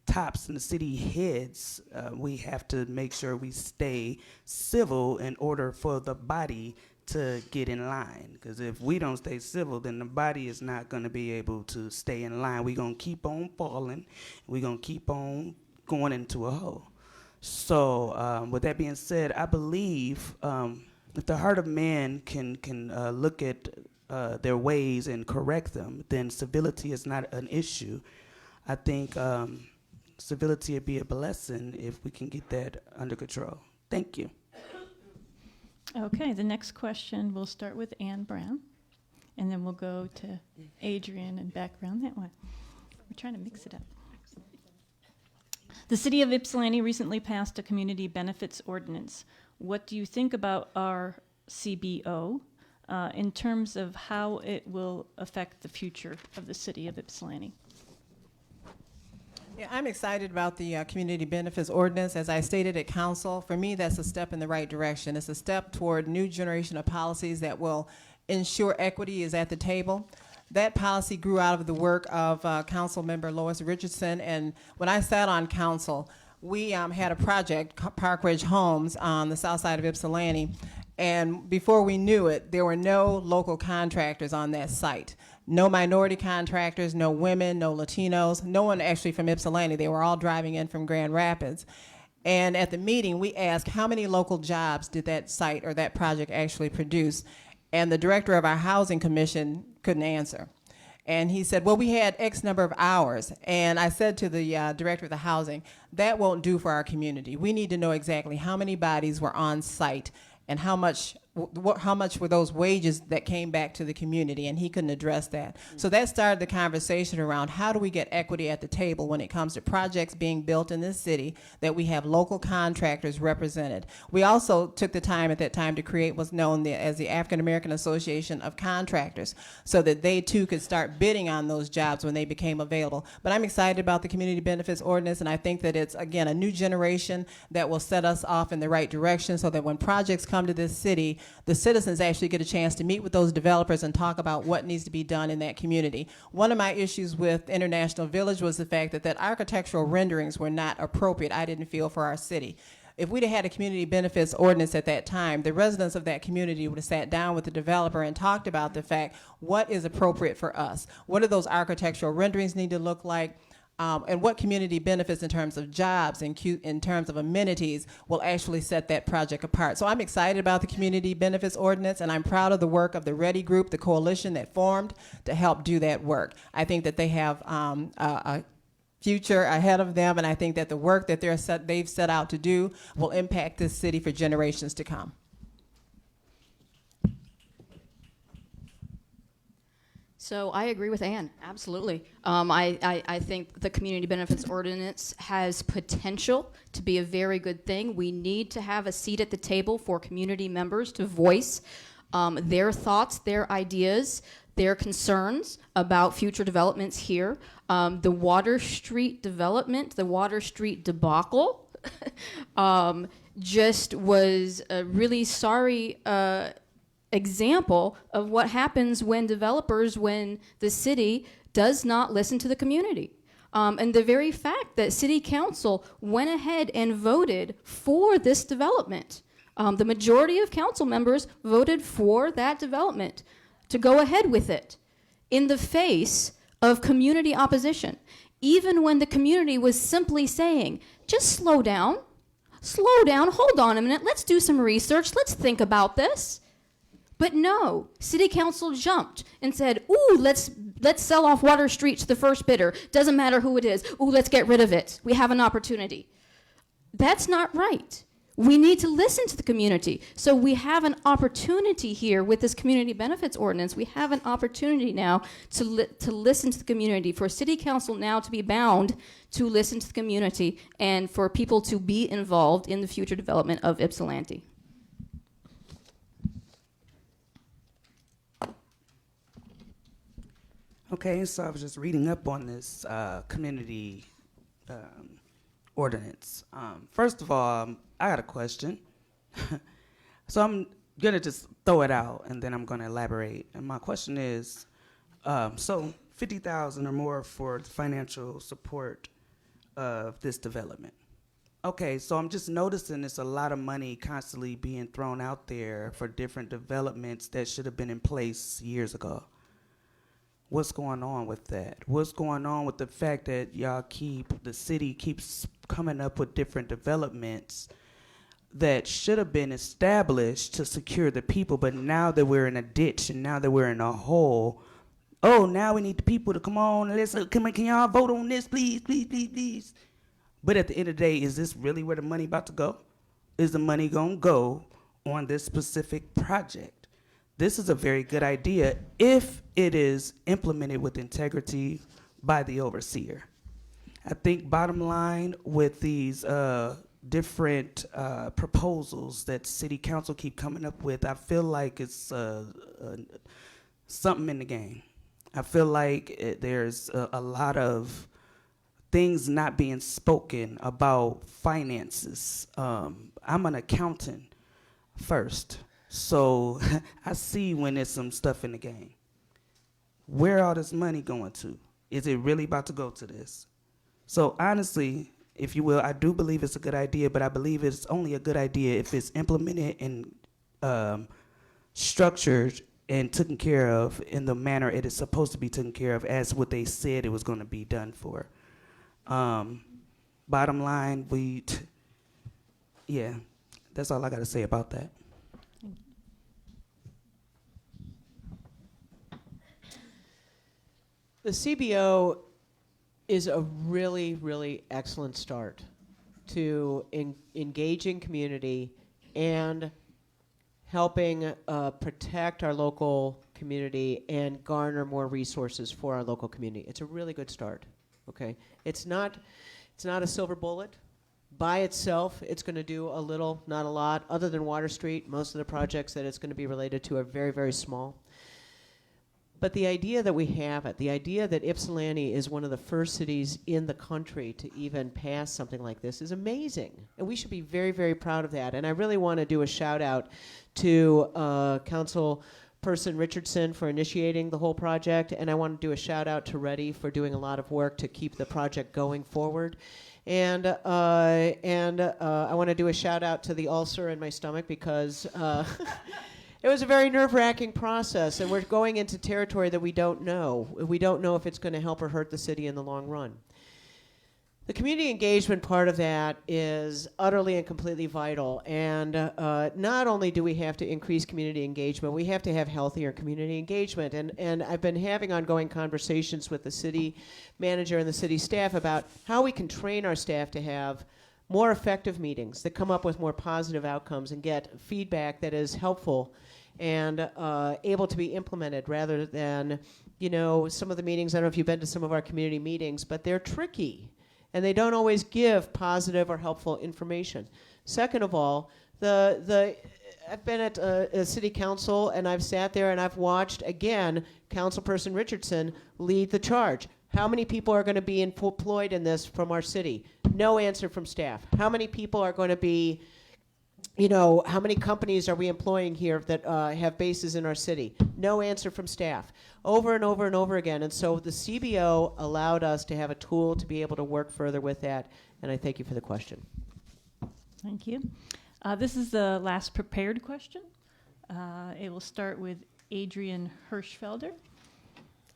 tops and the city heads, we have to make sure we stay civil in order for the body to get in line, because if we don't stay civil, then the body is not going to be able to stay in line. We're going to keep on falling. We're going to keep on going into a hole. So with that being said, I believe if the heart of man can look at their ways and correct them, then civility is not an issue. I think civility would be a blessing if we can get that under control. Thank you. Okay, the next question, we'll start with Ann Brown, and then we'll go to Adrienne and back around that way. We're trying to mix it up. The city of Ypsilanti recently passed a community benefits ordinance. What do you think about our CBO in terms of how it will affect the future of the city of Ypsilanti? Yeah, I'm excited about the community benefits ordinance. As I stated at council, for me, that's a step in the right direction. It's a step toward new generation of policies that will ensure equity is at the table. That policy grew out of the work of Council Member Lois Richardson, and when I sat on council, we had a project, Park Ridge Homes, on the south side of Ypsilanti, and before we knew it, there were no local contractors on that site. No minority contractors, no women, no Latinos, no one actually from Ypsilanti. They were all driving in from Grand Rapids. And at the meeting, we asked how many local jobs did that site or that project actually produce? And the director of our housing commission couldn't answer. And he said, well, we had X number of hours. And I said to the director of the housing, that won't do for our community. We need to know exactly how many bodies were on site and how much were those wages that came back to the community, and he couldn't address that. So that started the conversation around how do we get equity at the table when it comes to projects being built in this city, that we have local contractors represented. We also took the time at that time to create what's known as the African American Association of Contractors, so that they too could start bidding on those jobs when they became available. But I'm excited about the Community Benefits Ordinance, and I think that it's, again, a new generation that will set us off in the right direction, so that when projects come to this city, the citizens actually get a chance to meet with those developers and talk about what needs to be done in that community. One of my issues with International Village was the fact that architectural renderings were not appropriate, I didn't feel, for our city. If we'd have had a community benefits ordinance at that time, the residents of that community would have sat down with the developer and talked about the fact, what is appropriate for us? What do those architectural renderings need to look like? And what community benefits in terms of jobs and in terms of amenities will actually set that project apart. So I'm excited about the Community Benefits Ordinance, and I'm proud of the work of the READY group, the coalition that formed to help do that work. I think that they have a future ahead of them, and I think that the work that they've set out to do will impact this city for generations to come. So I agree with Ann, absolutely. I think the Community Benefits Ordinance has potential to be a very good thing. We need to have a seat at the table for community members to voice their thoughts, their ideas, their concerns about future developments here. The Water Street development, the Water Street debacle, just was a really sorry example of what happens when the city does not listen to the community. And the very fact that city council went ahead and voted for this development, the majority of council members voted for that development to go ahead with it in the face of community opposition, even when the community was simply saying, just slow down, hold on a minute, let's do some research, let's think about this. But no, city council jumped and said, ooh, let's sell off Water Street to the first bidder. Doesn't matter who it is. Ooh, let's get rid of it. We have an opportunity. That's not right. We need to listen to the community. So we have an opportunity here with this Community Benefits Ordinance. We have an opportunity now to listen to the community, for city council now to be bound to listen to the community, and for people to be involved in the future development of Ypsilanti. Okay, so I was just reading up on this community ordinance. First of all, I got a question. So I'm gonna just throw it out, and then I'm gonna elaborate. And my question is, so $50,000 or more for the financial support of this development. Okay, so I'm just noticing there's a lot of money constantly being thrown out there for different developments that should have been in place years ago. What's going on with that? What's going on with the fact that the city keeps coming up with different developments that should have been established to secure the people, but now that we're in a ditch and now that we're in a hole, oh, now we need the people to come on and can y'all vote on this, please, please, please, please. But at the end of the day, is this really where the money about to go? Is the money gonna go on this specific project? This is a very good idea if it is implemented with integrity by the overseer. I think bottom line with these different proposals that city council keep coming up with, I feel like it's something in the game. I feel like there's a lot of things not being spoken about finances. I'm an accountant first. So I see when there's some stuff in the game. Where all this money going to? Is it really about to go to this? So honestly, if you will, I do believe it's a good idea, but I believe it's only a good idea if it's implemented and structured and taken care of in the manner it is supposed to be taken care of, as what they said it was going to be done for. Bottom line, yeah, that's all I got to say about that. The CBO is a really, really excellent start to engaging community and helping protect our local community and garner more resources for our local community. It's a really good start. Okay, it's not a silver bullet. By itself, it's going to do a little, not a lot. Other than Water Street, most of the projects that it's going to be related to are very, very small. But the idea that we have it, the idea that Ypsilanti is one of the first cities in the country to even pass something like this is amazing. And we should be very, very proud of that. And I really want to do a shout out to Councilperson Richardson for initiating the whole project. And I want to do a shout out to Reddy for doing a lot of work to keep the project going forward. And I want to do a shout out to the ulcer in my stomach because it was a very nerve-wracking process, and we're going into territory that we don't know. We don't know if it's going to help or hurt the city in the long run. The community engagement part of that is utterly and completely vital. And not only do we have to increase community engagement, we have to have healthier community engagement. And I've been having ongoing conversations with the city manager and the city staff about how we can train our staff to have more effective meetings that come up with more positive outcomes and get feedback that is helpful and able to be implemented rather than, some of the meetings. I don't know if you've been to some of our community meetings, but they're tricky. And they don't always give positive or helpful information. Second of all, I've been at a city council, and I've sat there and I've watched, again, Councilperson Richardson lead the charge. How many people are going to be employed in this from our city? No answer from staff. How many people are going to be, how many companies are we employing here that have bases in our city? No answer from staff. Over and over and over again. And so the CBO allowed us to have a tool to be able to work further with that. And I thank you for the question. Thank you. This is the last prepared question. It will start with Adrienne Hirschfelder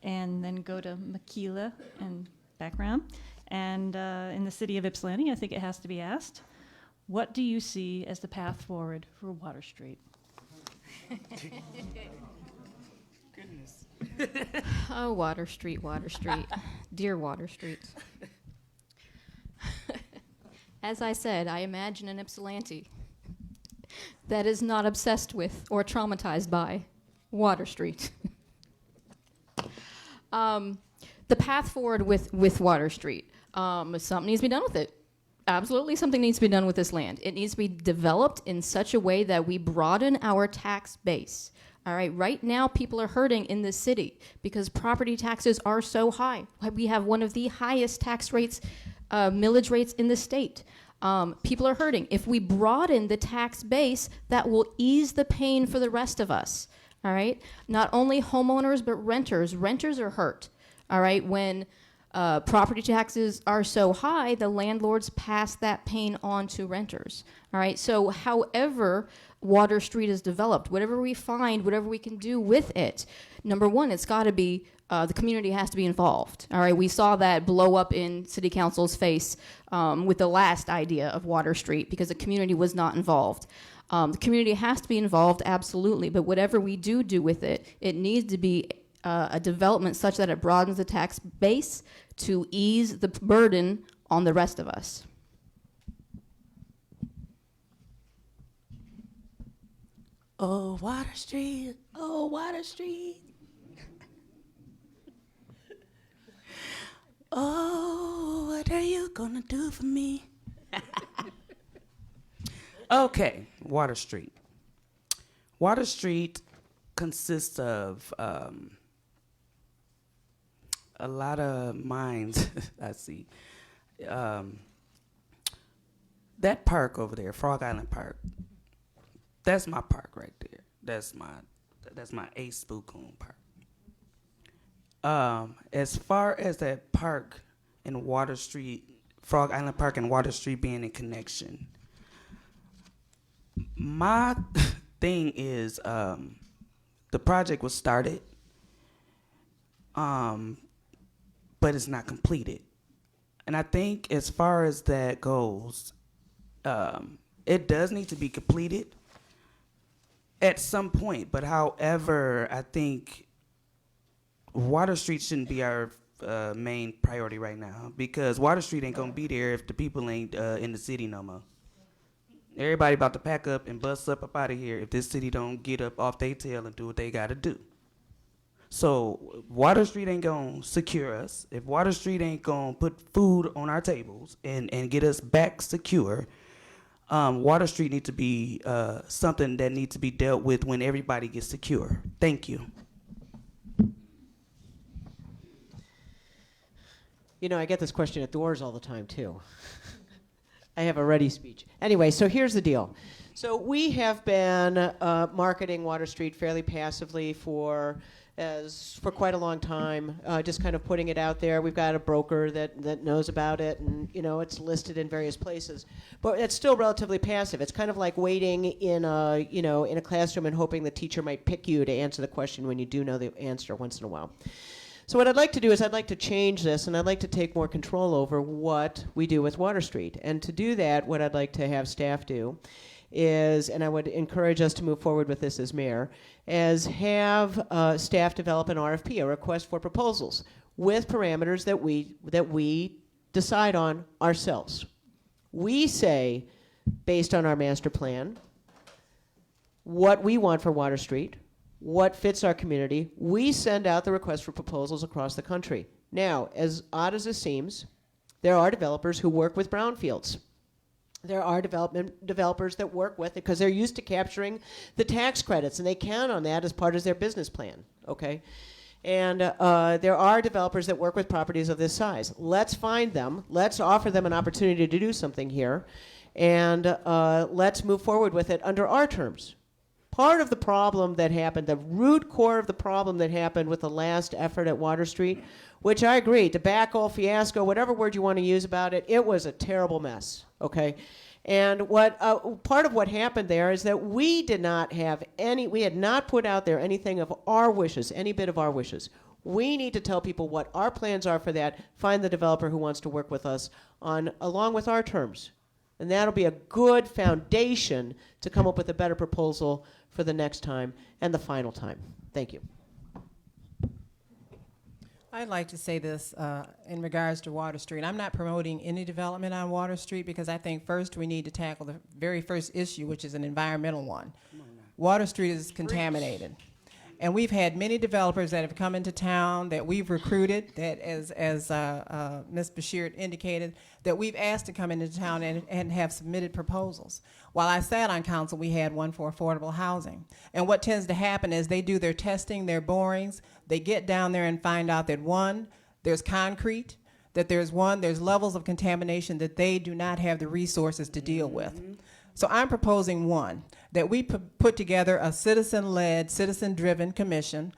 and then go to Mickeila and background. And in the city of Ypsilanti, I think it has to be asked, what do you see as the path forward for Water Street? Goodness. Oh, Water Street, dear Water Street. As I said, I imagine an Ypsilanti that is not obsessed with or traumatized by Water Street. The path forward with Water Street, something needs to be done with it. Absolutely, something needs to be done with this land. It needs to be developed in such a way that we broaden our tax base. All right, right now people are hurting in this city because property taxes are so high. We have one of the highest tax rates, millage rates in the state. People are hurting. If we broaden the tax base, that will ease the pain for the rest of us. All right, not only homeowners but renters. Renters are hurt. All right, when property taxes are so high, the landlords pass that pain on to renters. All right, so however Water Street is developed, whatever we find, whatever we can do with it, number one, it's got to be, the community has to be involved. All right, we saw that blow up in City Council's face with the last idea of Water Street because the community was not involved. The community has to be involved, absolutely, but whatever we do with it, it needs to be a development such that it broadens the tax base to ease the burden on the rest of us. Oh, Water Street. Oh, Water Street. Oh, what are you gonna do for me? Okay, Water Street. Water Street consists of a lot of mines, I see. That park over there, Frog Island Park, that's my park right there. That's my Ace Spookoon Park. As far as that park and Water Street, Frog Island Park and Water Street being in connection, my thing is the project was started, but it's not completed. And I think as far as that goes, it does need to be completed at some point. But however, I think Water Street shouldn't be our main priority right now, because Water Street ain't gonna be there if the people ain't in the city no more. Everybody about to pack up and bust up out of here if this city don't get up off their tail and do what they gotta do. So Water Street ain't gonna secure us. If Water Street ain't gonna put food on our tables and get us back secure, Water Street needs to be something that needs to be dealt with when everybody gets secure. Thank you. You know, I get this question at doors all the time, too. I have a ready speech. Anyway, so here's the deal. So we have been marketing Water Street fairly passively for quite a long time, just kind of putting it out there. We've got a broker that knows about it, and, you know, it's listed in various places. But it's still relatively passive. It's kind of like waiting in a classroom and hoping the teacher might pick you to answer the question when you do know the answer once in a while. So what I'd like to do is I'd like to change this, and I'd like to take more control over what we do with Water Street. And to do that, what I'd like to have staff do is, and I would encourage us to move forward with this as mayor, is have staff develop an RFP, a request for proposals, with parameters that we decide on ourselves. We say, based on our master plan, what we want for Water Street, what fits our community. We send out the request for proposals across the country. Now, as odd as this seems, there are developers who work with brownfields. There are developers that work with it because they're used to capturing the tax credits, and they count on that as part of their business plan, okay? And there are developers that work with properties of this size. Let's find them. Let's offer them an opportunity to do something here, and let's move forward with it under our terms. Part of the problem that happened, the root core of the problem that happened with the last effort at Water Street, which I agree, debacle, fiasco, whatever word you want to use about it, it was a terrible mess, okay? And part of what happened there is that we had not put out there anything of our wishes, any bit of our wishes. We need to tell people what our plans are for that, find the developer who wants to work with us along with our terms. And that'll be a good foundation to come up with a better proposal for the next time and the final time. Thank you. I'd like to say this in regards to Water Street. I'm not promoting any development on Water Street because I think first we need to tackle the very first issue, which is an environmental one. Water Street is contaminated. And we've had many developers that have come into town that we've recruited, that as Ms. Bashert indicated, that we've asked to come into town and have submitted proposals. While I sat on council, we had one for affordable housing. And what tends to happen is they do their testing, their borings, they get down there and find out that one, there's concrete, that there's levels of contamination that they do not have the resources to deal with. So I'm proposing one, that we put together a citizen-led, citizen-driven commission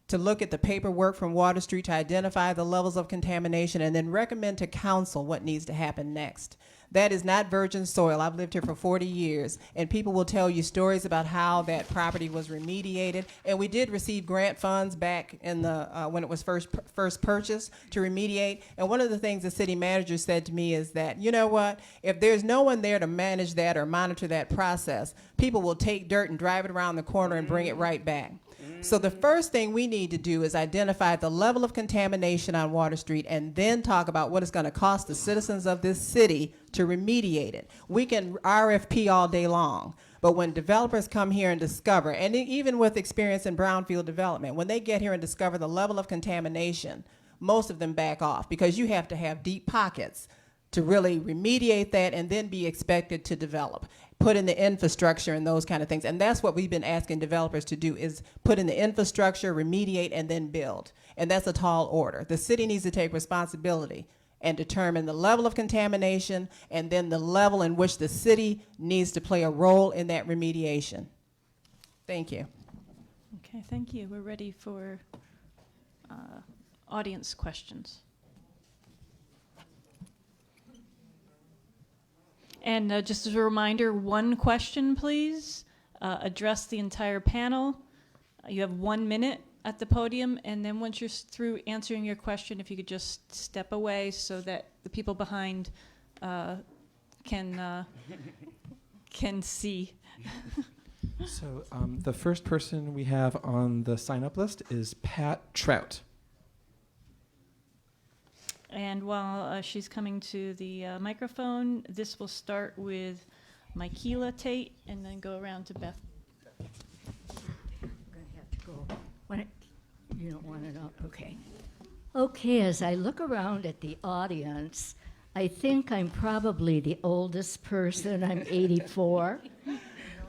to look at the paperwork from Water Street to identify the levels of contamination and then recommend to council what needs to happen next. That is not virgin soil. I've lived here for 40 years, and people will tell you stories about how that property was remediated. And we did receive grant funds back in the when it was first purchased to remediate. And one of the things the city manager said to me is that, you know what, if there's no one there to manage that or monitor that process, people will take dirt and drive it around the corner and bring it right back. So the first thing we need to do is identify the level of contamination on Water Street and then talk about what it's going to cost the citizens of this city to remediate it. We can RFP all day long, but when developers come here and discover, and even with experience in brownfield development, when they get here and discover the level of contamination, most of them back off because you have to have deep pockets to really remediate that and then be expected to develop. Put in the infrastructure and those kind of things. And that's what we've been asking developers to do, is put in the infrastructure, remediate, and then build. And that's a tall order. The city needs to take responsibility and determine the level of contamination and then the level in which the city needs to play a role in that remediation. Thank you. Okay, thank you. We're ready for audience questions. And just as a reminder, one question, please. Address the entire panel. You have 1 minute at the podium, and then once you're through answering your question, if you could just step away so that the people behind can see. So the first person we have on the sign-up list is Pat Trout. And while she's coming to the microphone, this will start with Mickeila, Tate, and then go around to Beth. I'm gonna have to go. You don't want it up, okay. Okay, as I look around at the audience, I think I'm probably the oldest person. I'm 84.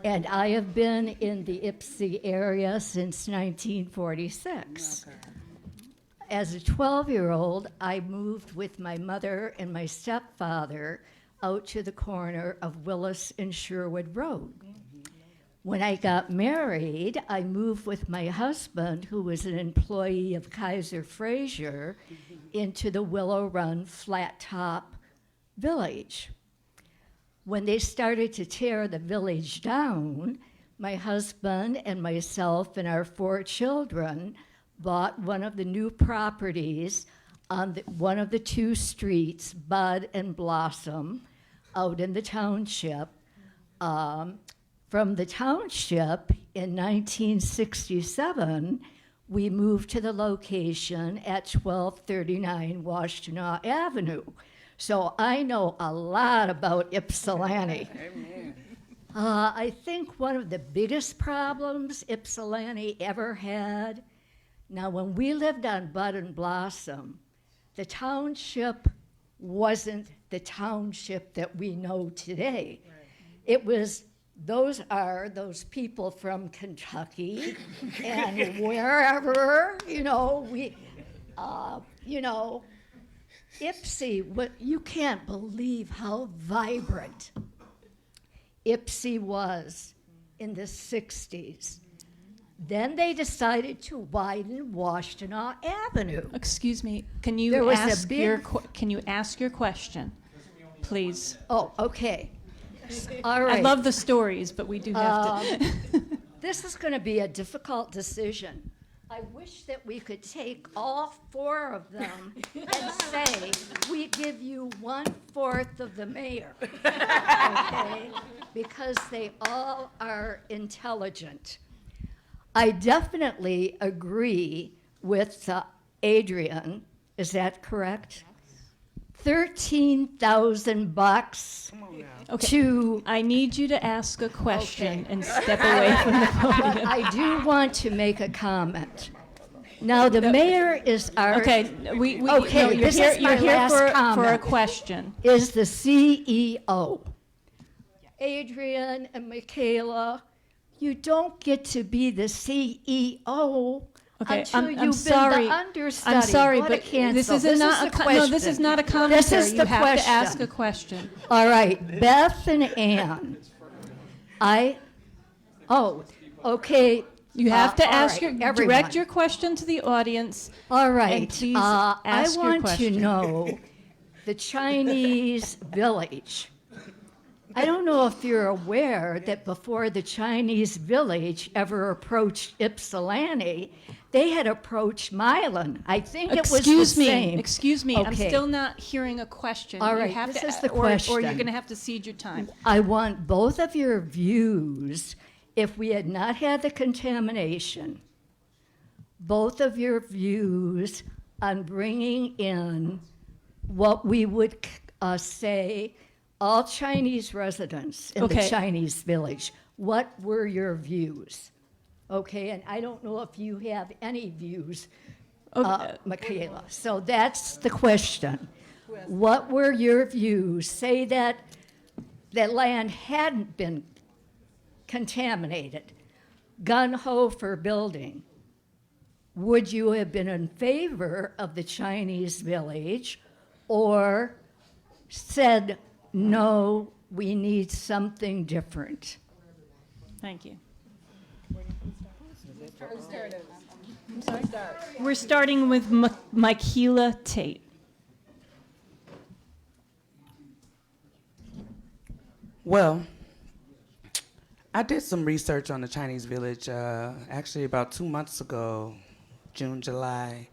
And I have been in the Ypsi area since 1946. As a 12-year-old, I moved with my mother and my stepfather out to the corner of Willis and Sherwood Road. When I got married, I moved with my husband, who was an employee of Kaiser Fraser, into the Willow Run Flat Top Village. When they started to tear the village down, my husband and myself and our 4 children bought one of the new properties on one of the 2 streets, Bud and Blossom, out in the township. From the township in 1967, we moved to the location at 1239 Washtenaw Avenue. So I know a lot about Ypsilanti. I think one of the biggest problems Ypsilanti ever had, now when we lived on Bud and Blossom, the township wasn't the township that we know today. Right. It was, those people from Kentucky and wherever, Ypsi, you can't believe how vibrant Ypsi was in the 60s. Then they decided to widen Washtenaw Avenue. Excuse me, can you ask your question, please? Oh, okay. All right. I love the stories, but we do have to. This is going to be a difficult decision. I wish that we could take all 4 of them and say, we give you 1/4 of the mayor, okay? Because they all are intelligent. I definitely agree with Adrienne. Is that correct? $13,000 to. I need you to ask a question and step away from the podium. I do want to make a comment. Now the mayor is our. Okay, you're here for a question. Is the CEO. Adrienne and Mickeila, you don't get to be the CEO until you've been the understudy. I'm sorry, but this is not a commentary. This is the you have to ask a question. All right, Beth and Ann. Okay. You have to everyone. direct your question to the audience. All right. And please ask your I want question. to know the Chinese village. I don't know if you're aware that before the Chinese village ever approached Ypsilanti, they had approached Milan. I think it was the same. Excuse me. Okay. I'm still not hearing a question. All right, this is the question. Or you're going to have to cede your time. I want both of your views. If we had not had the contamination, both of your views on bringing in what we would say all Chinese residents in the Chinese village. What were your views? Okay, and I don't know if you have any views, Mickeila. So that's the question. What were your views? Say that the land hadn't been contaminated, gun-ho for building. Would you have been in favor of the Chinese village or said, no, we need something different? Thank you. We're starting with Mickeila Tate. Well, I did some research on the Chinese village actually about 2 months ago, June, July.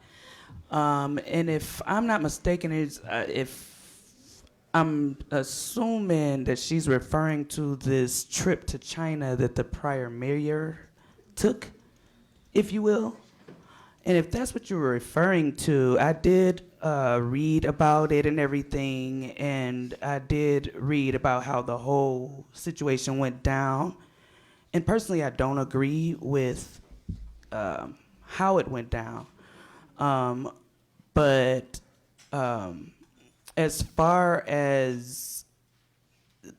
And if I'm not mistaken, if I'm assuming that she's referring to this trip to China that the prior mayor took, if you will. And if that's what you were referring to, I did read about it and everything, and I did read about how the whole situation went down. And personally, I don't agree with how it went down. But as far as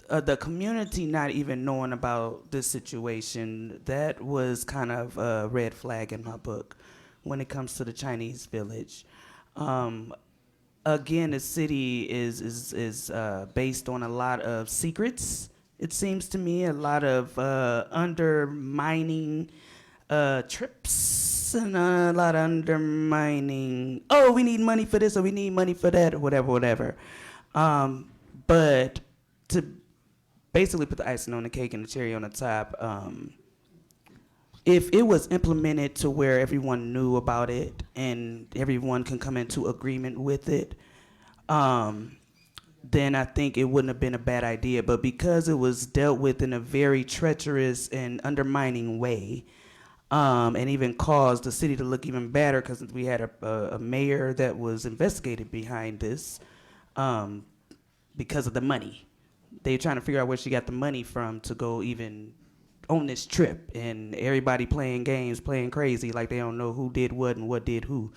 the community not even knowing about this situation, that was kind of a red flag in my book when it comes to the Chinese village. Again, the city is based on a lot of secrets. It seems to me a lot of undermining trips and a lot of undermining. Oh, we need money for this or we need money for that or whatever. But to basically put the icing on the cake and the cherry on the top, if it was implemented to where everyone knew about it and everyone can come into agreement with it, then I think it wouldn't have been a bad idea. But because it was dealt with in a very treacherous and undermining way, and even caused the city to look even better because we had a mayor that was investigated behind this because of the money. They were trying to figure out where she got the money from to go even on this trip, and everybody playing games, playing crazy like they don't know who did what and what did who.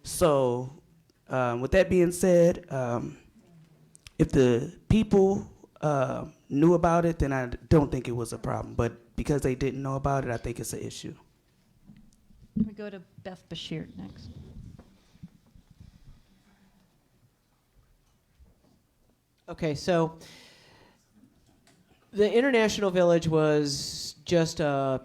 So with that being said, if the people knew about it, then I don't think it was a problem. But because they didn't know about it, I think it's an issue. We go to Beth Bashert next. Okay, so the International Village was just a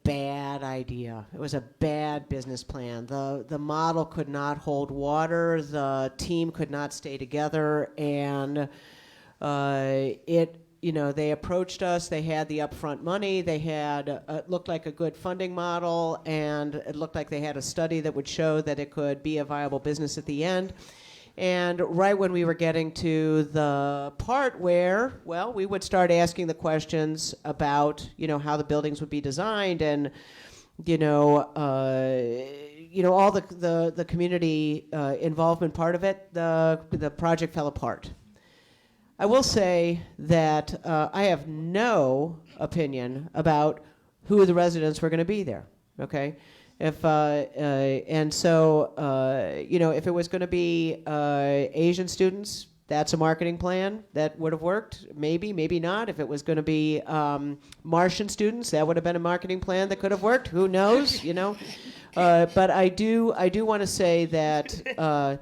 bad idea. It was a bad business plan. The model could not hold water. The team could not stay together, and they approached us. They had the upfront money. They had it looked like a good funding model, and it looked like they had a study that would show that it could be a viable business at the end. And right when we were getting to the part where, well, we would start asking the questions about, how the buildings would be designed and, all the community involvement part of it, the project fell apart. I will say that I have no opinion about who the residents were going to be there, okay? If if it was going to be Asian students, that's a marketing plan that would have worked. Maybe not. If it was going to be Martian students, that would have been a marketing plan that could have worked. Who knows? But I do want to say that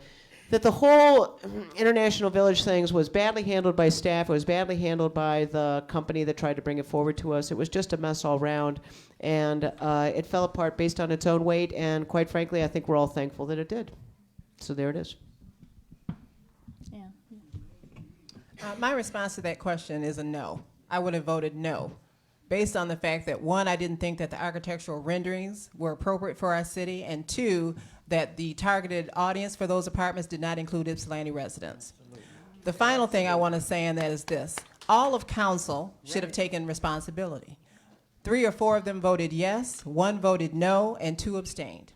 that the whole International Village things was badly handled by staff. It was badly handled by the company that tried to bring it forward to us. It was just a mess all around. And it fell apart based on its own weight. And quite frankly, I think we're all thankful that it did. So there it is. Yeah. My response to that question is a no. I would have voted no, based on the fact that, one, I didn't think that the architectural renderings were appropriate for our city, and two, that the targeted audience for those apartments did not include Ypsilanti residents. Absolutely. The final thing I want to say on that is this. All of council should have taken responsibility. 3 or 4 of them voted yes, 1 voted no, and 2 abstained.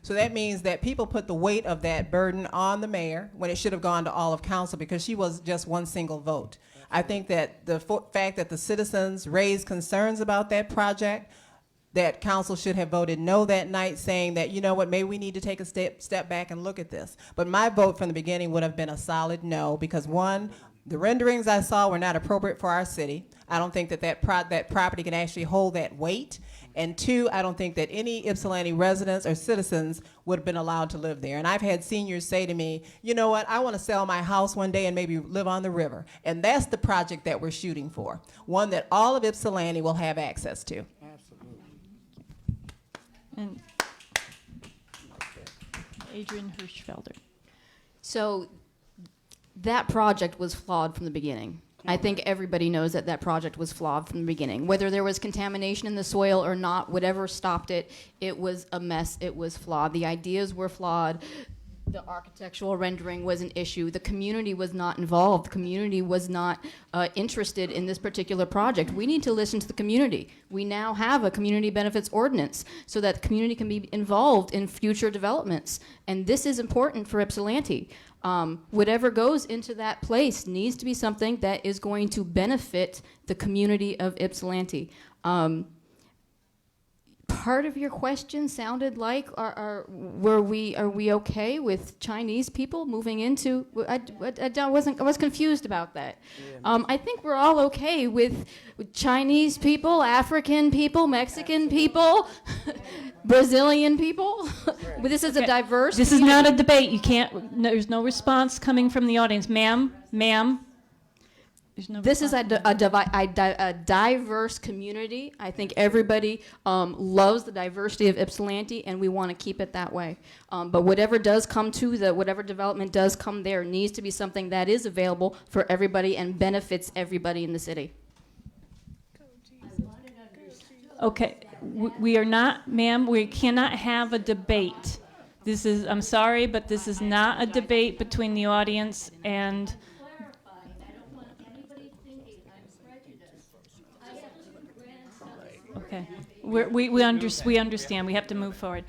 So that means that people put the weight of that burden on the mayor when it should have gone to all of council because she was just one single vote. I think that the fact that the citizens raised concerns about that project, that council should have voted no that night, saying that, you know what, maybe we need to take a step back and look at this. But my vote from the beginning would have been a solid no because, one, the renderings I saw were not appropriate for our city. I don't think that property can actually hold that weight. And 2, I don't think that any Ypsilanti residents or citizens would have been allowed to live there. And I've had seniors say to me, you know what, I want to sell my house one day and maybe live on the river. And that's the project that we're shooting for, one that all of Ypsilanti will have access to. And Adrienne Hirschfelder. So that project was flawed from the beginning. I think everybody knows that that project was flawed from the beginning. Whether there was contamination in the soil or not, whatever stopped it, it was a mess. It was flawed. The ideas were flawed. the architectural rendering was an issue. The community was not involved. The community was not interested in this particular project. We need to listen to the community. We now have a community benefits ordinance so that the community can be involved in future developments. And this is important for Ypsilanti. Whatever goes into that place needs to be something that is going to benefit the community of Ypsilanti. Part of your question sounded like, are we okay with Chinese people moving into? I was confused about that. I think we're all okay with Chinese people, African people, Mexican people, Brazilian people. But this is a diverse. This is not a debate. You can't. No, there's no response coming from the audience, ma'am. This is a diverse community. I think everybody loves the diversity of Ypsilanti, and we want to keep it that way. But whatever does come to whatever development does come there needs to be something that is available for everybody and benefits everybody in the city. Okay, we are not, ma'am, we cannot have a debate. This is, I'm sorry, but this is not a debate between the audience and... Okay, we understand. We have to move forward.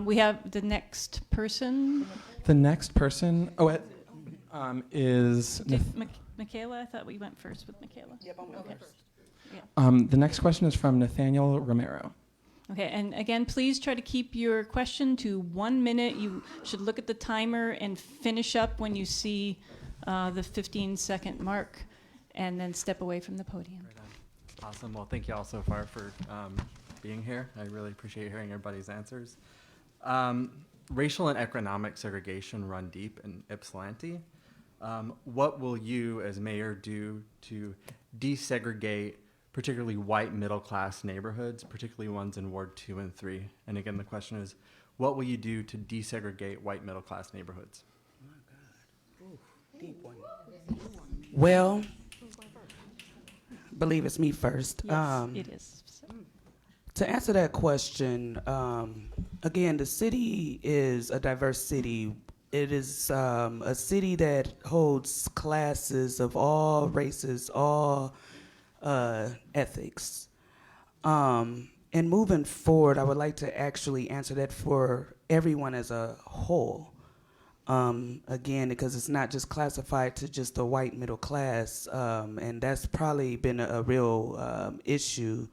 We have the next person. The next person is... Mickeila? I thought we went first with Mickeila. Yep, I'm going first. Yeah. The next question is from Nathaniel Romero. Okay, and again, please try to keep your question to 1 minute. You should look at the timer and finish up when you see the 15-second mark, and then step away from the podium. Right on. Awesome. Well, thank you all so far for being here. I really appreciate hearing everybody's answers. Racial and economic segregation run deep in Ypsilanti. What will you, as mayor, do to desegregate particularly white middle-class neighborhoods, particularly ones in Ward 2 and 3? And again, the question is, what will you do to desegregate white middle-class neighborhoods? Oh my God. Ooh, deep one. Well, believe it's me first. Yes, it is. To answer that question, again, the city is a diverse city. It is a city that holds classes of all races, all ethics. And moving forward, I would like to actually answer that for everyone as a whole. Again, because it's not just classified to just the white middle class, and that's probably been a real issue,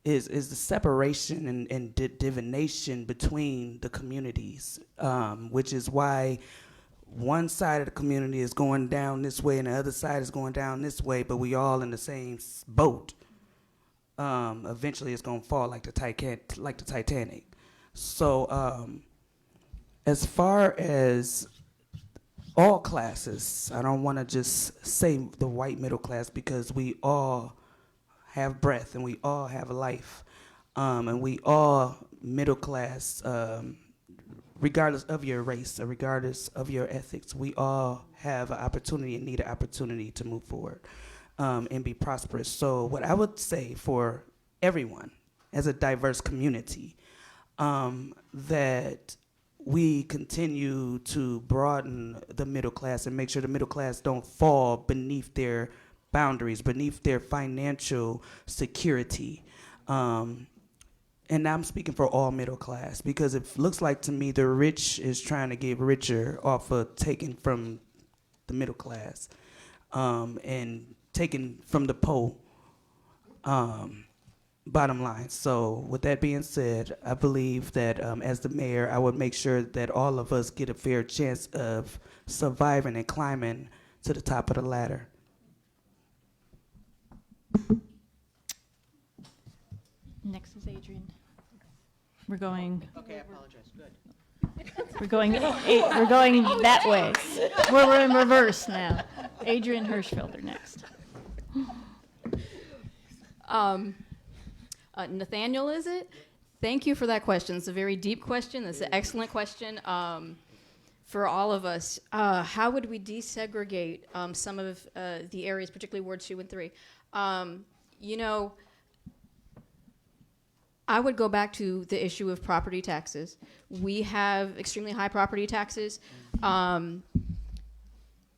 is the separation and divination between the communities, which is why one side of the community is going down this way and the other side is going down this way, but we all in the same boat. Eventually it's going to fall like the Titanic. So as far as all classes, I don't want to just say the white middle class, because we all have breath and we all have life, and we all middle class, regardless of your race or regardless of your ethics. We all have an opportunity and need an opportunity to move forward and be prosperous. So what I would say for everyone as a diverse community, that we continue to broaden the middle class and make sure the middle class don't fall beneath their boundaries, beneath their financial security. And I'm speaking for all middle class, because it looks like to me the rich is trying to get richer off of taking from the middle class, and taking from the poor, bottom line. So with that being said, I believe that as the mayor, I would make sure that all of us get a fair chance of surviving and climbing to the top of the ladder. Next is Adrienne. We're going. Okay, I apologize. Good. We're going that way. We're in reverse now. Adrienne Hirschfelder next. Nathaniel, is it? Thank you for that question. It's a very deep question. It's an excellent question for all of us. How would we desegregate some of the areas, particularly Ward 2 and 3? You know, I would go back to the issue of property taxes. We have extremely high property taxes.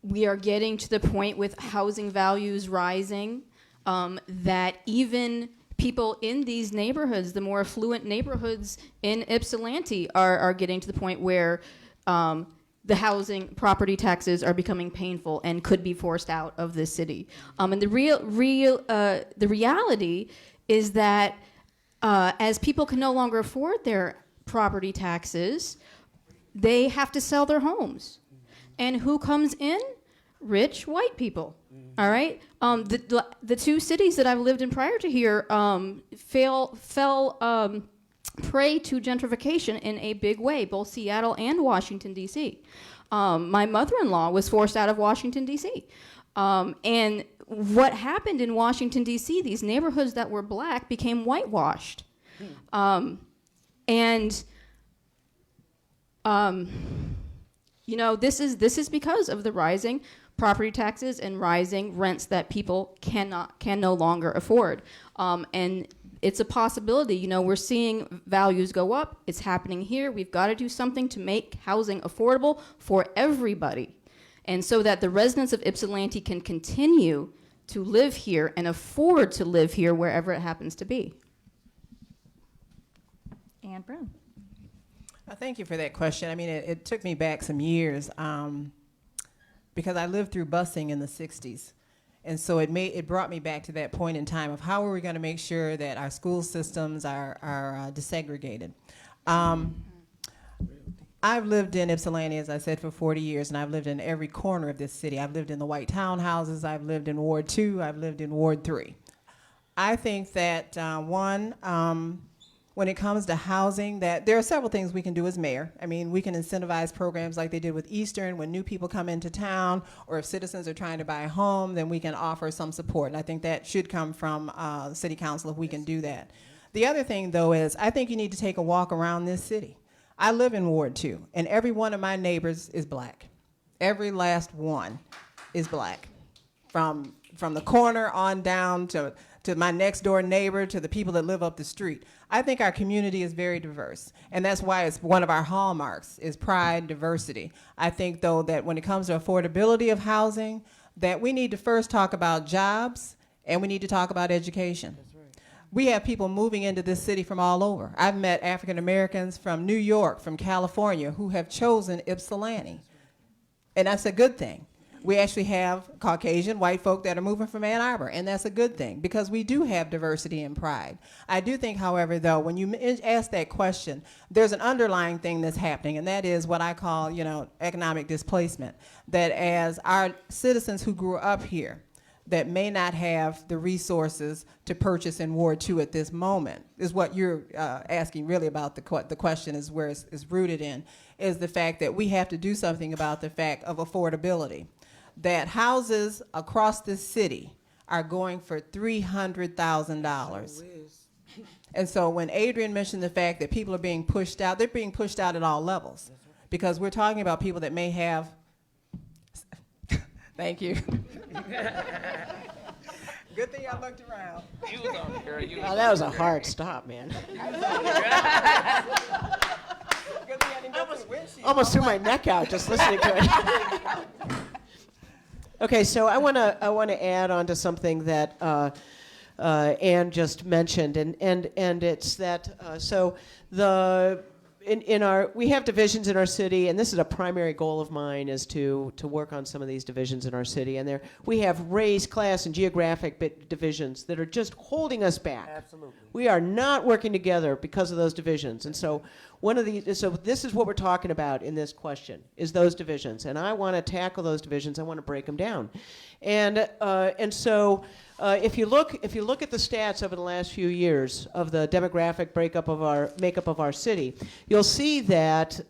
We are getting to the point with housing values rising that even people in these neighborhoods, the more affluent neighborhoods in Ypsilanti, are getting to the point where the housing property taxes are becoming painful and could be forced out of the city. And the reality is that as people can no longer afford their property taxes, they have to sell their homes. And who comes in? Rich white people. All right. The two cities that I've lived in prior to here fell prey to gentrification in a big way, both Seattle and Washington, D.C. My mother-in-law was forced out of Washington, D.C. And what happened in Washington, D.C., these neighborhoods that were black became whitewashed. This is because of the rising property taxes and rising rents that people can no longer afford. And it's a possibility. We're seeing values go up. It's happening here. We've got to do something to make housing affordable for everybody. And so that the residents of Ypsilanti can continue to live here and afford to live here wherever it happens to be. Ann Brown. Thank you for that question. I mean, it took me back some years because I lived through busing in the 60s. And so it brought me back to that point in time of how are we going to make sure that our school systems are desegregated. I've lived in Ypsilanti, as I said, for 40 years, and I've lived in every corner of this city. I've lived in the white townhouses. I've lived in Ward 2. I've lived in Ward 3. I think that, when it comes to housing, that there are several things we can do as mayor. I mean, we can incentivize programs like they did with Eastern when new people come into town, or if citizens are trying to buy a home, then we can offer some support. And I think that should come from city council if we can do that. The other thing, though, is I think you need to take a walk around this city. I live in Ward 2, and every one of my neighbors is black. Every last one is black. From the corner on down to my next door neighbor, to the people that live up the street. I think our community is very diverse, and that's why it's one of our hallmarks is pride, diversity. I think, though, that when it comes to affordability of housing, that we need to first talk about jobs, and we need to talk about education. That's right. We have people moving into this city from all over. I've met African Americans from New York, from California, who have chosen Ypsilanti, and that's a good thing. We actually have Caucasian white folk that are moving from Ann Arbor, and that's a good thing because we do have diversity and pride. I do think, however, though, when you ask that question, there's an underlying thing that's happening, and that is what I call, economic displacement. That as our citizens who grew up here that may not have the resources to purchase in Ward 2 at this moment, is what you're asking really about the question is where it's rooted in, is the fact that we have to do something about the fact of affordability. That houses across the city are going for $300,000. And so when Adrienne mentioned the fact that people are being pushed out, they're being pushed out at all levels. Because we're talking about people that may have, thank you. Good thing I looked around. That was a hard stop, man. Almost threw my neck out just listening to it. Okay, so I want to add on to something that Ann just mentioned, and it's that we have divisions in our city, and this is a primary goal of mine is to work on some of these divisions in our city, and we have race, class, and geographic divisions that are just holding us back. Absolutely. We are not working together because of those divisions, and so this is what we're talking about in this question, is those divisions. And I want to tackle those divisions. I want to break them down. And so if you look at the stats over the last few years of the demographic makeup of our city, you'll see that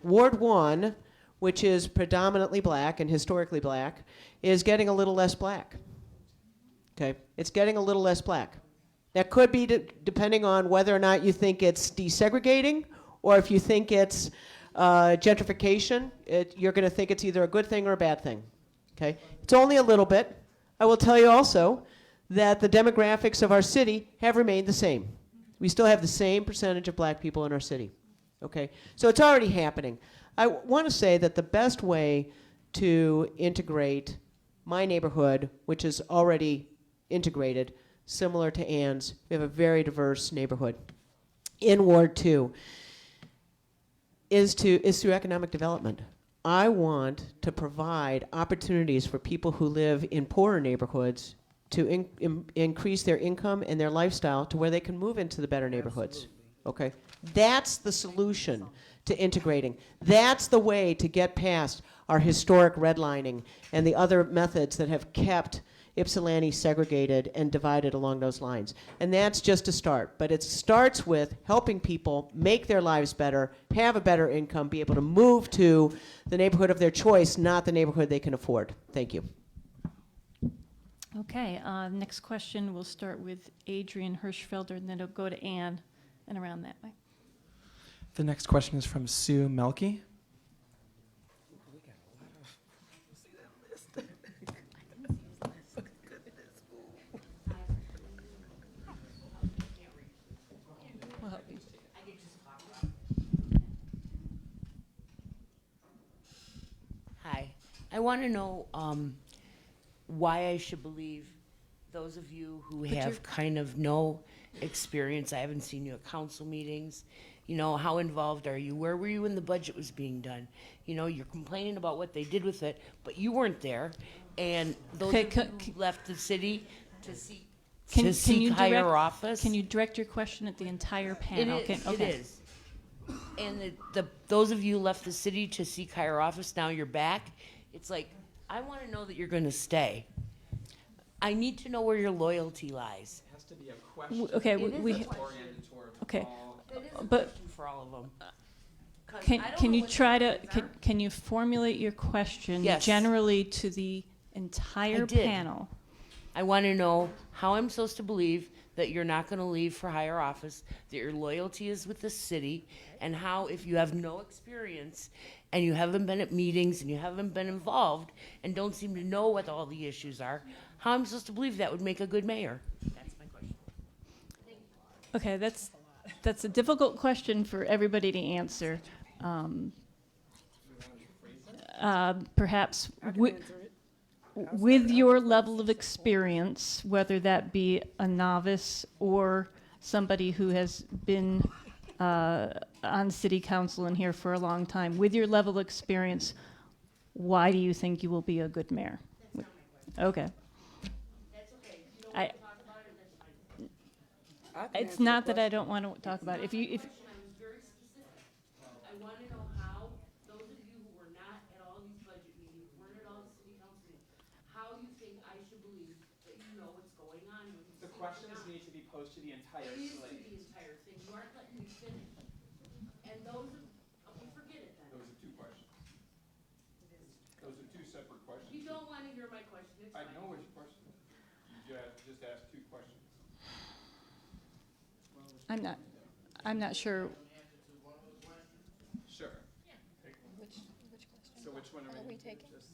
Ward 1, which is predominantly black and historically black, is getting a little less black. Okay? It's getting a little less black. That could be depending on whether or not you think it's desegregating, or if you think it's gentrification. You're going to think it's either a good thing or a bad thing. Okay, it's only a little bit. I will tell you also that the demographics of our city have remained the same. We still have the same percentage of black people in our city. Okay? So it's already happening. I want to say that the best way to integrate my neighborhood, which is already integrated, similar to Ann's, we have a very diverse neighborhood in Ward 2, is through economic development. I want to provide opportunities for people who live in poorer neighborhoods to increase their income and their lifestyle to where they can move into the better neighborhoods. Okay? That's the solution to integrating. That's the way to get past our historic redlining and the other methods that have kept Ypsilanti segregated and divided along those lines. And that's just a start. But it starts with helping people make their lives better, have a better income, be able to move to the neighborhood of their choice, not the neighborhood they can afford. Thank you. Okay, next question, we'll start with Adrienne Hirschfelder, and then it'll go to Anne, and around that way. The next question is from Sue Melky. Hi. I want to know why I should believe those of you who have kind of no experience. I haven't seen you at council meetings. You know, how involved are you? Where were you when the budget was being done? You know, you're complaining about what they did with it, but you weren't there. And those of you who left the city to seek higher office. Can you direct your question at the entire panel? It is. And those of you who left the city to seek higher office, now you're back. It's like, I want to know that you're going to stay. I need to know where your loyalty lies. It has to be a question. Okay, oriented toward okay, It is but a question for all of them. Can you formulate your question generally to the entire panel? I want to know how I'm supposed to believe that you're not going to leave for higher office, that your loyalty is with the city, and how, if you have no experience and you haven't been at meetings and you haven't been involved and don't seem to know what all the issues are, how I'm supposed to believe that would make a good mayor. That's my question. Okay, that's a difficult question for everybody to answer. Perhaps with your level of experience, whether that be a novice or somebody who has been on city council and here for a long time, with your level of experience, why do you think you will be a good mayor? Okay. That's okay. If you don't want to talk about it, that's fine. It's not that I don't want to talk about it. If I was very specific. I want to know how those of you who were not at all these budget meetings, weren't at all the city council meetings, how you think I should believe that you know what's going on with The questions need to be posed to the entire slate. It is to the entire thing. You aren't letting me finish. And those are, okay, forget it then. Those are two questions. Those are two separate questions. You don't want to hear my question. It's I fine. know which question. You just asked two questions. I'm not sure. Sure. Which question? So which one are we taking? Just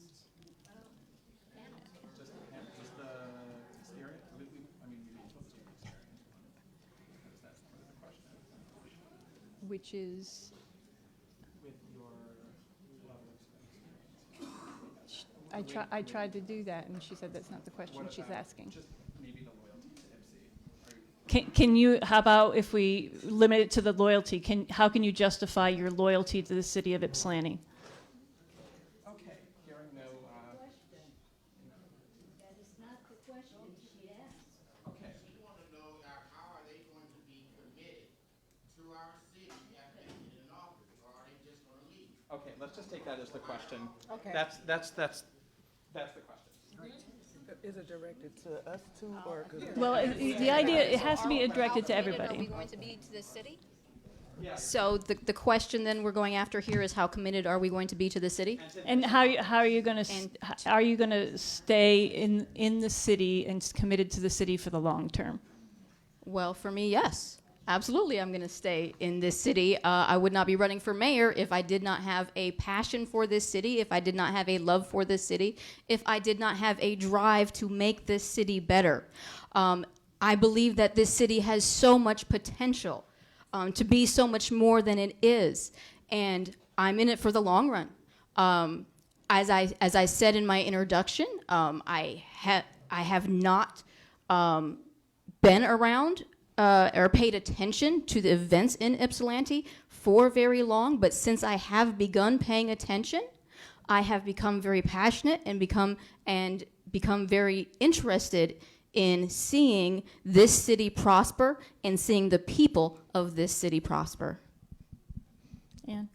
the steering? We told you the steering. That's part of the question. Which is, With your level of experience. I tried to do that, and she said that's not the question What she's about asking. Just maybe the loyalty to Ypsi. Can you, how about if we limit it to the loyalty, how can you justify your loyalty to the city of Ypsilanti? Okay, hearing no. That is not the question she asked. Okay. We want to know how are they going to be committed to our city after they get in office, or are they just going to leave? Okay, let's just take that as the question. Okay. That's the question. Is it directed to us too, or? Well, the idea, it has to be directed to Are we everybody. going to be to the city? So the question then we're going after here is how committed are we going to be to the city? And how are you going to stay in the city and committed to the city for the long term? Well, for me, yes. Absolutely, I'm going to stay in this city. I would not be running for mayor if I did not have a passion for this city, if I did not have a love for this city, if I did not have a drive to make this city better. I believe that this city has so much potential to be so much more than it is, and I'm in it for the long run. As I said in my introduction, I have not been around or paid attention to the events in Ypsilanti for very long, but since I have begun paying attention, I have become very passionate and become very interested in seeing this city prosper and seeing the people of this city prosper. Ann?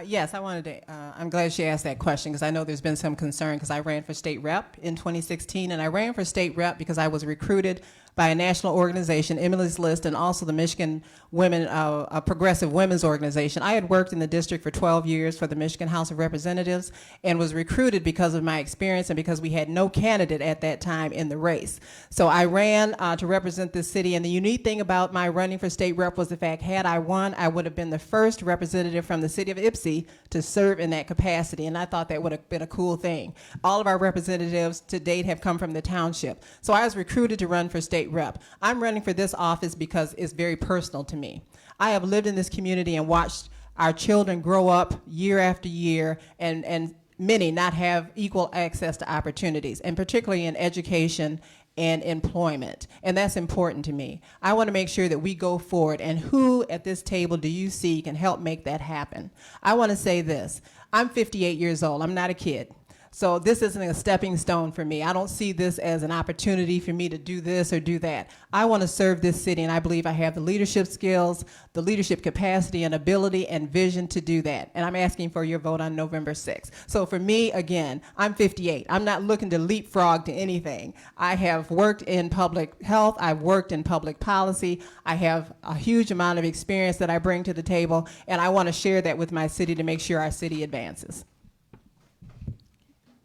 Yes, I wanted to, I'm glad she asked that question because I know there's been some concern because I ran for state rep in 2016, and I ran for state rep because I was recruited by a national organization, Emily's List, and also the Michigan Women, a progressive women's organization. I had worked in the district for 12 years for the Michigan House of Representatives and was recruited because of my experience and because we had no candidate at that time in the race. So I ran to represent this city, and the unique thing about my running for state rep was the fact, had I won, I would have been the first representative from the city of Ypsi to serve in that capacity, and I thought that would have been a cool thing. All of our representatives to date have come from the township. So I was recruited to run for state rep. I'm running for this office because it's very personal to me. I have lived in this community and watched our children grow up year after year, and many not have equal access to opportunities, and particularly in education and employment, and that's important to me. I want to make sure that we go forward, and who at this table do you see can help make that happen? I want to say this. I'm 58 years old. I'm not a kid. So this isn't a stepping stone for me. I don't see this as an opportunity for me to do this or do that. I want to serve this city, and I believe I have the leadership skills, the leadership capacity and ability and vision to do that. And I'm asking for your vote on November 6th. So for me, again, I'm 58. I'm not looking to leapfrog to anything. I have worked in public health. I've worked in public policy. I have a huge amount of experience that I bring to the table, and I want to share that with my city to make sure our city advances.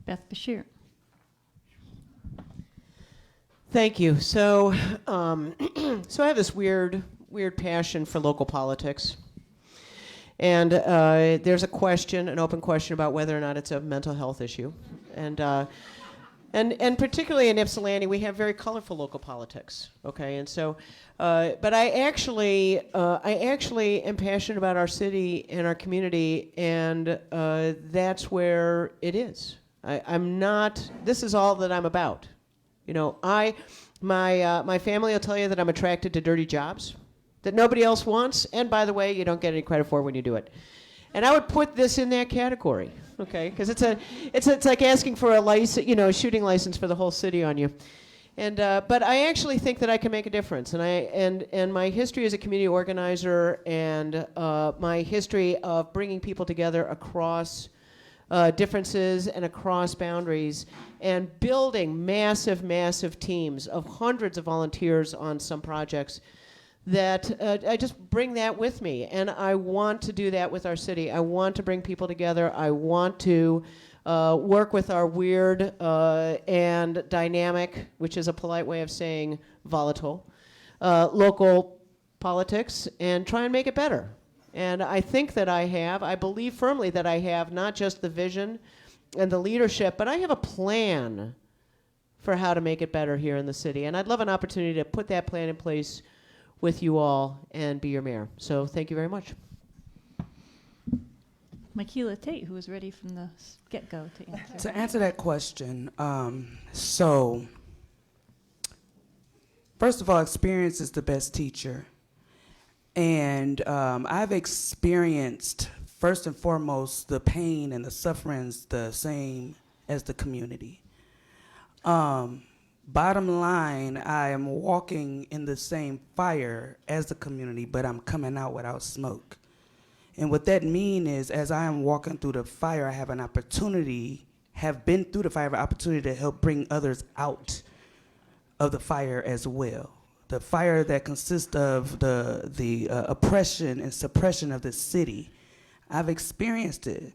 Beth Bashert. Thank you. So, so I have this weird passion for local politics, and there's a question, an open question about whether or not it's a mental health issue, and particularly in Ypsilanti, we have very colorful local politics. Okay, and so, but I actually am passionate about our city and our community, and that's where it is. I'm not. This is all that I'm about. You know, my family will tell you that I'm attracted to dirty jobs that nobody else wants, and by the way, you don't get any credit for when you do it. And I would put this in that category, okay? Because it's like asking for a license, shooting license for the whole city on you. And but I actually think that I can make a difference, and my history as a community organizer and my history of bringing people together across differences and across boundaries, and building massive teams of hundreds of volunteers on some projects, that I just bring that with me. And I want to do that with our city. I want to bring people together. I want to work with our weird and dynamic, which is a polite way of saying volatile, local politics, and try and make it better. And I think that I believe firmly that I have not just the vision and the leadership, but I have a plan for how to make it better here in the city. And I'd love an opportunity to put that plan in place with you all and be your mayor. So thank you very much. Mickeila Tate, who was ready from the get-go to answer. To answer that question, so first of all, experience is the best teacher. And I've experienced, first and foremost, the pain and the sufferings the same as the community. Bottom line, I am walking in the same fire as the community, but I'm coming out without smoke. And what that means is, as I am walking through the fire, I have an opportunity, have been through the fire, have an opportunity to help bring others out of the fire as well. The fire that consists of the oppression and suppression of the city. I've experienced it.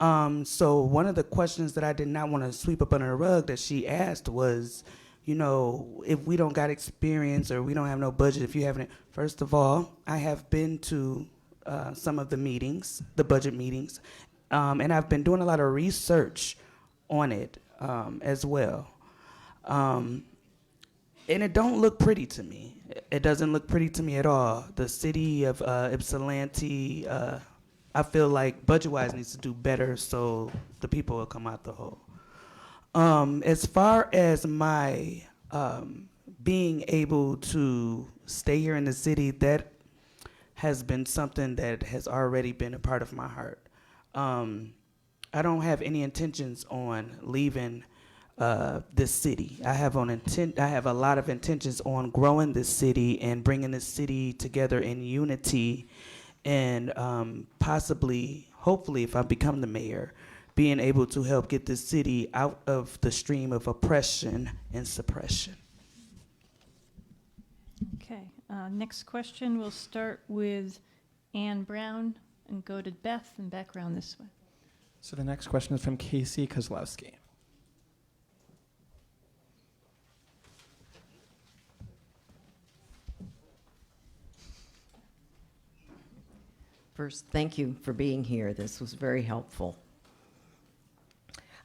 So one of the questions that I did not want to sweep up under the rug that she asked was, if we don't got experience or we don't have no budget, if you haven't, first of all, I have been to some of the meetings, the budget meetings, and I've been doing a lot of research on it as well. and it don't look pretty to me. It doesn't look pretty to me at all. The city of Ypsilanti, I feel like budget-wise needs to do better so the people will come out the hole. As far as my being able to stay here in the city, that has been something that has already been a part of my heart. I don't have any intentions on leaving this city. I have a lot of intentions on growing this city and bringing this city together in unity, and possibly, hopefully, if I become the mayor, being able to help get this city out of the stream of oppression and suppression. Okay, next question, we'll start with Ann Brown and go to Beth and back around this way. So the next question is from Casey Kozlowski. First, thank you for being here. This was very helpful.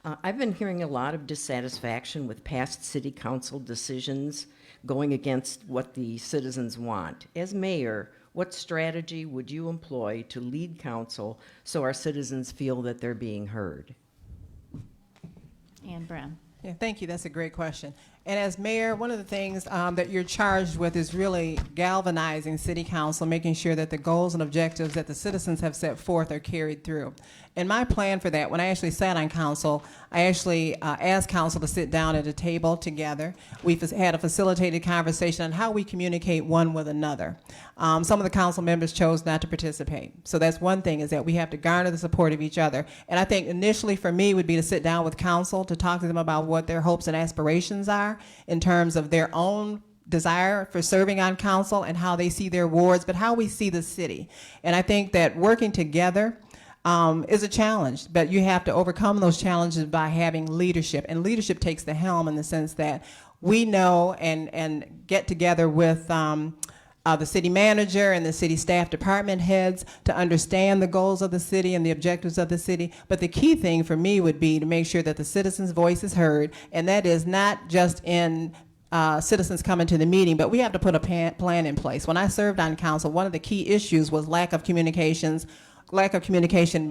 I've been hearing a lot of dissatisfaction with past city council decisions going against what the citizens want. As mayor, what strategy would you employ to lead council so our citizens feel that they're being heard? Ann Brown. Yeah, thank you. That's a great question. And as mayor, one of the things that you're charged with is really galvanizing city council, making sure that the goals and objectives that the citizens have set forth are carried through. And my plan for that, when I actually sat on council, I actually asked council to sit down at a table together. We've had a facilitated conversation on how we communicate one with another. Some of the council members chose not to participate. So that's one thing, is that we have to garner the support of each other. And I think initially for me would be to sit down with council to talk to them about what their hopes and aspirations are in terms of their own desire for serving on council and how they see their wards, but how we see the city. And I think that working together is a challenge, but you have to overcome those challenges by having leadership. And leadership takes the helm in the sense that we know and get together with the city manager and the city staff department heads to understand the goals of the city and the objectives of the city. But the key thing for me would be to make sure that the citizens' voice is heard, and that is not just in citizens coming to the meeting, but we have to put a plan in place. When I served on council, one of the key issues was lack of communication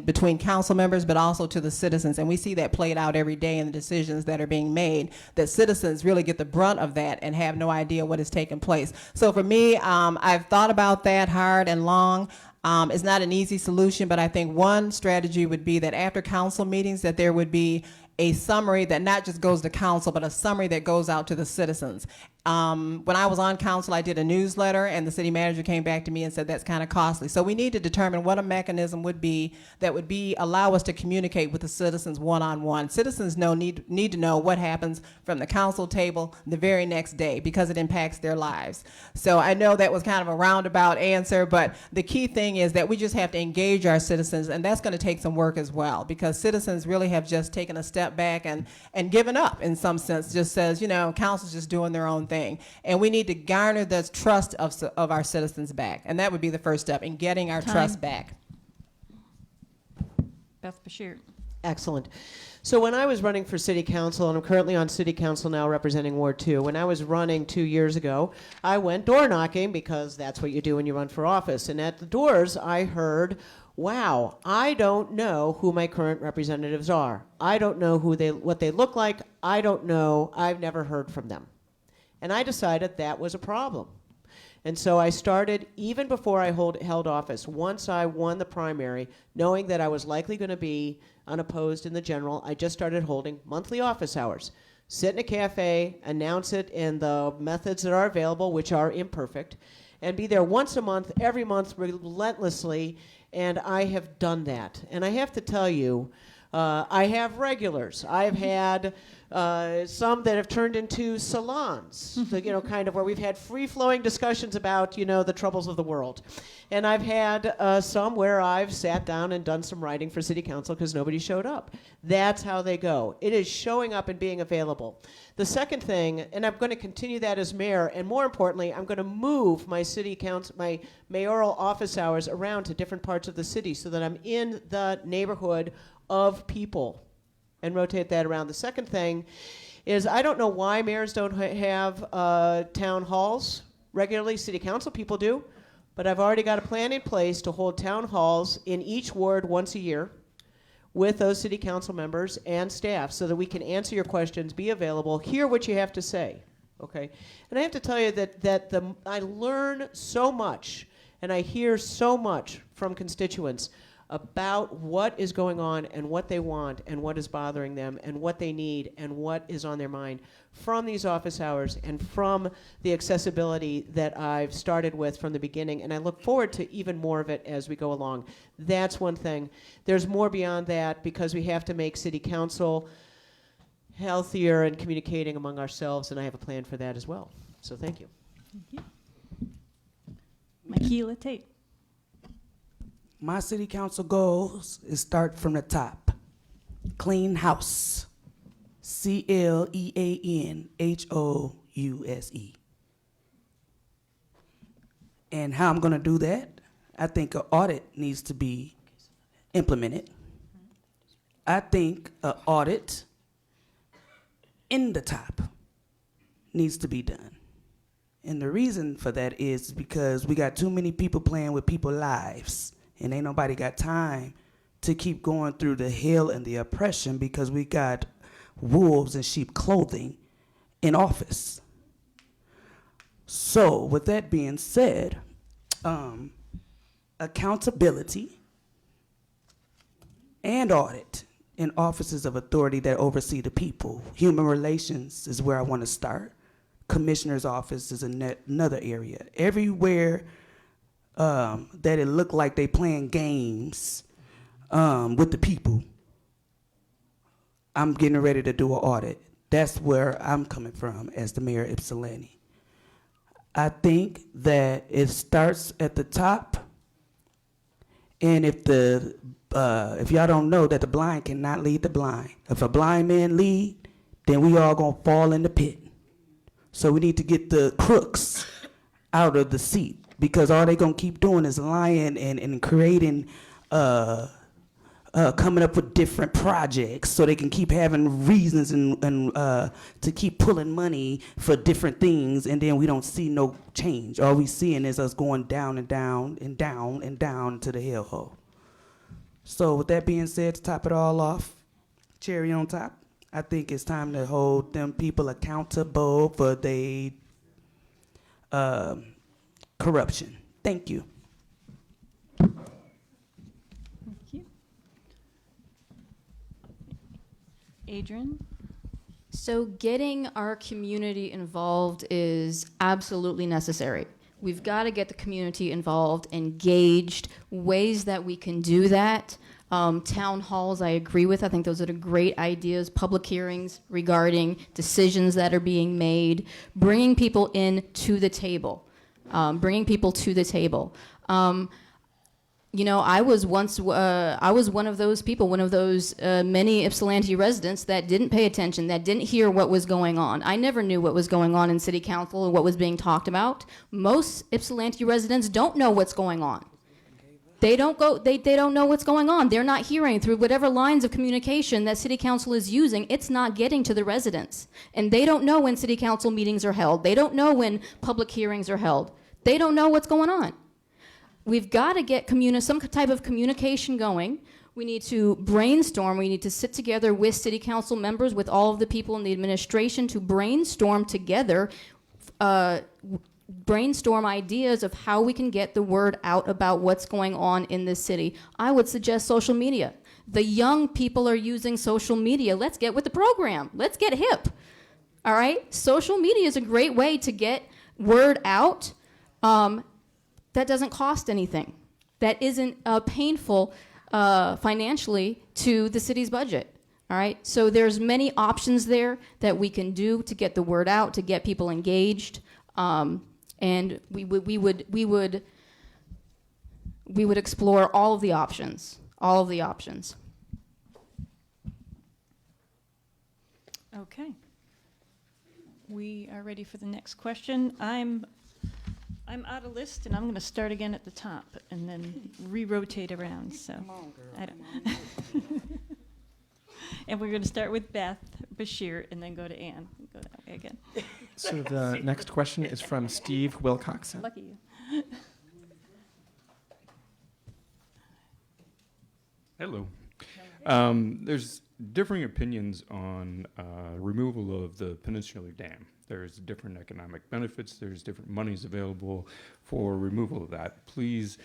between council members, but also to the citizens. And we see that played out every day in the decisions that are being made, that citizens really get the brunt of that and have no idea what is taking place. So for me, I've thought about that hard and long. It's not an easy solution, but I think one strategy would be that after council meetings, that there would be a summary that not just goes to council, but a summary that goes out to the citizens. When I was on council, I did a newsletter, and the city manager came back to me and said that's kind of costly. So we need to determine what a mechanism would be that would allow us to communicate with the citizens one-on-one. Citizens need to know what happens from the council table the very next day, because it impacts their lives. So I know that was kind of a roundabout answer, but the key thing is that we just have to engage our citizens, and that's going to take some work as well, because citizens really have just taken a step back and given up in some sense, just says, council's just doing their own thing. And we need to garner the trust of our citizens back. And that would be the first step in getting our trust back. Beth Bashert. Excellent. So when I was running for city council, and I'm currently on city council now representing Ward 2, when I was running 2 years ago, I went door knocking, because that's what you do when you run for office. And at the doors, I heard, wow, I don't know who my current representatives are. I don't know what they look like. I don't know. I've never heard from them. And I decided that was a problem. And so I started, even before I held office, once I won the primary, knowing that I was likely going to be unopposed in the general, I just started holding monthly office hours. Sit in a cafe, announce it in the methods that are available, which are imperfect, and be there once a month, every month, relentlessly, and I have done that. And I have to tell you, I have regulars. I've had some that have turned into salons, kind of where we've had free-flowing discussions about, the troubles of the world. And I've had some where I've sat down and done some writing for city council because nobody showed up. That's how they go. It is showing up and being available. The second thing, and I'm going to continue that as mayor, and more importantly, I'm going to move my city council, my mayoral office hours around to different parts of the city so that I'm in the neighborhood of people and rotate that around. The second thing is I don't know why mayors don't have town halls regularly. City council people do. But I've already got a plan in place to hold town halls in each ward once a year with those city council members and staff so that we can answer your questions, be available, hear what you have to say. Okay? And I have to tell you that I learn so much and I hear so much from constituents about what is going on and what they want and what is bothering them and what they need and what is on their mind from these office hours and from the accessibility that I've started with from the beginning. And I look forward to even more of it as we go along. That's one thing. There's more beyond that because we have to make city council healthier and communicating among ourselves, and I have a plan for that as well. So thank you. Thank you. Mickeila, Tate. My city council goals is start from the top. Clean house. CLEANHOUSE. And how I'm going to do that, I think an audit needs to be implemented. I think an audit in the top needs to be done. And the reason for that is because we got too many people playing with people's lives. And ain't nobody got time to keep going through the hell and the oppression because we got wolves in sheep clothing in office. So with that being said, accountability and audit in offices of authority that oversee the people. Human relations is where I want to start. Commissioner's office is another area. Everywhere that it look like they playing games with the people, I'm getting ready to do an audit. That's where I'm coming from as the mayor of Ypsilanti. I think that it starts at the top, and if y'all don't know that the blind cannot lead the blind. If a blind man lead, then we all gonna fall in the pit. So we need to get the crooks out of the seat, because all they gonna keep doing is lying and creating, coming up with different projects so they can keep having reasons and to keep pulling money for different things, and then we don't see no change. All we seeing is us going down and down and down and down to the hellhole. So with that being said, to top it all off, cherry on top, I think it's time to hold them people accountable for their corruption. Thank you. Thank you. Adrienne? So getting our community involved is absolutely necessary. We've got to get the community involved, engaged, ways that we can do that. Town halls, I agree with. I think those are the great ideas. Public hearings regarding decisions that are being made, bringing people in to the table, You know, I was once, I was one of those people, one of those many Ypsilanti residents that didn't pay attention, that didn't hear what was going on. I never knew what was going on in city council or what was being talked about. Most Ypsilanti residents don't know what's going on. They don't know what's going on. They're not hearing through whatever lines of communication that city council is using. It's not getting to the residents. And they don't know when city council meetings are held. They don't know when public hearings are held. They don't know what's going on. We've got to get some type of communication going. We need to brainstorm. We need to sit together with city council members, with all of the people in the administration, to brainstorm together, brainstorm ideas of how we can get the word out about what's going on in this city. I would suggest social media. The young people are using social media. Let's get with the program. Let's get hip. All right? Social media is a great way to get word out. That doesn't cost anything. That isn't painful financially to the city's budget. All right? So there's many options there that we can do to get the word out, to get people engaged. And we would explore all of the options. All of the options. Okay. We are ready for the next question. I'm out of list, and I'm going to start again at the top and then re-rotate around. So, come on, girl. And we're going to start with Beth. Bashert, and then go to Ann. Go that way again. So the next question is from Steve Wilcoxon. Lucky you. Hello. There's differing opinions on removal of the Peninsula Dam. There's different economic benefits. There's different monies available for removal of that. Please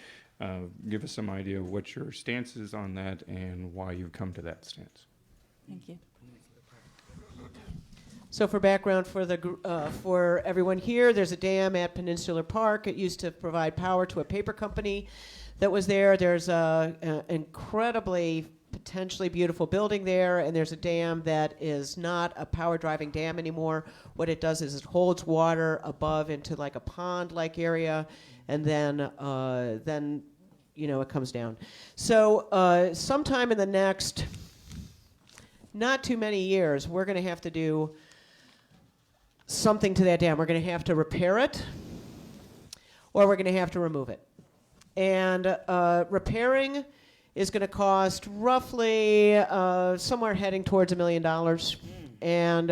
give us some idea of what your stance is on that and why you've come to that stance. Thank you. So for background for everyone here, there's a dam at Peninsular Park. It used to provide power to a paper company that was there. There's an incredibly potentially beautiful building there, and there's a dam that is not a power-driving dam anymore. What it does is it holds water above into like a pond-like area, and then it comes down. So sometime in the next not too many years, we're going to have to do something to that dam. We're going to have to repair it, or we're going to have to remove it. And repairing is going to cost roughly somewhere heading towards $1 million. And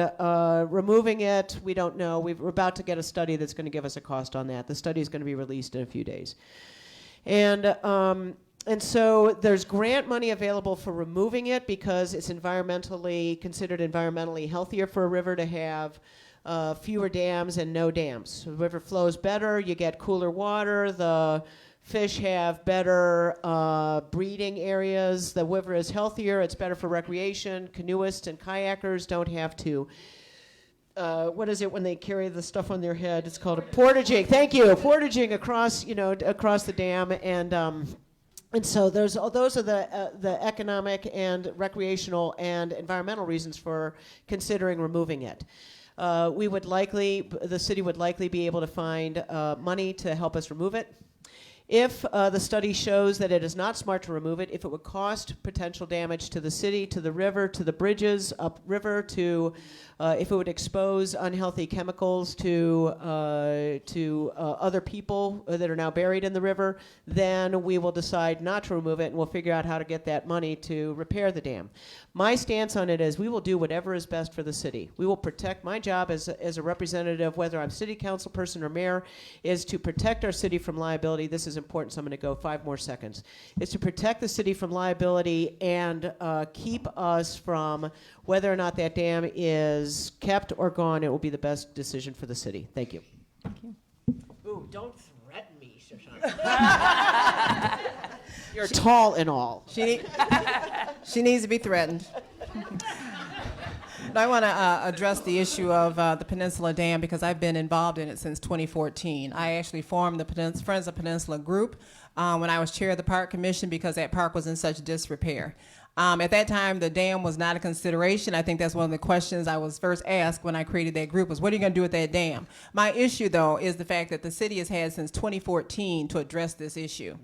removing it, we don't know. We're about to get a study that's going to give us a cost on that. The study is going to be released in a few days. And so there's grant money available for removing it because it's considered environmentally healthier for a river to have fewer dams and no dams. So the river flows better, you get cooler water, the fish have better breeding areas, the river is healthier, it's better for recreation, canoeists and kayakers don't have to, what is it when they carry the stuff on their head? It's called a portaging, thank you, portaging across the dam, and so those are the economic and recreational and environmental reasons for considering removing it. The city would likely be able to find money to help us remove it. If the study shows that it is not smart to remove it, if it would cost potential damage to the city, to the river, to the bridges upriver, if it would expose unhealthy chemicals to other people that are now buried in the river, then we will decide not to remove it, and we'll figure out how to get that money to repair the dam. My stance on it is we will do whatever is best for the city. We will protect, my job as a representative, whether I'm city council person or mayor, is to protect our city from liability. This is important, so I'm going to go 5 more seconds. Is to protect the city from liability and keep us from whether or not that dam is kept or gone. It will be the best decision for the city. Thank you. Thank you. Ooh, don't threaten me, Shoshana. You're tall and all. She needs to be threatened. I want to address the issue of the Peninsula Dam because I've been involved in it since 2014. I actually formed the Friends of Peninsula group when I was chair of the Park Commission because that park was in such disrepair. At that time, the dam was not a consideration. I think that's one of the questions I was first asked when I created that group was, what are you going to do with that dam? My issue, though, is the fact that the city has had since 2014 to address this issue.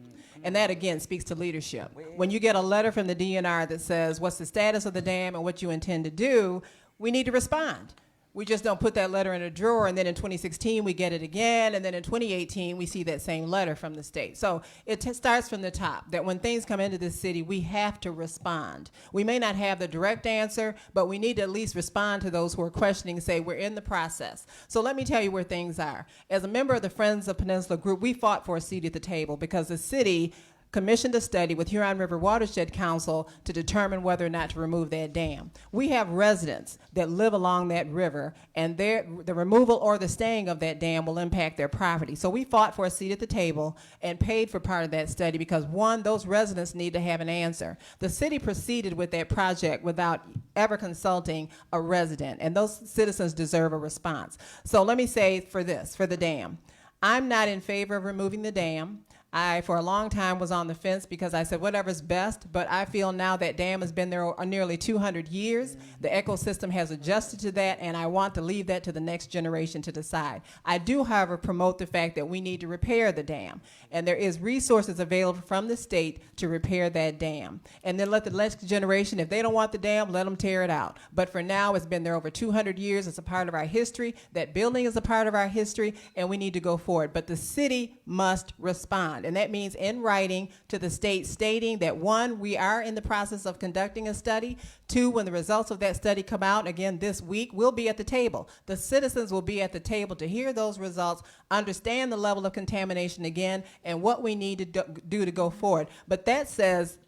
And that, again, speaks to leadership. When you get a letter from the DNR that says what's the status of the dam and what you intend to do, we need to respond. We just don't put that letter in a drawer, and then in 2016 we get it again, and then in 2018 we see that same letter from the state. So it starts from the top, that when things come into this city, we have to respond. We may not have the direct answer, but we need to at least respond to those who are questioning and say, we're in the process. So let me tell you where things are. As a member of the Friends of Peninsula group, we fought for a seat at the table because the city commissioned a study with Huron River Watershed Council to determine whether or not to remove that dam. We have residents that live along that river, and the removal or the staying of that dam will impact their property. So we fought for a seat at the table and paid for part of that study because, one, those residents need to have an answer. The city proceeded with that project without ever consulting a resident, and those citizens deserve a response. So let me say for the dam, I'm not in favor of removing the dam. I, for a long time, was on the fence because I said whatever's best, but I feel now that dam has been there nearly 200 years. The ecosystem has adjusted to that, and I want to leave that to the next generation to decide. I do, however, promote the fact that we need to repair the dam, and there is resources available from the state to repair that dam. And then let the next generation, if they don't want the dam, let them tear it out. But for now, it's been there over 200 years. It's a part of our history. That building is a part of our history, and we need to go forward. But the city must respond. And that means in writing to the state stating that, one, we are in the process of conducting a study. Two, when the results of that study come out, again, this week, we'll be at the table. The citizens will be at the table to hear those results, understand the level of contamination again, and what we need to do to go forward. But that says,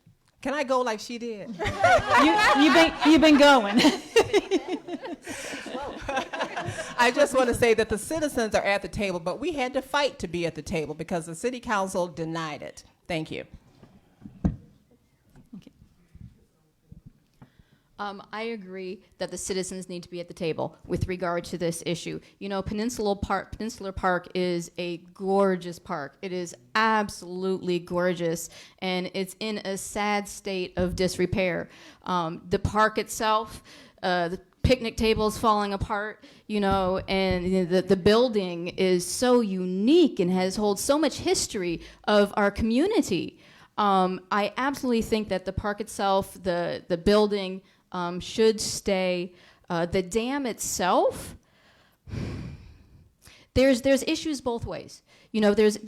can I go like she did? You've been going. I just want to say that the citizens are at the table, but we had to fight to be at the table because the city council denied it. Thank you. I agree that the citizens need to be at the table with regard to this issue. You know, Peninsula Park is a gorgeous park. It is absolutely gorgeous, and it's in a sad state of disrepair. The park itself, the picnic tables falling apart, you know, and the building is so unique and holds so much history of our community. I absolutely think that the park itself, the building, should stay. The dam itself, there's issues both ways. You know, there's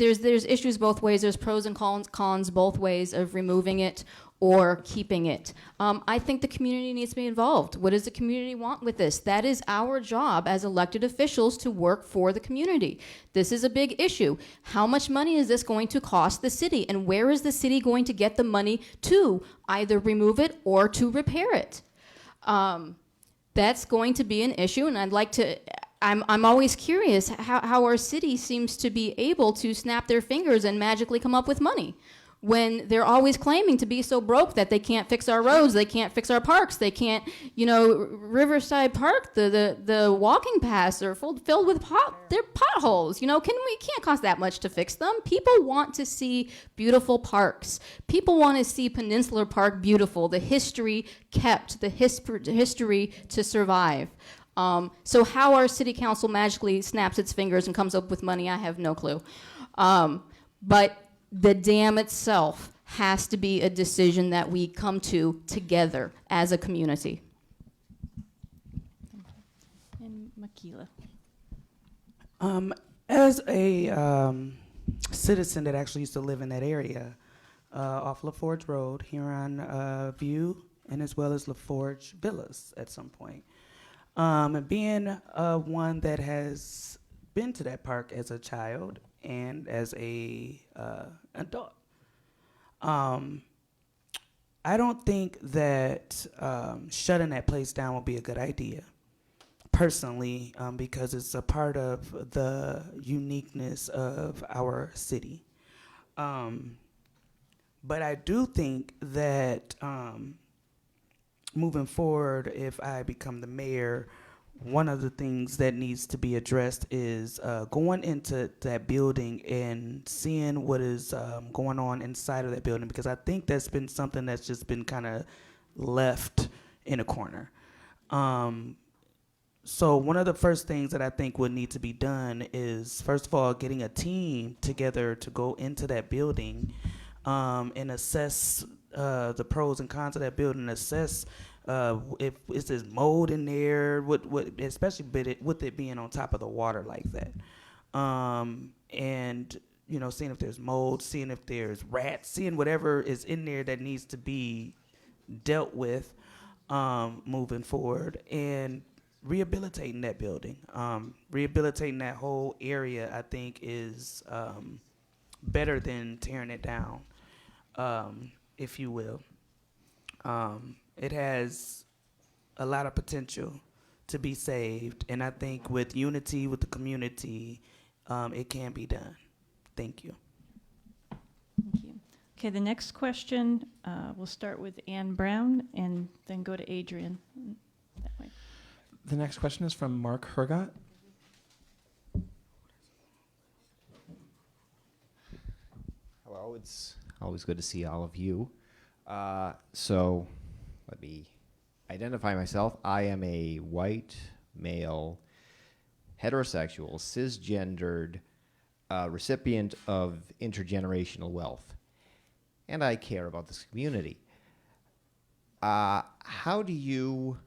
issues both ways. There's pros and cons both ways of removing it or keeping it. I think the community needs to be involved. What does the community want with this? That is our job as elected officials to work for the community. This is a big issue. How much money is this going to cost the city? And where is the city going to get the money to either remove it or to repair it? That's going to be an issue, and I'd like to, I'm always curious how our city seems to be able to snap their fingers and magically come up with money when they're always claiming to be so broke that they can't fix our roads, they can't fix our parks, they can't, you know, Riverside Park, the walking paths are filled with they're potholes. You know, we can't cost that much to fix them. People want to see beautiful parks. People want to see Peninsular Park beautiful, the history kept, the history to survive. So how our city council magically snaps its fingers and comes up with money, I have no clue. But the dam itself has to be a decision that we come to together as a community. And Mickeila. As a citizen that actually used to live in that area, off LaForge Road, Huron View, and as well as LaForge Villas at some point. And being one that has been to that park as a child and as a adult, I don't think that shutting that place down would be a good idea, personally, because it's a part of the uniqueness of our city. But I do think that moving forward, if I become the mayor, one of the things that needs to be addressed is going into that building and seeing what is going on inside of that building, because I think that's been something that's just been kind of left in a corner. So one of the first things that I think would need to be done is, first of all, getting a team together to go into that building and assess the pros and cons of that building, assess if there's mold in there, especially with it being on top of the water like that, and you know, seeing if there's mold, seeing if there's rats, seeing whatever is in there that needs to be dealt with moving forward, and rehabilitating that building, rehabilitating that whole area. I think is better than tearing it down, if you will. It has a lot of potential to be saved, and I think with unity with the community, it can be done. Thank you. Thank you. Okay, the next question, we'll start with Ann Brown and then go to Adrienne. That way. The next question is from Mark Hergot. Hello, it's always good to see all of you. So let me identify myself. I am a white, male, heterosexual, cisgendered recipient of intergenerational wealth. And I care about this community. How do you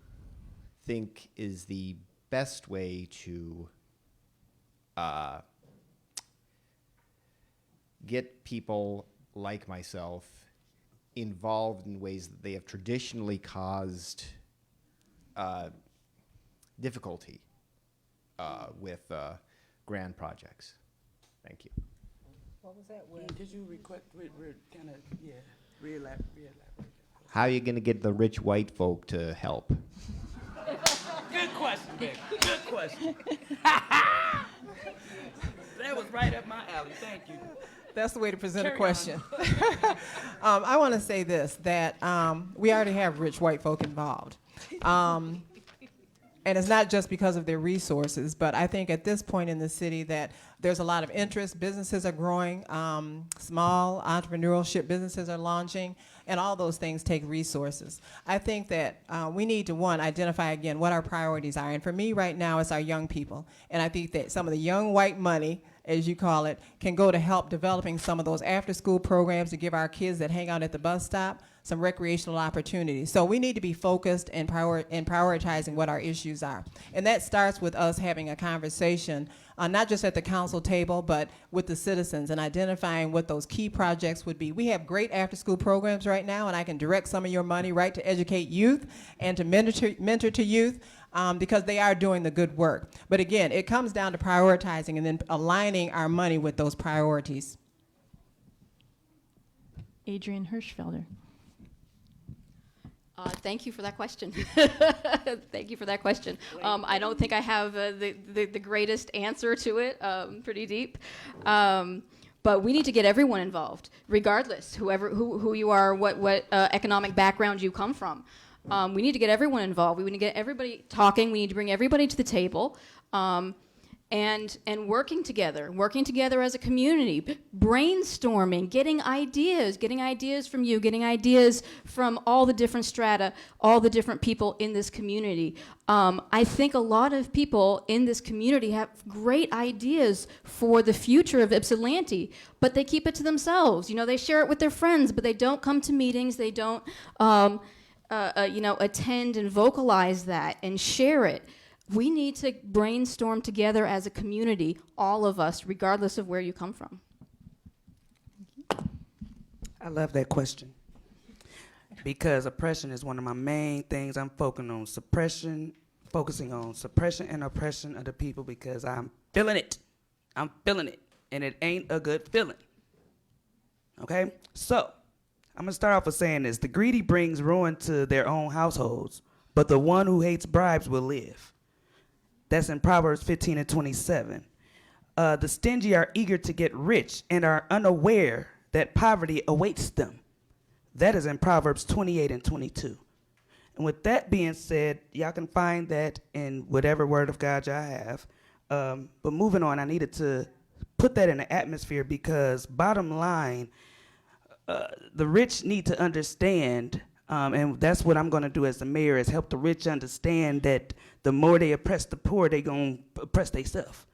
think is the best way to get people like myself involved in ways that they have traditionally caused difficulty with grand projects. Thank you. What was that word? Did you request, kind of, re-elaborate? How are you going to get the rich white folk to help? Good question, Vic. Good question. That was right up my alley. Thank you. That's the way to present Carry a question. I want to say this, that we already have rich white folk involved. And it's not just because of their resources, but I think at this point in the city that there's a lot of interest. Businesses are growing. Small entrepreneurship businesses are launching. And all those things take resources. I think that we need to, one, identify again what our priorities are. And for me right now, it's our young people. And I think that some of the young white money, as you call it, can go to help developing some of those after-school programs to give our kids that hang out at the bus stop some recreational opportunities. So we need to be focused and prioritizing what our issues are. And that starts with us having a conversation, not just at the council table, but with the citizens and identifying what those key projects would be. We have great after-school programs right now, and I can direct some of your money right to educate youth and to mentor to youth. Because they are doing the good work. But again, it comes down to prioritizing and then aligning our money with those priorities. Adrienne Hirschfelder. Thank you for that question. Thank you for that question. I don't think I have the greatest answer to it, pretty deep. But we need to get everyone involved, regardless, who you are, what economic background you come from. We need to get everyone involved. We need to get everybody talking. We need to bring everybody to the table, and working together as a community, brainstorming, getting ideas from you, getting ideas from all the different strata, all the different people in this community. I think a lot of people in this community have great ideas for the future of Ypsilanti, but they keep it to themselves. They share it with their friends, but they don't come to meetings. They don't. Attend and vocalize that and share it. We need to brainstorm together as a community, all of us, regardless of where you come from. I love that question because oppression is one of my main things I'm focusing on. Focusing on suppression and oppression of the people because I'm feeling it. And it ain't a good feeling. Okay? So, I'm going to start off with saying this. The greedy brings ruin to their own households, but the one who hates bribes will live. That's in Proverbs 15:27. The stingy are eager to get rich and are unaware that poverty awaits them. That is in Proverbs 28:22. And with that being said, y'all can find that in whatever word of God y'all have. But moving on, I needed to put that in the atmosphere because bottom line, the rich need to understand, and that's what I'm going to do as the mayor, is help the rich understand that the more they oppress the poor, they going to oppress themselves.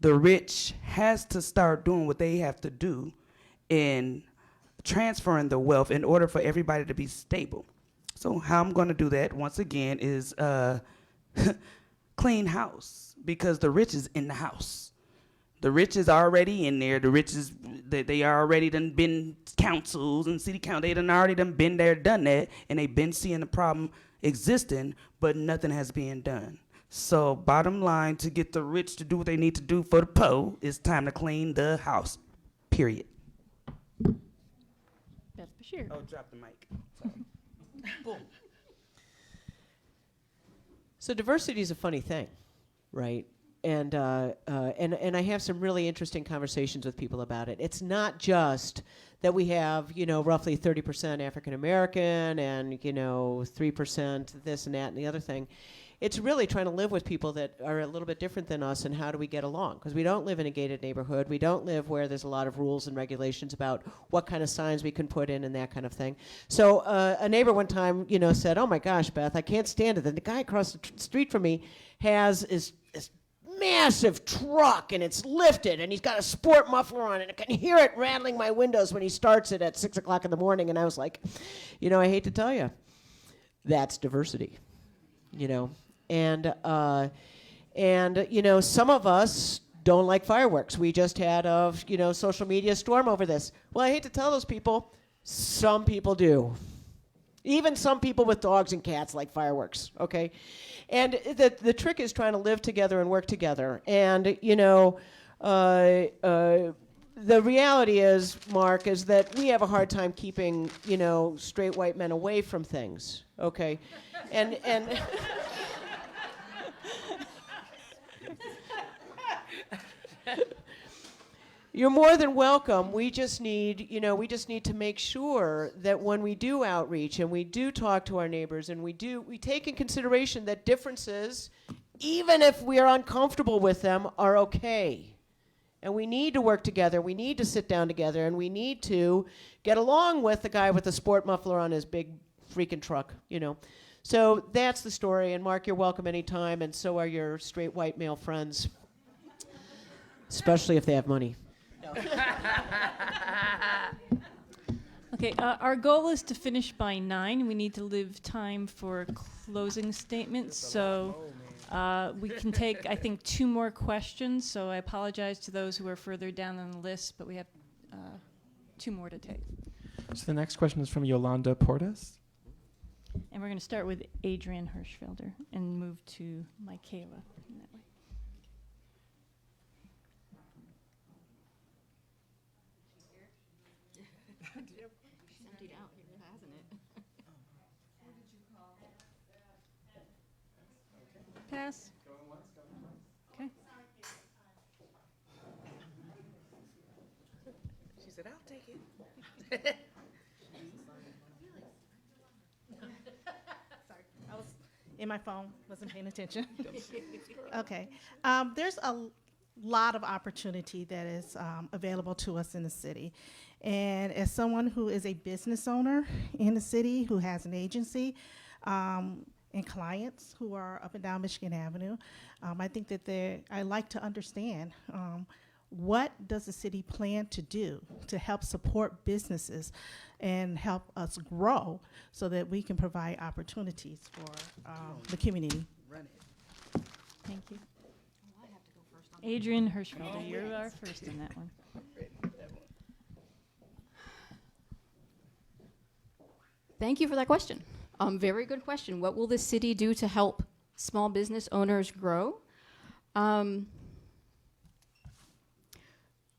The rich has to start doing what they have to do in transferring the wealth in order for everybody to be stable. So how I'm going to do that, once again, is clean house, because the rich is in the house. The rich is already in there. The rich is, they already done been councils and city council. They done already been there, done that, and they been seeing the problem existing, but nothing has been done. So bottom line, to get the rich to do what they need to do for the poor, it's time to clean the house, period. Beth Bashert. Oh, drop the mic. Sorry. Boom. So diversity is a funny thing, right? And I have some really interesting conversations with people about it. It's not just that we have, roughly 30% African American and, 3% this and that and the other thing. It's really trying to live with people that are a little bit different than us, and how do we get along? Because we don't live in a gated neighborhood. We don't live where there's a lot of rules and regulations about what kind of signs we can put in and that kind of thing. So a neighbor one time, said, "Oh my gosh, Beth, I can't stand it. And the guy across the street from me has this massive truck, and it's lifted, and he's got a sport muffler on, and I can hear it rattling my windows when he starts it at 6 o'clock in the morning." And I was like, I hate to tell you, that's diversity, And some of us don't like fireworks. We just had a social media storm over this. Well, I hate to tell those people, some people do. Even some people with dogs and cats like fireworks, okay? And the trick is trying to live together and work together. And, the reality is, Mark, is that we have a hard time keeping, straight white men away from things, okay? And you're more than welcome. We just need to make sure that when we do outreach and we do talk to our neighbors and we take in consideration that differences, even if we are uncomfortable with them, are okay. And we need to work together. We need to sit down together, and we need to get along with the guy with the sport muffler on his big freaking truck, So that's the story. And Mark, you're welcome anytime, and so are your straight white male friends, especially if they have money. No. Okay, our goal is to finish by 9. We need to leave time for closing statements, so we can take, I think, 2 more questions. So I apologize to those who are further down on the list, but we have 2 more to take. So the next question is from Yolanda Portas. And we're going to start with Adrienne Hirschfelder and move to Mickeila. That way. Emptied out here, hasn't it? Pass. Okay. She said, I'll take it. Sorry, I was in my phone, wasn't paying attention. Okay. There's a lot of opportunity that is available to us in the city. And as someone who is a business owner in the city, who has an agency, and clients who are up and down Michigan Avenue, I think that I like to understand what does the city plan to do to help support businesses and help us grow so that we can provide opportunities for the community. Thank you. Adrienne Hirschfelder, you are first in that one. Thank you for that question. Very good question. What will the city do to help small business owners grow?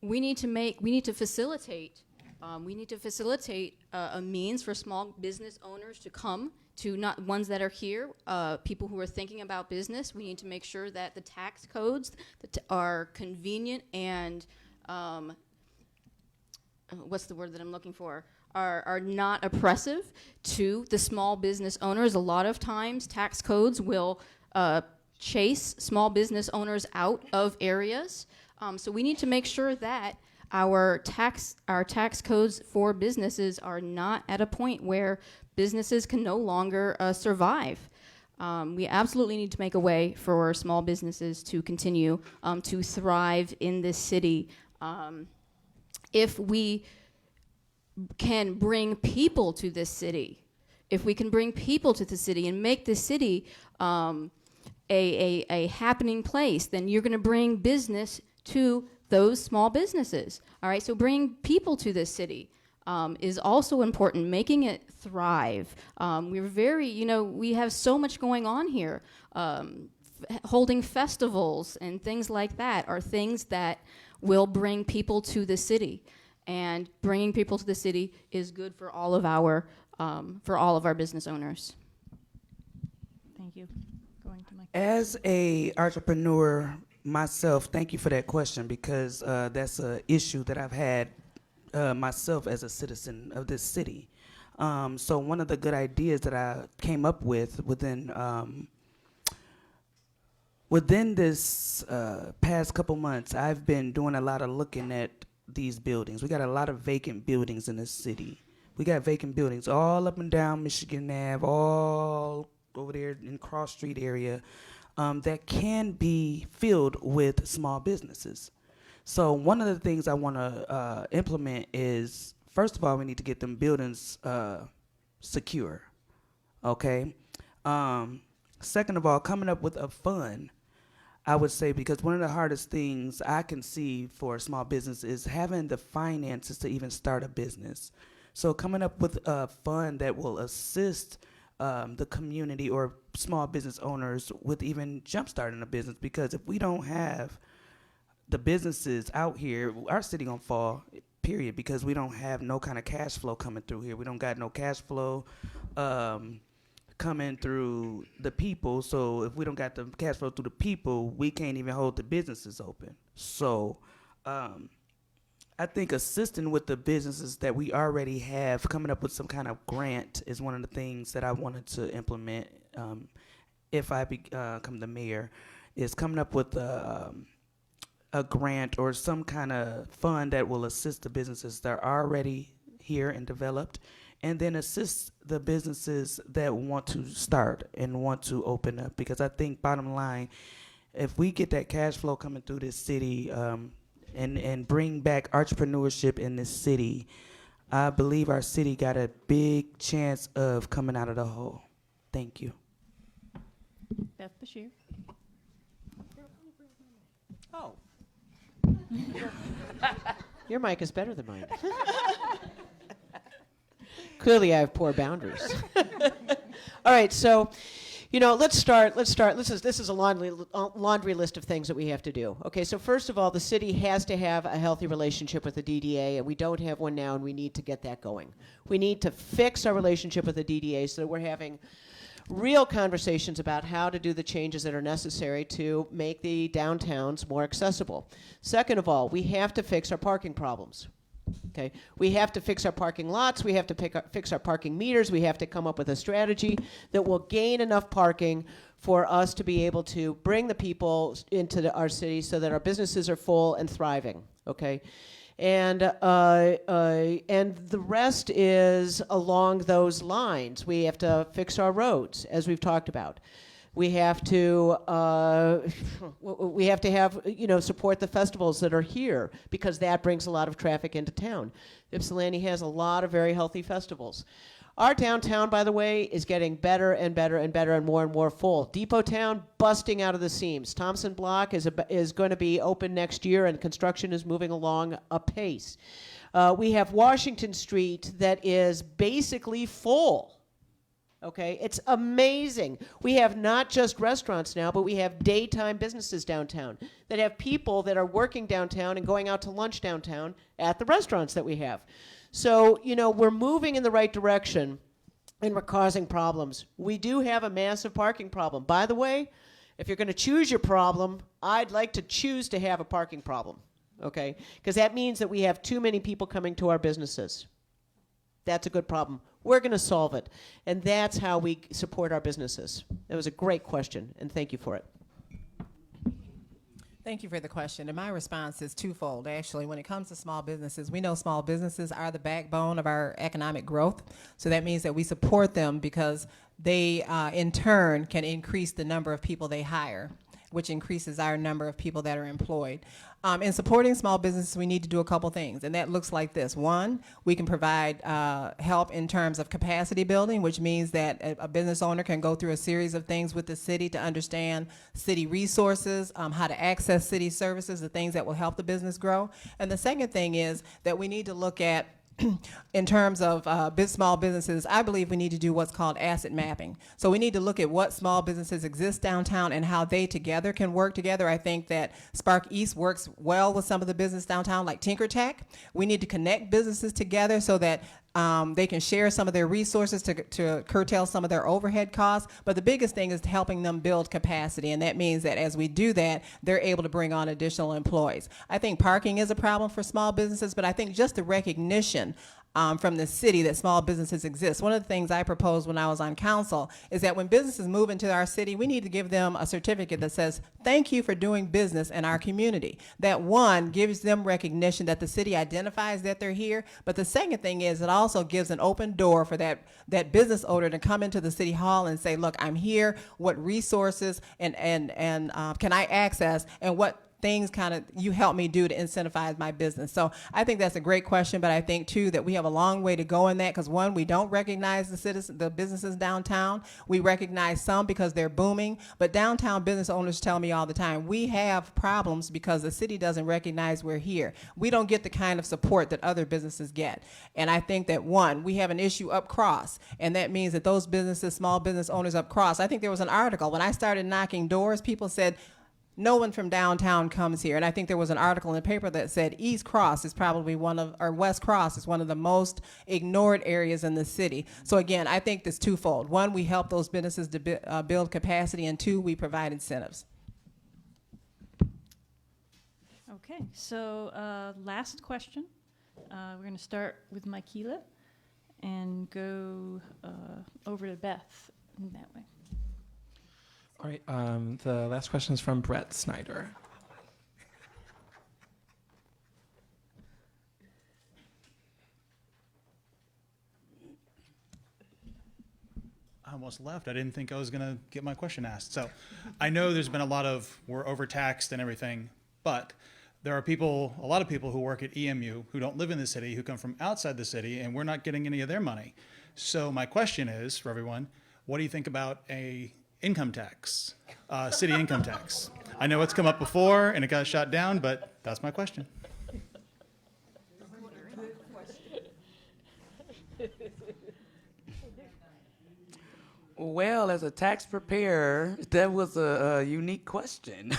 We need to facilitate a means for small business owners to come to, not ones that are here, people who are thinking about business. We need to make sure that the tax codes are convenient and what's the word that I'm looking for? Are not oppressive to the small business owners. A lot of times tax codes will chase small business owners out of areas. So we need to make sure that our tax codes for businesses are not at a point where businesses can no longer survive. We absolutely need to make a way for small businesses to continue to thrive in this city. If we can bring people to this city, and make this city a happening place, then you're going to bring business to those small businesses. All right, so bringing people to this city is also important, making it thrive. We have so much going on here. Holding festivals and things like that are things that will bring people to the city. And bringing people to the city is good for all of our business owners. Thank you. Going to Mike. As a entrepreneur myself, thank you for that question, because that's an issue that I've had myself as a citizen of this city. So one of the good ideas that I came up with within this past couple months, I've been doing a lot of looking at these buildings. We got a lot of vacant buildings in this city. We got vacant buildings all up and down Michigan Ave, all over there in Cross Street area, that can be filled with small businesses. So one of the things I want to implement is, first of all, we need to get them buildings secure, okay? Second of all, coming up with a fund. I would say, because one of the hardest things I can see for a small business is having the finances to even start a business. So coming up with a fund that will assist the community or small business owners with even jumpstarting a business, because if we don't have the businesses out here, our city gonna fall, period, because we don't have no kind of cash flow coming through here. We don't got no cash flow coming through the people. So if we don't got the cash flow through the people, we can't even hold the businesses open. So I think assisting with the businesses that we already have, coming up with some kind of grant is one of the things that I wanted to implement if I become the mayor, is coming up with a grant or some kind of fund that will assist the businesses that are already here and developed, and then assist the businesses that want to start and want to open up. Because I think bottom line, if we get that cash flow coming through this city, and bring back entrepreneurship in this city, I believe our city got a big chance of coming out of the hole. Thank you. Beth Bashert. Oh. Your mic is better than mine. Clearly, I have poor boundaries. All right, so, let's start. This is a laundry list of things that we have to do. Okay, so first of all, the city has to have a healthy relationship with the DDA, and we don't have one now, and we need to get that going. We need to fix our relationship with the DDA so that we're having real conversations about how to do the changes that are necessary to make the downtowns more accessible. Second of all, we have to fix our parking problems. Okay, we have to fix our parking lots, we have to fix our parking meters, we have to come up with a strategy that will gain enough parking for us to be able to bring the people into our city so that our businesses are full and thriving, okay? And the rest is along those lines. We have to fix our roads, as we've talked about. We have to have, support the festivals that are here, because that brings a lot of traffic into town. Ypsilanti has a lot of very healthy festivals. Our downtown, by the way, is getting better and better and better and more full. Depot Town busting out of the seams. Thompson Block is going to be open next year, and construction is moving along apace. We have Washington Street that is basically full. Okay, it's amazing. We have not just restaurants now, but we have daytime businesses downtown that have people that are working downtown and going out to lunch downtown at the restaurants that we have. So, we're moving in the right direction, and we're causing problems. We do have a massive parking problem. By the way, if you're going to choose your problem, I'd like to choose to have a parking problem, okay? Because that means that we have too many people coming to our businesses. That's a good problem. We're going to solve it. And that's how we support our businesses. That was a great question, and thank you for it. Thank you for the question. And my response is twofold, actually. When it comes to small businesses, we know small businesses are the backbone of our economic growth. So that means that we support them because they, in turn, can increase the number of people they hire, which increases our number of people that are employed. In supporting small businesses, we need to do a couple things, and that looks like this. One, we can provide help in terms of capacity building, which means that a business owner can go through a series of things with the city to understand city resources, how to access city services, the things that will help the business grow. And the second thing is that we need to look at in terms of small businesses, I believe we need to do what's called asset mapping. So we need to look at what small businesses exist downtown and how they together can work together. I think that Spark East works well with some of the business downtown, like Tinker Tech. We need to connect businesses together so that they can share some of their resources to curtail some of their overhead costs. But the biggest thing is helping them build capacity, and that means that as we do that, they're able to bring on additional employees. I think parking is a problem for small businesses, but I think just the recognition from the city that small businesses exist. One of the things I proposed when I was on council is that when businesses move into our city, we need to give them a certificate that says, thank you for doing business in our community. That one gives them recognition that the city identifies that they're here, but the second thing is it also gives an open door for that business owner to come into the city hall and say, look, I'm here, what resources and can I access, and what things you help me do to incentivize my business? So I think that's a great question, but I think too that we have a long way to go in that, because one, we don't recognize the businesses downtown. We recognize some because they're booming, but downtown business owners tell me all the time, we have problems because the city doesn't recognize we're here. We don't get the kind of support that other businesses get. And I think that one, we have an issue up cross, and that means that those businesses, small business owners up cross, I think there was an article, when I started knocking doors, people said, no one from downtown comes here. And I think there was an article in the paper that said East Cross is probably or West Cross is one of the most ignored areas in the city. So again, I think it's twofold. One, we help those businesses to build capacity, and two, we provide incentives. Okay, so last question. We're going to start with Mickeila and go over to Beth in that way. All right, the last question is from Brett Snyder. I almost left. I didn't think I was going to get my question asked. So I know there's been a lot of, we're overtaxed and everything, but there are a lot of people who work at EMU who don't live in the city, who come from outside the city, and we're not getting any of their money. So my question is, for everyone, what do you think about a income tax, city income tax? I know it's come up before and it got shot down, but that's my question. Well, as a tax preparer, that was a unique question.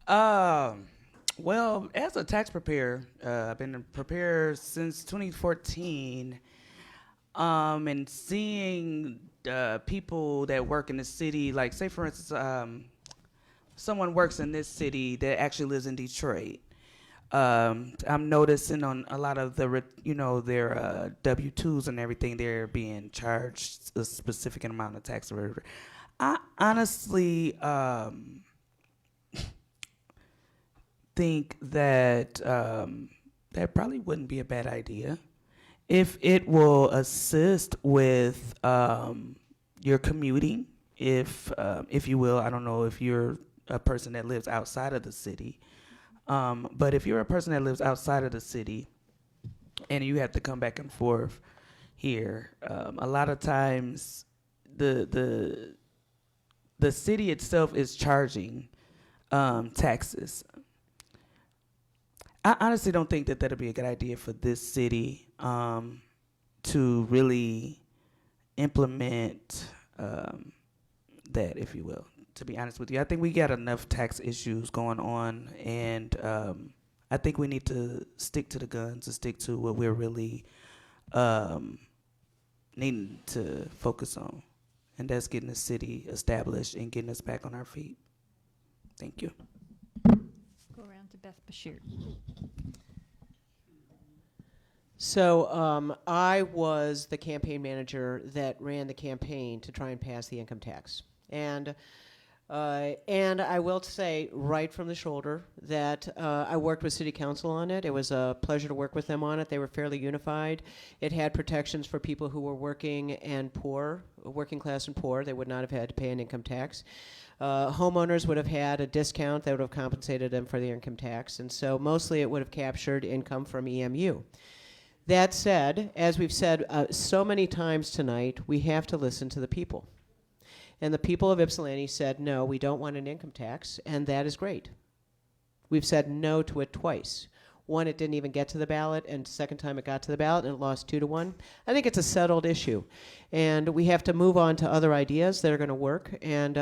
Well, as a tax preparer, I've been a preparer since 2014, and seeing people that work in the city, like say for instance, someone works in this city that actually lives in Detroit. I'm noticing on a lot of their W-2s and everything, they're being charged a specific amount of tax. I honestly think that that probably wouldn't be a bad idea if it will assist with your commuting, if you will. I don't know if you're a person that lives outside of the city, but if you're a person that lives outside of the city and you have to come back and forth here, a lot of times the city itself is charging taxes. I honestly don't think that that'll be a good idea for this city to really implement that, if you will, to be honest with you. I think we got enough tax issues going on, and I think we need to stick to the guns and stick to what we're really needing to focus on, and that's getting the city established and getting us back on our feet. Thank you. Go around to Beth Bashert. So I was the campaign manager that ran the campaign to try and pass the income tax. And I will say right from the shoulder that I worked with City Council on it. It was a pleasure to work with them on it. They were fairly unified. It had protections for people who were working and poor, working class and poor. They would not have had to pay an income tax. Homeowners would have had a discount that would have compensated them for the income tax. And so mostly it would have captured income from EMU. That said, as we've said so many times tonight, we have to listen to the people. And the people of Ypsilanti said, no, we don't want an income tax, and that is great. We've said no to it twice. One, it didn't even get to the ballot, and second time it got to the ballot and it lost 2-1. I think it's a settled issue. And we have to move on to other ideas that are going to work. And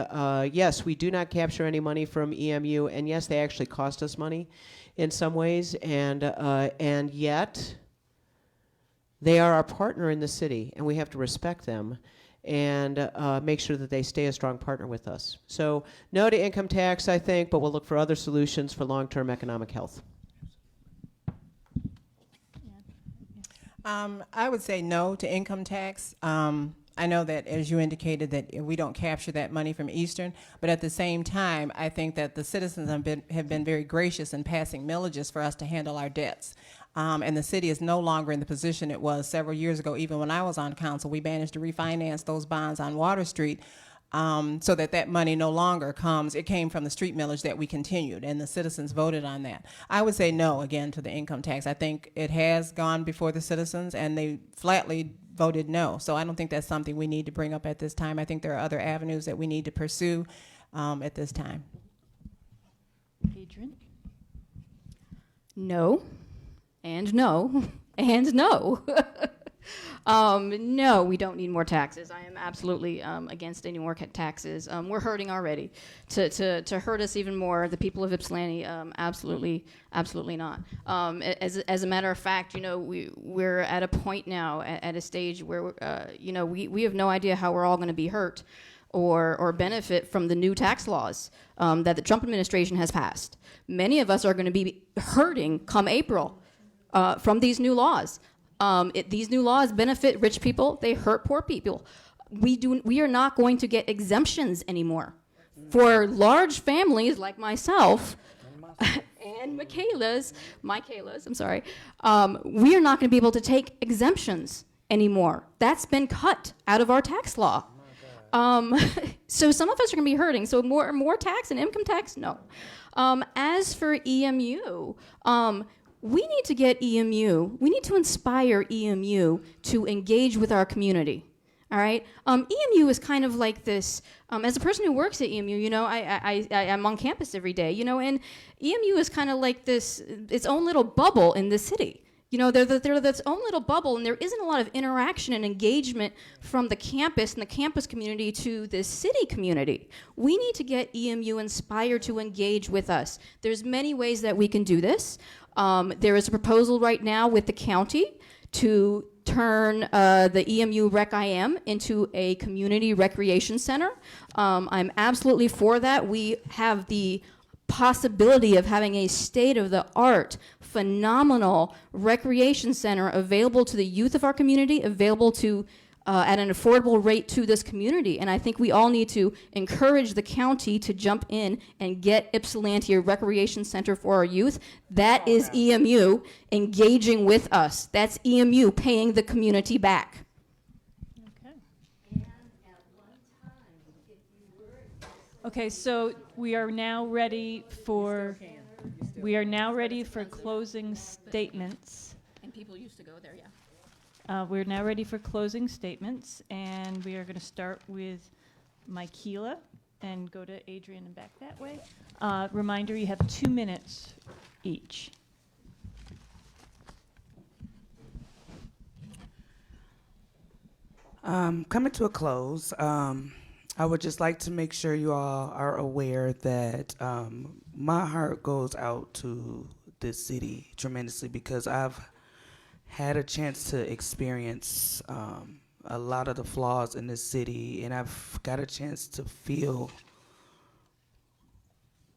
yes, we do not capture any money from EMU, and yes, they actually cost us money in some ways, and yet they are our partner in the city, and we have to respect them and make sure that they stay a strong partner with us. So no to income tax, I think, but we'll look for other solutions for long-term economic health. I would say no to income tax. I know that, as you indicated, that we don't capture that money from Eastern, but at the same time, I think that the citizens have been very gracious in passing millages for us to handle our debts. And the city is no longer in the position it was several years ago. Even when I was on council, we managed to refinance those bonds on Water Street so that that money no longer comes. It came from the street millage that we continued, and the citizens voted on that. I would say no, again, to the income tax. I think it has gone before the citizens, and they flatly voted no. So I don't think that's something we need to bring up at this time. I think there are other avenues that we need to pursue at this time. Adrienne? No, and no, and no. No, we don't need more taxes. I am absolutely against any more taxes. We're hurting already. To hurt us even more, the people of Ypsilanti, absolutely not. As a matter of fact, we're at a point now, at a stage where, we have no idea how we're all going to be hurt or benefit from the new tax laws that the Trump administration has passed. Many of us are going to be hurting come April from these new laws. These new laws benefit rich people. They hurt poor people. We are not going to get exemptions anymore. For large families like myself and Mickeila's, I'm sorry, we are not going to be able to take exemptions anymore. That's been cut out of our tax law. So some of us are going to be hurting. So more tax and income tax, no. As for EMU, we need to get EMU. We need to inspire EMU to engage with our community. All right. EMU is kind of like this. As a person who works at EMU, I'm on campus every day. And EMU is kind of like this, its own little bubble in the city. They're its own little bubble, and there isn't a lot of interaction and engagement from the campus and the campus community to the city community. We need to get EMU inspired to engage with us. There's many ways that we can do this. There is a proposal right now with the county to turn the EMU Rec IM into a community recreation center. I'm absolutely for that. We have the possibility of having a state-of-the-art, phenomenal recreation center available to the youth of our community, available to at an affordable rate to this community. And I think we all need to encourage the county to jump in and get Ypsilanti a recreation center for our youth. That is EMU engaging with us. That's EMU paying the community back. Okay, so we are now ready for closing statements. And people used to go there, yeah. We're now ready for closing statements, and we are going to start with Mickeila and go to Adrienne and back that way. Reminder, you have 2 minutes each. Coming to a close, I would just like to make sure you all are aware that my heart goes out to this city tremendously, because I've had a chance to experience a lot of the flaws in this city, and I've got a chance to feel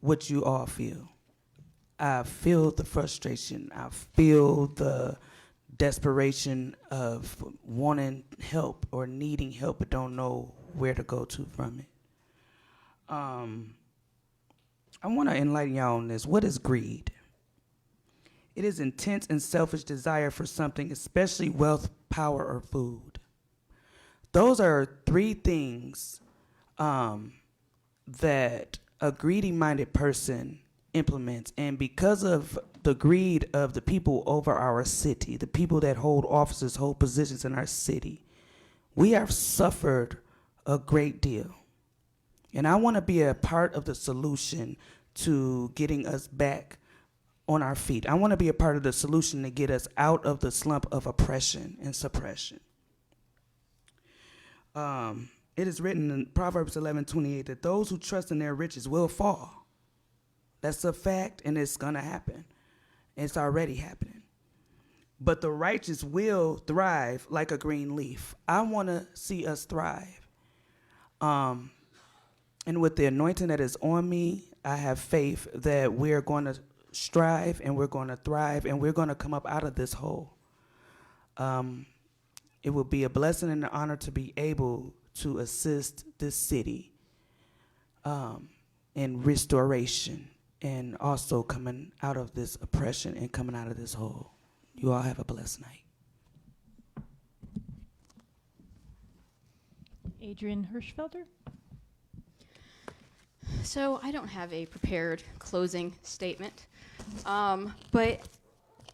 what you all feel. I feel the frustration. I feel the desperation of wanting help or needing help but don't know where to go to from it. I want to enlighten y'all on this. What is greed? It is intense and selfish desire for something, especially wealth, power, or food. Those are 3 things that a greedy-minded person implements. And because of the greed of the people over our city, the people that hold offices, hold positions in our city, we have suffered a great deal. And I want to be a part of the solution to getting us back on our feet. I want to be a part of the solution to get us out of the slump of oppression and suppression. It is written in Proverbs 11:28 that those who trust in their riches will fall. That's a fact, and it's going to happen. It's already happening. But the righteous will thrive like a green leaf. I want to see us thrive. And with the anointing that is on me, I have faith that we're going to strive and we're going to thrive and we're going to come up out of this hole. It will be a blessing and an honor to be able to assist this city in restoration and also coming out of this oppression and coming out of this hole. You all have a blessed night. Adrienne Hirschfelder. So I don't have a prepared closing statement, but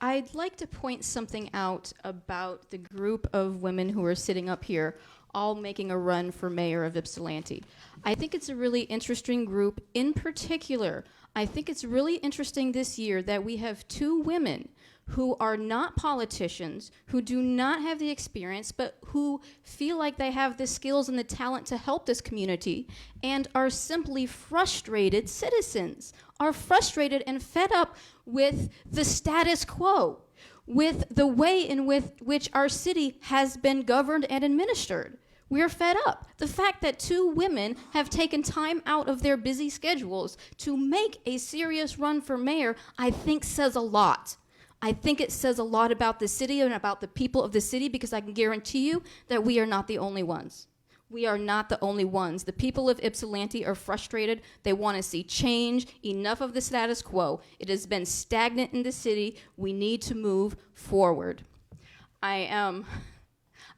I'd like to point something out about the group of women who are sitting up here, all making a run for mayor of Ypsilanti. I think it's a really interesting group. In particular, I think it's really interesting this year that we have two women who are not politicians, who do not have the experience, but who feel like they have the skills and the talent to help this community, and are simply frustrated citizens, are frustrated and fed up with the status quo, with the way in which our city has been governed and administered. We're fed up. The fact that two women have taken time out of their busy schedules to make a serious run for mayor, I think says a lot. I think it says a lot about the city and about the people of the city, because I can guarantee you that we are not the only ones. We are not the only ones. The people of Ypsilanti are frustrated. They want to see change. Enough of the status quo. It has been stagnant in the city. We need to move forward. I am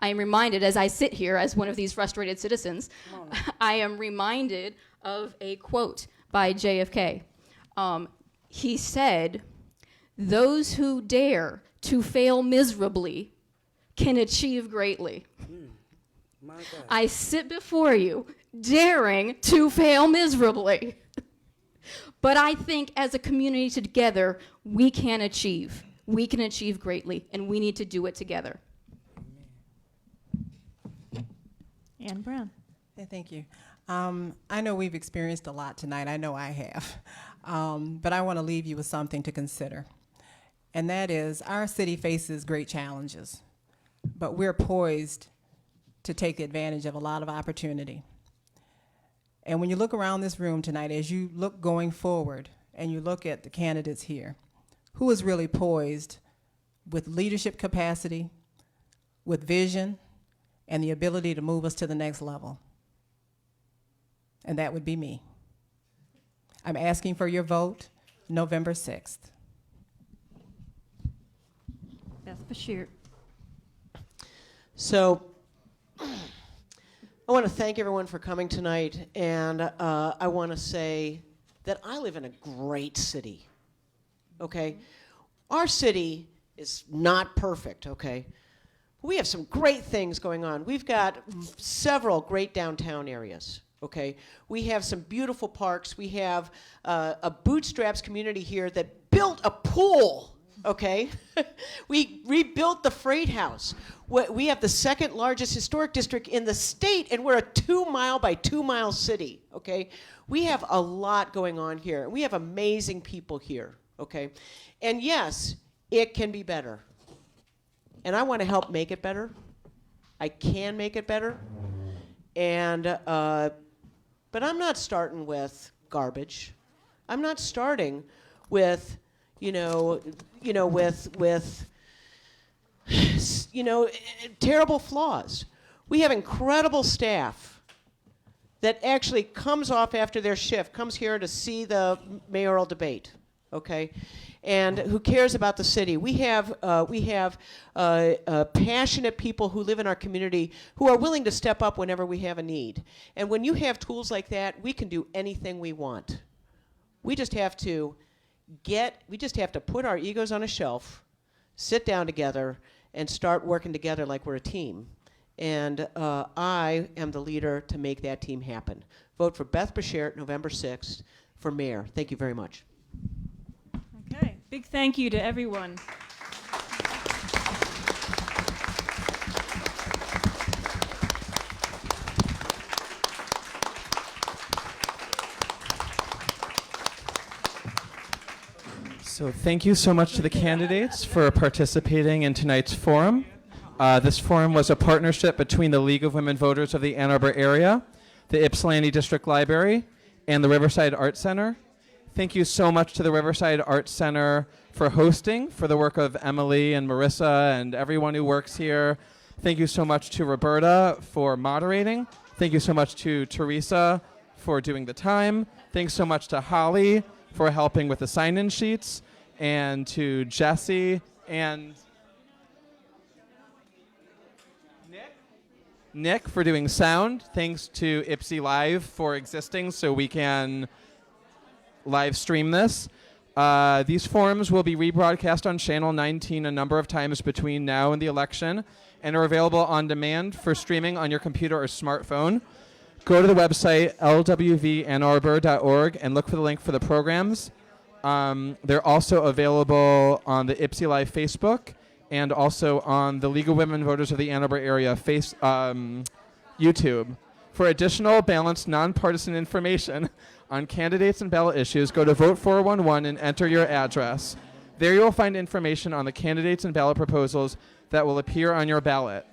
reminded, as I sit here as one of these frustrated citizens, I am reminded of a quote by JFK. He said, "Those who dare to fail miserably can achieve greatly." My God. I sit before you daring to fail miserably. But I think as a community together, we can achieve. We can achieve greatly, and we need to do it together. Ann Brown. Yeah, thank you. I know we've experienced a lot tonight. I know I have. But I want to leave you with something to consider. And that is, our city faces great challenges, but we're poised to take advantage of a lot of opportunity. And when you look around this room tonight, as you look going forward and you look at the candidates here, who is really poised with leadership capacity, with vision, and the ability to move us to the next level? And that would be me. I'm asking for your vote November 6th. Beth Bashert. So I want to thank everyone for coming tonight, and I want to say that I live in a great city, okay? Our city is not perfect, okay? We have some great things going on. We've got several great downtown areas, okay? We have some beautiful parks. We have a bootstraps community here that built a pool, okay? We rebuilt the Freight House. We have the second largest historic district in the state, and we're a 2-mile by 2-mile city, okay? We have a lot going on here. We have amazing people here, okay? And yes, it can be better. And I want to help make it better. I can make it better. And, but I'm not starting with garbage. I'm not starting with, terrible flaws. We have incredible staff that actually comes off after their shift, comes here to see the mayoral debate, okay? And who cares about the city. We have passionate people who live in our community who are willing to step up whenever we have a need. And when you have tools like that, we can do anything we want. We just have to put our egos on a shelf, sit down together, and start working together like we're a team. And I am the leader to make that team happen. Vote for Beth Bashert, November 6th, for mayor. Thank you very much. Okay, big thank you to everyone. So thank you so much to the candidates for participating in tonight's forum. This forum was a partnership between the League of Women Voters of the Ann Arbor area, the Ypsilanti District Library, and the Riverside Art Center. Thank you so much to the Riverside Art Center for hosting, for the work of Emily and Marissa and everyone who works here. Thank you so much to Roberta for moderating. Thank you so much to Teresa for doing the time. Thanks so much to Holly for helping with the sign-in sheets, and to Jesse and Nick for doing sound. Thanks to Ypsi Live for existing so we can live stream this. These forums will be rebroadcast on Channel 19 a number of times between now and the election and are available on demand for streaming on your computer or smartphone. Go to the website lwvannarbor.org and look for the link for the programs. They're also available on the Ypsi Live Facebook and also on the League of Women Voters of the Ann Arbor Area YouTube. For additional balanced, nonpartisan information on candidates and ballot issues, go to Vote 411 and enter your address. There you will find information on the candidates and ballot proposals that will appear on your ballot.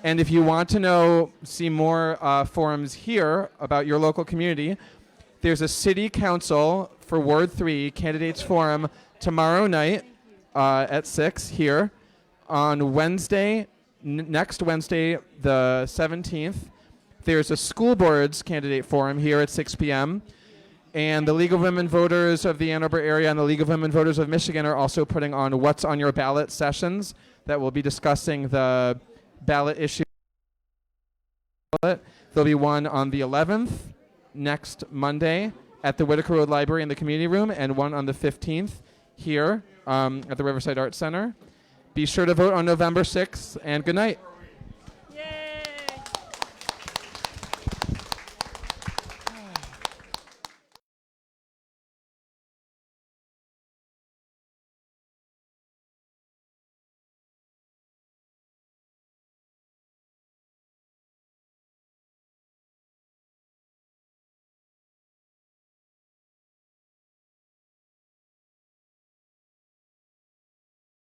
And if you want to see more forums here about your local community, there's a City Council for Ward 3 Candidates Forum tomorrow night at 6 here. On Wednesday, next Wednesday, the 17th, there's a School Boards Candidate Forum here at 6 p.m., and the League of Women Voters of the Ann Arbor area and the League of Women Voters of Michigan are also putting on What's on Your Ballot sessions that will be discussing the ballot issue. There'll be one on the 11th, next Monday, at the Whitaker Road Library in the community room, and one on the 15th here at the Riverside Arts Center. Be sure to vote on November 6th, and good night.